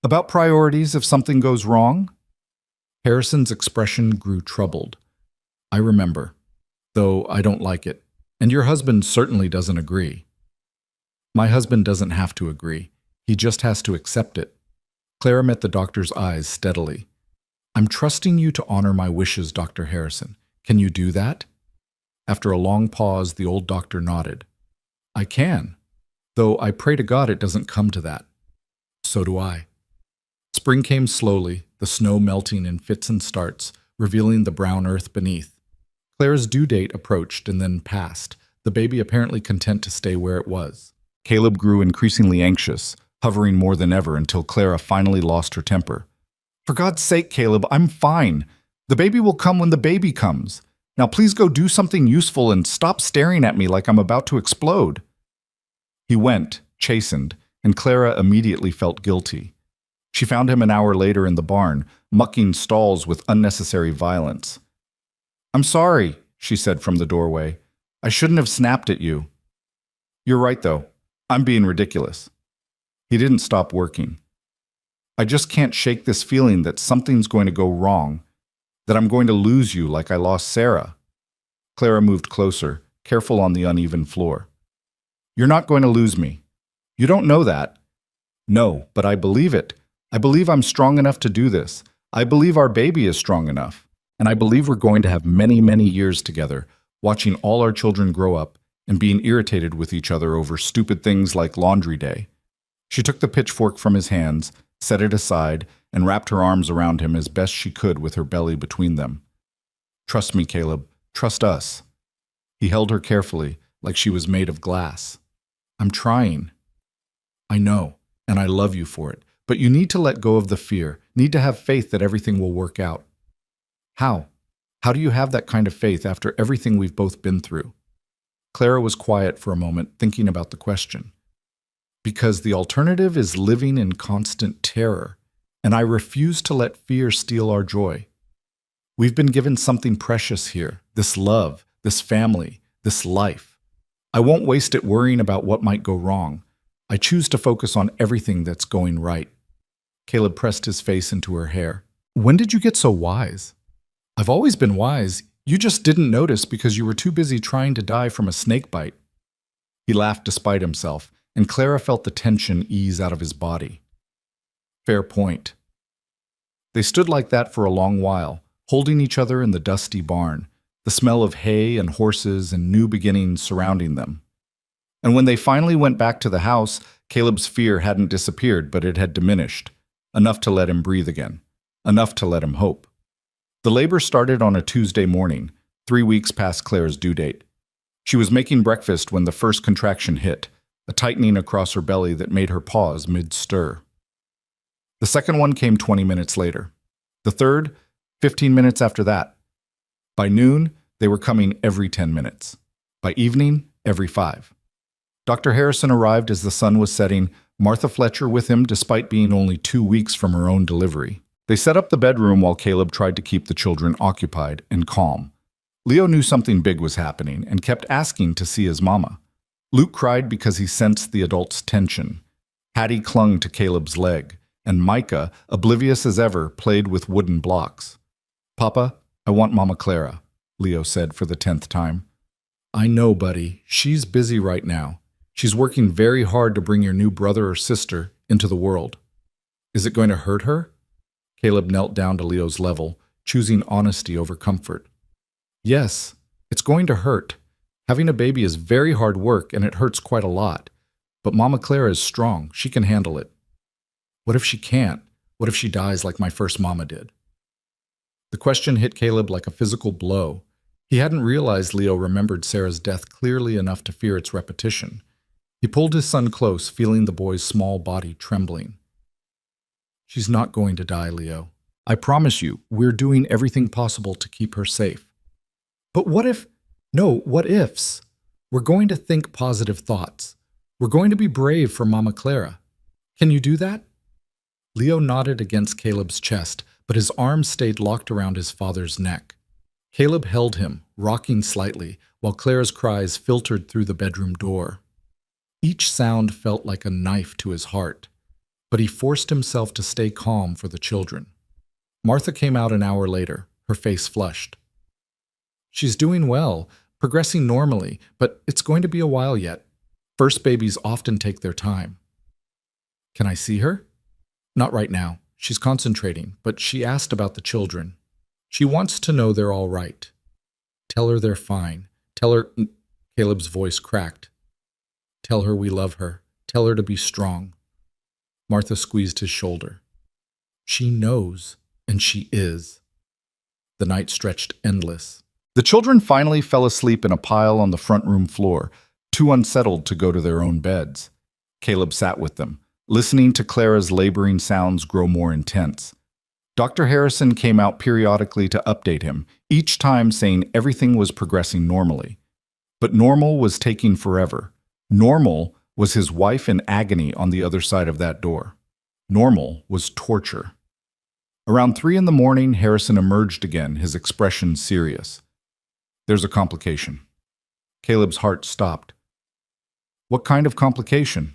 About priorities if something goes wrong? Harrison's expression grew troubled. I remember, though I don't like it, and your husband certainly doesn't agree. My husband doesn't have to agree. He just has to accept it. Clara met the doctor's eyes steadily. I'm trusting you to honor my wishes, Dr. Harrison. Can you do that? After a long pause, the old doctor nodded. I can, though I pray to God it doesn't come to that. So do I. Spring came slowly, the snow melting in fits and starts, revealing the brown earth beneath. Clara's due date approached and then passed, the baby apparently content to stay where it was. Caleb grew increasingly anxious, hovering more than ever until Clara finally lost her temper. For God's sake, Caleb, I'm fine. The baby will come when the baby comes. Now please go do something useful and stop staring at me like I'm about to explode. He went, chastened, and Clara immediately felt guilty. She found him an hour later in the barn, mucking stalls with unnecessary violence. I'm sorry, she said from the doorway. I shouldn't have snapped at you. You're right, though. I'm being ridiculous. He didn't stop working. I just can't shake this feeling that something's going to go wrong, that I'm going to lose you like I lost Sarah. Clara moved closer, careful on the uneven floor. "You're not going to lose me. You don't know that." "No, but I believe it. I believe I'm strong enough to do this. I believe our baby is strong enough. And I believe we're going to have many, many years together, watching all our children grow up and being irritated with each other over stupid things like laundry day." She took the pitchfork from his hands, set it aside, and wrapped her arms around him as best she could with her belly between them. "Trust me, Caleb. Trust us." He held her carefully, like she was made of glass. "I'm trying." "I know, and I love you for it. But you need to let go of the fear, need to have faith that everything will work out." "How? How do you have that kind of faith after everything we've both been through?" Clara was quiet for a moment, thinking about the question. "Because the alternative is living in constant terror, and I refuse to let fear steal our joy. We've been given something precious here, this love, this family, this life. I won't waste it worrying about what might go wrong. I choose to focus on everything that's going right." Caleb pressed his face into her hair. "When did you get so wise?" "I've always been wise. You just didn't notice because you were too busy trying to die from a snake bite." He laughed despite himself, and Clara felt the tension ease out of his body. "Fair point." They stood like that for a long while, holding each other in the dusty barn, the smell of hay and horses and new beginnings surrounding them. And when they finally went back to the house, Caleb's fear hadn't disappeared, but it had diminished, enough to let him breathe again, enough to let him hope. The labor started on a Tuesday morning, 3 weeks past Claire's due date. She was making breakfast when the first contraction hit, a tightening across her belly that made her pause mid-stir. The second one came 20 minutes later. The third, 15 minutes after that. By noon, they were coming every 10 minutes. By evening, every 5. Dr. Harrison arrived as the sun was setting, Martha Fletcher with him despite being only 2 weeks from her own delivery. They set up the bedroom while Caleb tried to keep the children occupied and calm. Leo knew something big was happening and kept asking to see his mama. Luke cried because he sensed the adult's tension. Hattie clung to Caleb's leg, and Micah, oblivious as ever, played with wooden blocks. "Papa, I want Mama Clara," Leo said for the 10th time. "I know, buddy. She's busy right now. She's working very hard to bring your new brother or sister into the world." "Is it going to hurt her?" Caleb knelt down to Leo's level, choosing honesty over comfort. "Yes, it's going to hurt. Having a baby is very hard work and it hurts quite a lot. But Mama Clara is strong. She can handle it." "What if she can't? What if she dies like my first mama did?" The question hit Caleb like a physical blow. He hadn't realized Leo remembered Sarah's death clearly enough to fear its repetition. He pulled his son close, feeling the boy's small body trembling. "She's not going to die, Leo. I promise you, we're doing everything possible to keep her safe." "But what if—" "No, what ifs? We're going to think positive thoughts. We're going to be brave for Mama Clara. Can you do that?" Leo nodded against Caleb's chest, but his arms stayed locked around his father's neck. Caleb held him, rocking slightly, while Clara's cries filtered through the bedroom door. Each sound felt like a knife to his heart, but he forced himself to stay calm for the children. Martha came out an hour later, her face flushed. "She's doing well, progressing normally, but it's going to be a while yet. First babies often take their time." "Can I see her?" "Not right now. She's concentrating, but she asked about the children. She wants to know they're all right." "Tell her they're fine. Tell her—" Caleb's voice cracked. "Tell her we love her. Tell her to be strong." Martha squeezed his shoulder. "She knows, and she is." The night stretched endless. The children finally fell asleep in a pile on the front room floor, too unsettled to go to their own beds. Caleb sat with them, listening to Clara's laboring sounds grow more intense. Dr. Harrison came out periodically to update him, each time saying everything was progressing normally. But normal was taking forever. Normal was his wife in agony on the other side of that door. Normal was torture. Around 3 a.m, Harrison emerged again, his expression serious. "There's a complication." Caleb's heart stopped. "What kind of complication?"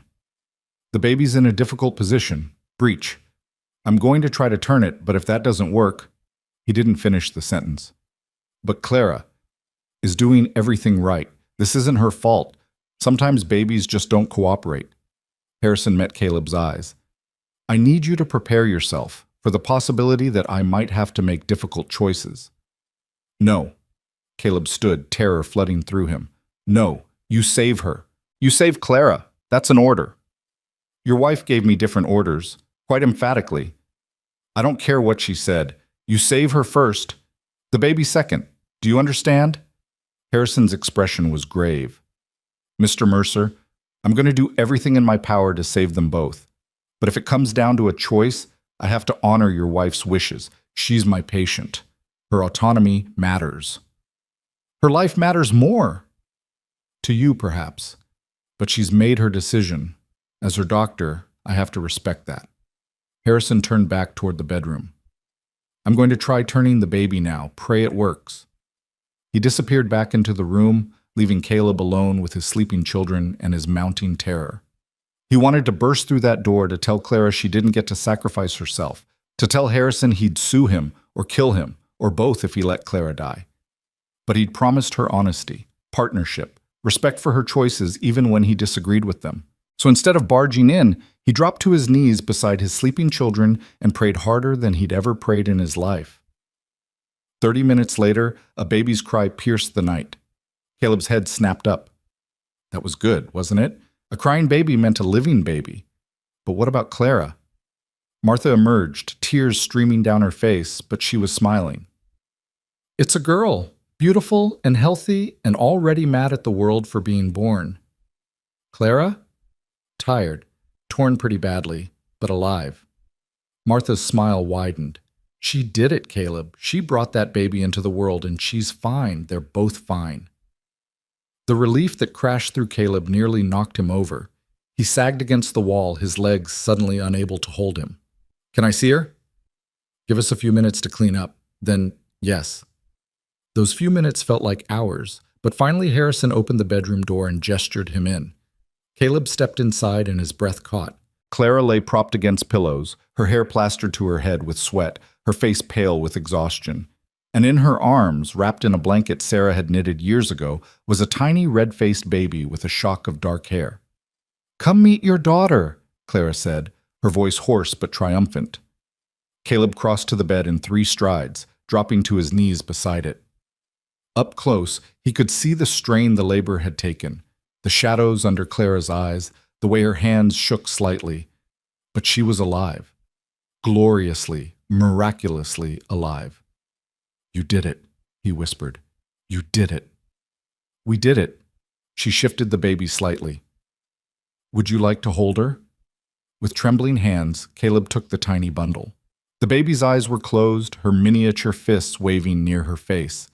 "The baby's in a difficult position. Breech. I'm going to try to turn it, but if that doesn't work—" He didn't finish the sentence. "But Clara is doing everything right. This isn't her fault. Sometimes babies just don't cooperate. Harrison met Caleb's eyes. I need you to prepare yourself for the possibility that I might have to make difficult choices. No. Caleb stood, terror flooding through him. No, you save her. You save Clara. That's an order. Your wife gave me different orders, quite emphatically. I don't care what she said. You save her first. The baby second. Do you understand? Harrison's expression was grave. Mr. Mercer, I'm going to do everything in my power to save them both. But if it comes down to a choice, I have to honor your wife's wishes. She's my patient. Her autonomy matters. Her life matters more. To you, perhaps. But she's made her decision. As her doctor, I have to respect that. Harrison turned back toward the bedroom. I'm going to try turning the baby now. Pray it works. He disappeared back into the room, leaving Caleb alone with his sleeping children and his mounting terror. He wanted to burst through that door to tell Clara she didn't get to sacrifice herself, to tell Harrison he'd sue him or kill him, or both if he let Clara die. But he'd promised her honesty, partnership, respect for her choices even when he disagreed with them. So instead of barging in, he dropped to his knees beside his sleeping children and prayed harder than he'd ever prayed in his life. 30 minutes later, a baby's cry pierced the night. Caleb's head snapped up. That was good, wasn't it? A crying baby meant a living baby. But what about Clara? Martha emerged, tears streaming down her face, but she was smiling. It's a girl, beautiful and healthy and already mad at the world for being born. Clara? Tired, torn pretty badly, but alive. Martha's smile widened. She did it, Caleb. She brought that baby into the world, and she's fine. They're both fine. The relief that crashed through Caleb nearly knocked him over. He sagged against the wall, his legs suddenly unable to hold him. Can I see her? Give us a few minutes to clean up. Then, yes. Those few minutes felt like hours, but finally Harrison opened the bedroom door and gestured him in. Caleb stepped inside and his breath caught. Clara lay propped against pillows, her hair plastered to her head with sweat, her face pale with exhaustion. And in her arms, wrapped in a blanket Sarah had knitted years ago, was a tiny red-faced baby with a shock of dark hair. Come meet your daughter, Clara said, her voice hoarse but triumphant. Caleb crossed to the bed in 3 strides, dropping to his knees beside it. Up close, he could see the strain the labor had taken, the shadows under Clara's eyes, the way her hands shook slightly. But she was alive. Gloriously, miraculously alive. You did it, he whispered. You did it. We did it. She shifted the baby slightly. Would you like to hold her? With trembling hands, Caleb took the tiny bundle. The baby's eyes were closed, her miniature fists waving near her face.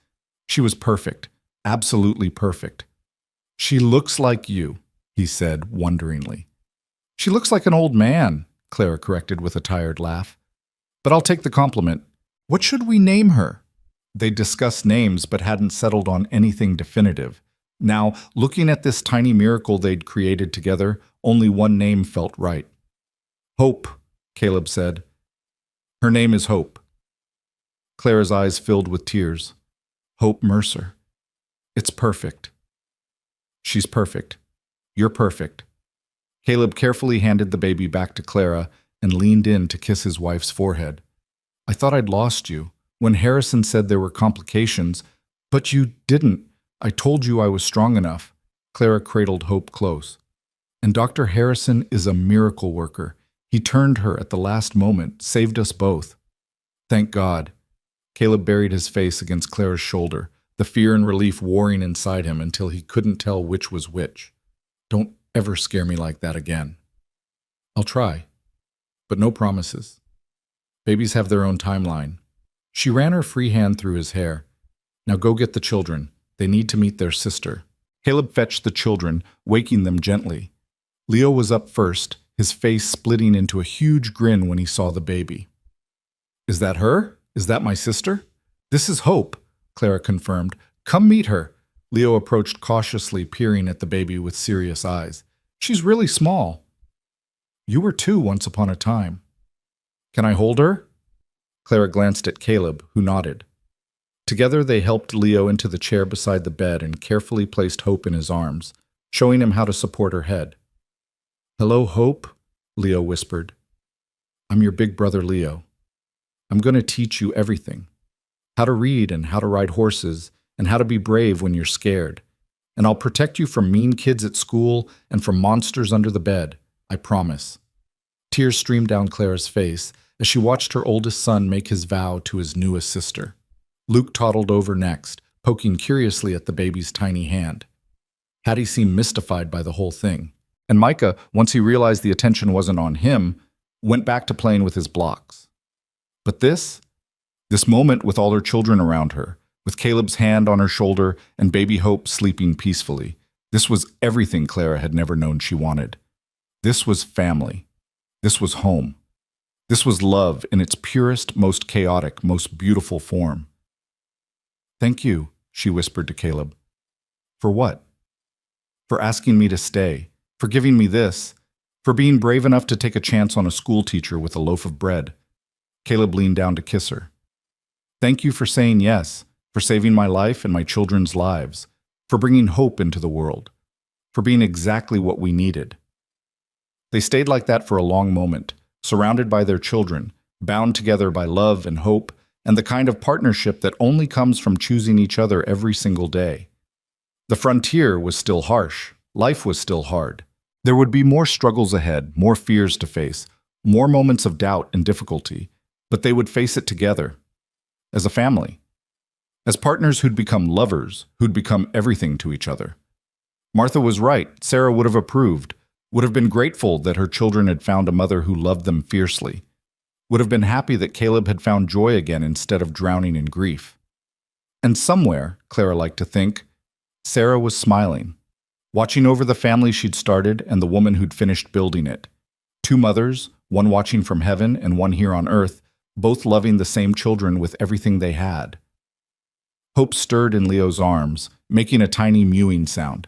She was perfect, absolutely perfect. She looks like you, he said wonderingly. She looks like an old man, Clara corrected with a tired laugh. But I'll take the compliment. What should we name her? They discussed names but hadn't settled on anything definitive. Now, looking at this tiny miracle they'd created together, only one name felt right. Hope, Caleb said. Her name is Hope. Clara's eyes filled with tears. Hope Mercer. It's perfect. She's perfect. You're perfect. Caleb carefully handed the baby back to Clara and leaned in to kiss his wife's forehead. I thought I'd lost you. When Harrison said there were complications, but you didn't. I told you I was strong enough. Clara cradled Hope close. And Dr. Harrison is a miracle worker. He turned her at the last moment, saved us both. Thank God. Caleb buried his face against Clara's shoulder, the fear and relief warring inside him until he couldn't tell which was which. Don't ever scare me like that again. I'll try, but no promises. Babies have their own timeline. She ran her free hand through his hair. Now go get the children. They need to meet their sister. Caleb fetched the children, waking them gently. Leo was up first, his face splitting into a huge grin when he saw the baby. Is that her? Is that my sister? This is Hope, Clara confirmed. Come meet her. Leo approached cautiously, peering at the baby with serious eyes. She's really small. You were too once upon a time. Can I hold her? Clara glanced at Caleb, who nodded. Together they helped Leo into the chair beside the bed and carefully placed Hope in his arms, showing him how to support her head. "Hello, Hope," Leo whispered. "I'm your big brother Leo. I'm going to teach you everything. How to read and how to ride horses and how to be brave when you're scared. And I'll protect you from mean kids at school and from monsters under the bed, I promise." Tears streamed down Clara's face as she watched her oldest son make his vow to his newest sister. Luke toddled over next, poking curiously at the baby's tiny hand. Hattie seemed mystified by the whole thing, and Micah, once he realized the attention wasn't on him, went back to playing with his blocks. But this moment with all her children around her, with Caleb's hand on her shoulder and baby Hope sleeping peacefully, this was everything Clara had never known she wanted. This was family. This was home. This was love in its purest, most chaotic, most beautiful form. "Thank you," she whispered to Caleb. "For what?" "For asking me to stay, for giving me this, for being brave enough to take a chance on a school teacher with a loaf of bread." Caleb leaned down to kiss her. "Thank you for saying yes, for saving my life and my children's lives, for bringing hope into the world, for being exactly what we needed." They stayed like that for a long moment, surrounded by their children, bound together by love and hope, and the kind of partnership that only comes from choosing each other every single day. The frontier was still harsh. Life was still hard. There would be more struggles ahead, more fears to face, more moments of doubt and difficulty, but they would face it together, as a family, as partners who'd become lovers, who'd become everything to each other. Martha was right. Sarah would have approved, would have been grateful that her children had found a mother who loved them fiercely, would have been happy that Caleb had found joy again instead of drowning in grief. And somewhere, Clara liked to think, Sarah was smiling, watching over the family she'd started and the woman who'd finished building it. Two mothers, one watching from heaven and one here on earth, both loving the same children with everything they had. Hope stirred in Leo's arms, making a tiny mewing sound.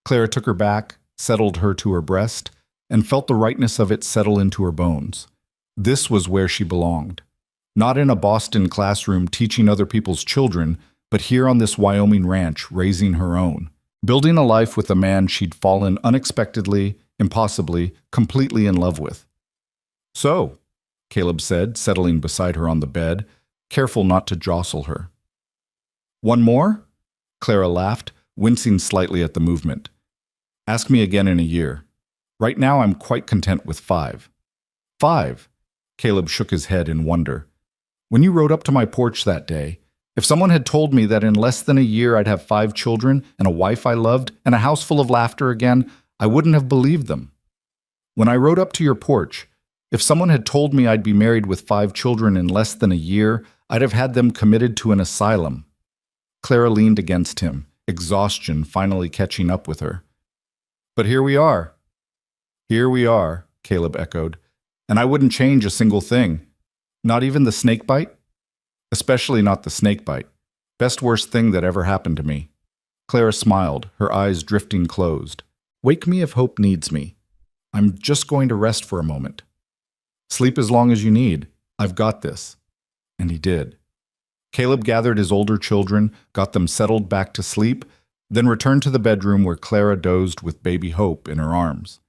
Clara took her back, settled her to her breast, and felt the rightness of it settle into her bones. This was where she belonged. Not in a Boston classroom teaching other people's children, but here on this Wyoming ranch raising her own, building a life with a man she'd fallen unexpectedly, impossibly, completely in love with. "So," Caleb said, settling beside her on the bed, careful not to jostle her. "One more?" Clara laughed, wincing slightly at the movement. "Ask me again in a year. Right now I'm quite content with 5. 5? Caleb shook his head in wonder. "When you rode up to my porch that day, if someone had told me that in less than a year I'd have 5 children and a wife I loved and a house full of laughter again, I wouldn't have believed them. When I rode up to your porch, if someone had told me I'd be married with 5 children in less than a year, I'd have had them committed to an asylum." Clara leaned against him, exhaustion finally catching up with her. "But here we are." "Here we are," Caleb echoed. "And I wouldn't change a single thing. Not even the snake bite? Especially not the snake bite. Best worst thing that ever happened to me." Clara smiled, her eyes drifting closed. "Wake me if hope needs me. I'm just going to rest for a moment." "Sleep as long as you need. I've got this." And he did. Caleb gathered his older children, got them settled back to sleep, then returned to the bedroom where Clara dozed with baby Hope in her arms.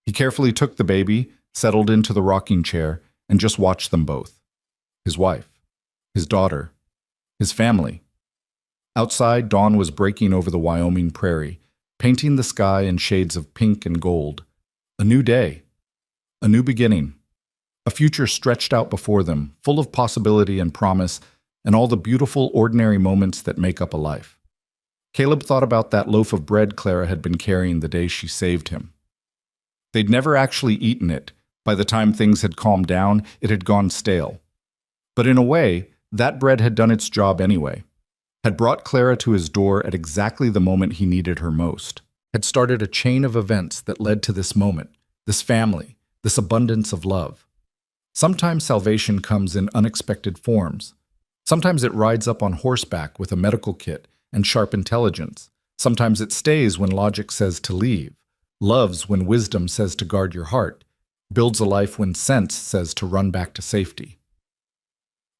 He carefully took the baby, settled into the rocking chair, and just watched them both. His wife, his daughter, his family. Outside, dawn was breaking over the Wyoming prairie, painting the sky in shades of pink and gold. A new day. A new beginning. A future stretched out before them, full of possibility and promise, and all the beautiful, ordinary moments that make up a life. Caleb thought about that loaf of bread Clara had been carrying the day she saved him. They'd never actually eaten it. By the time things had calmed down, it had gone stale. But in a way, that bread had done its job anyway, had brought Clara to his door at exactly the moment he needed her most, had started a chain of events that led to this moment, this family, this abundance of love. Sometimes salvation comes in unexpected forms. Sometimes it rides up on horseback with a medical kit and sharp intelligence. Sometimes it stays when logic says to leave, loves when wisdom says to guard your heart, builds a life when sense says to run back to safety.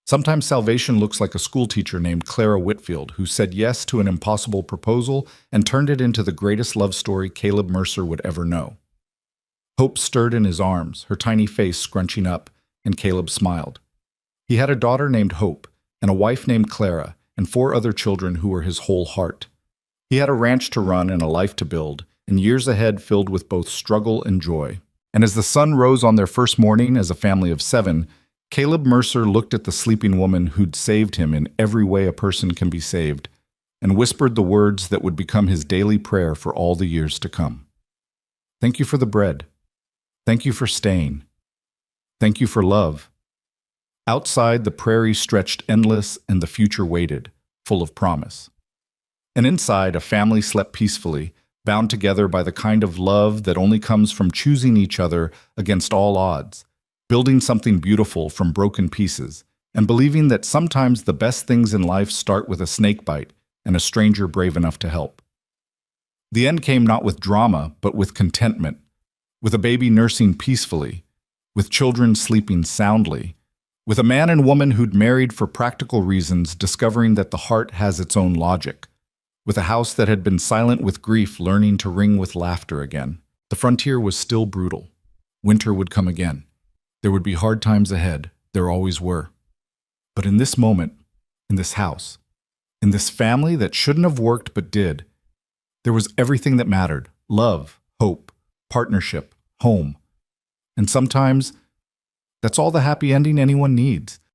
Sometimes salvation looks like a schoolteacher named Clara Whitfield who said yes to an impossible proposal and turned it into the greatest love story Caleb Mercer would ever know. Hope stirred in his arms, her tiny face scrunching up, and Caleb smiled. He had a daughter named Hope, and a wife named Clara, and 4 other children who were his whole heart. He had a ranch to run and a life to build, and years ahead filled with both struggle and joy. And as the sun rose on their first morning as a family of 7, Caleb Mercer looked at the sleeping woman who'd saved him in every way a person can be saved, and whispered the words that would become his daily prayer for all the years to come. Thank you for the bread. Thank you for staying. Thank you for love. Outside, the prairie stretched endless and the future waited, full of promise. And inside, a family slept peacefully, bound together by the kind of love that only comes from choosing each other against all odds, building something beautiful from broken pieces, and believing that sometimes the best things in life start with a snake bite and a stranger brave enough to help. The end came not with drama, but with contentment, with a baby nursing peacefully, with children sleeping soundly, with a man and woman who'd married for practical reasons discovering that the heart has its own logic, with a house that had been silent with grief learning to ring with laughter again. The frontier was still brutal. Winter would come again. There would be hard times ahead. There always were. But in this moment, in this house, in this family that shouldn't have worked but did, there was everything that mattered: love, hope, partnership, home. And sometimes, that's all the happy ending anyone needs.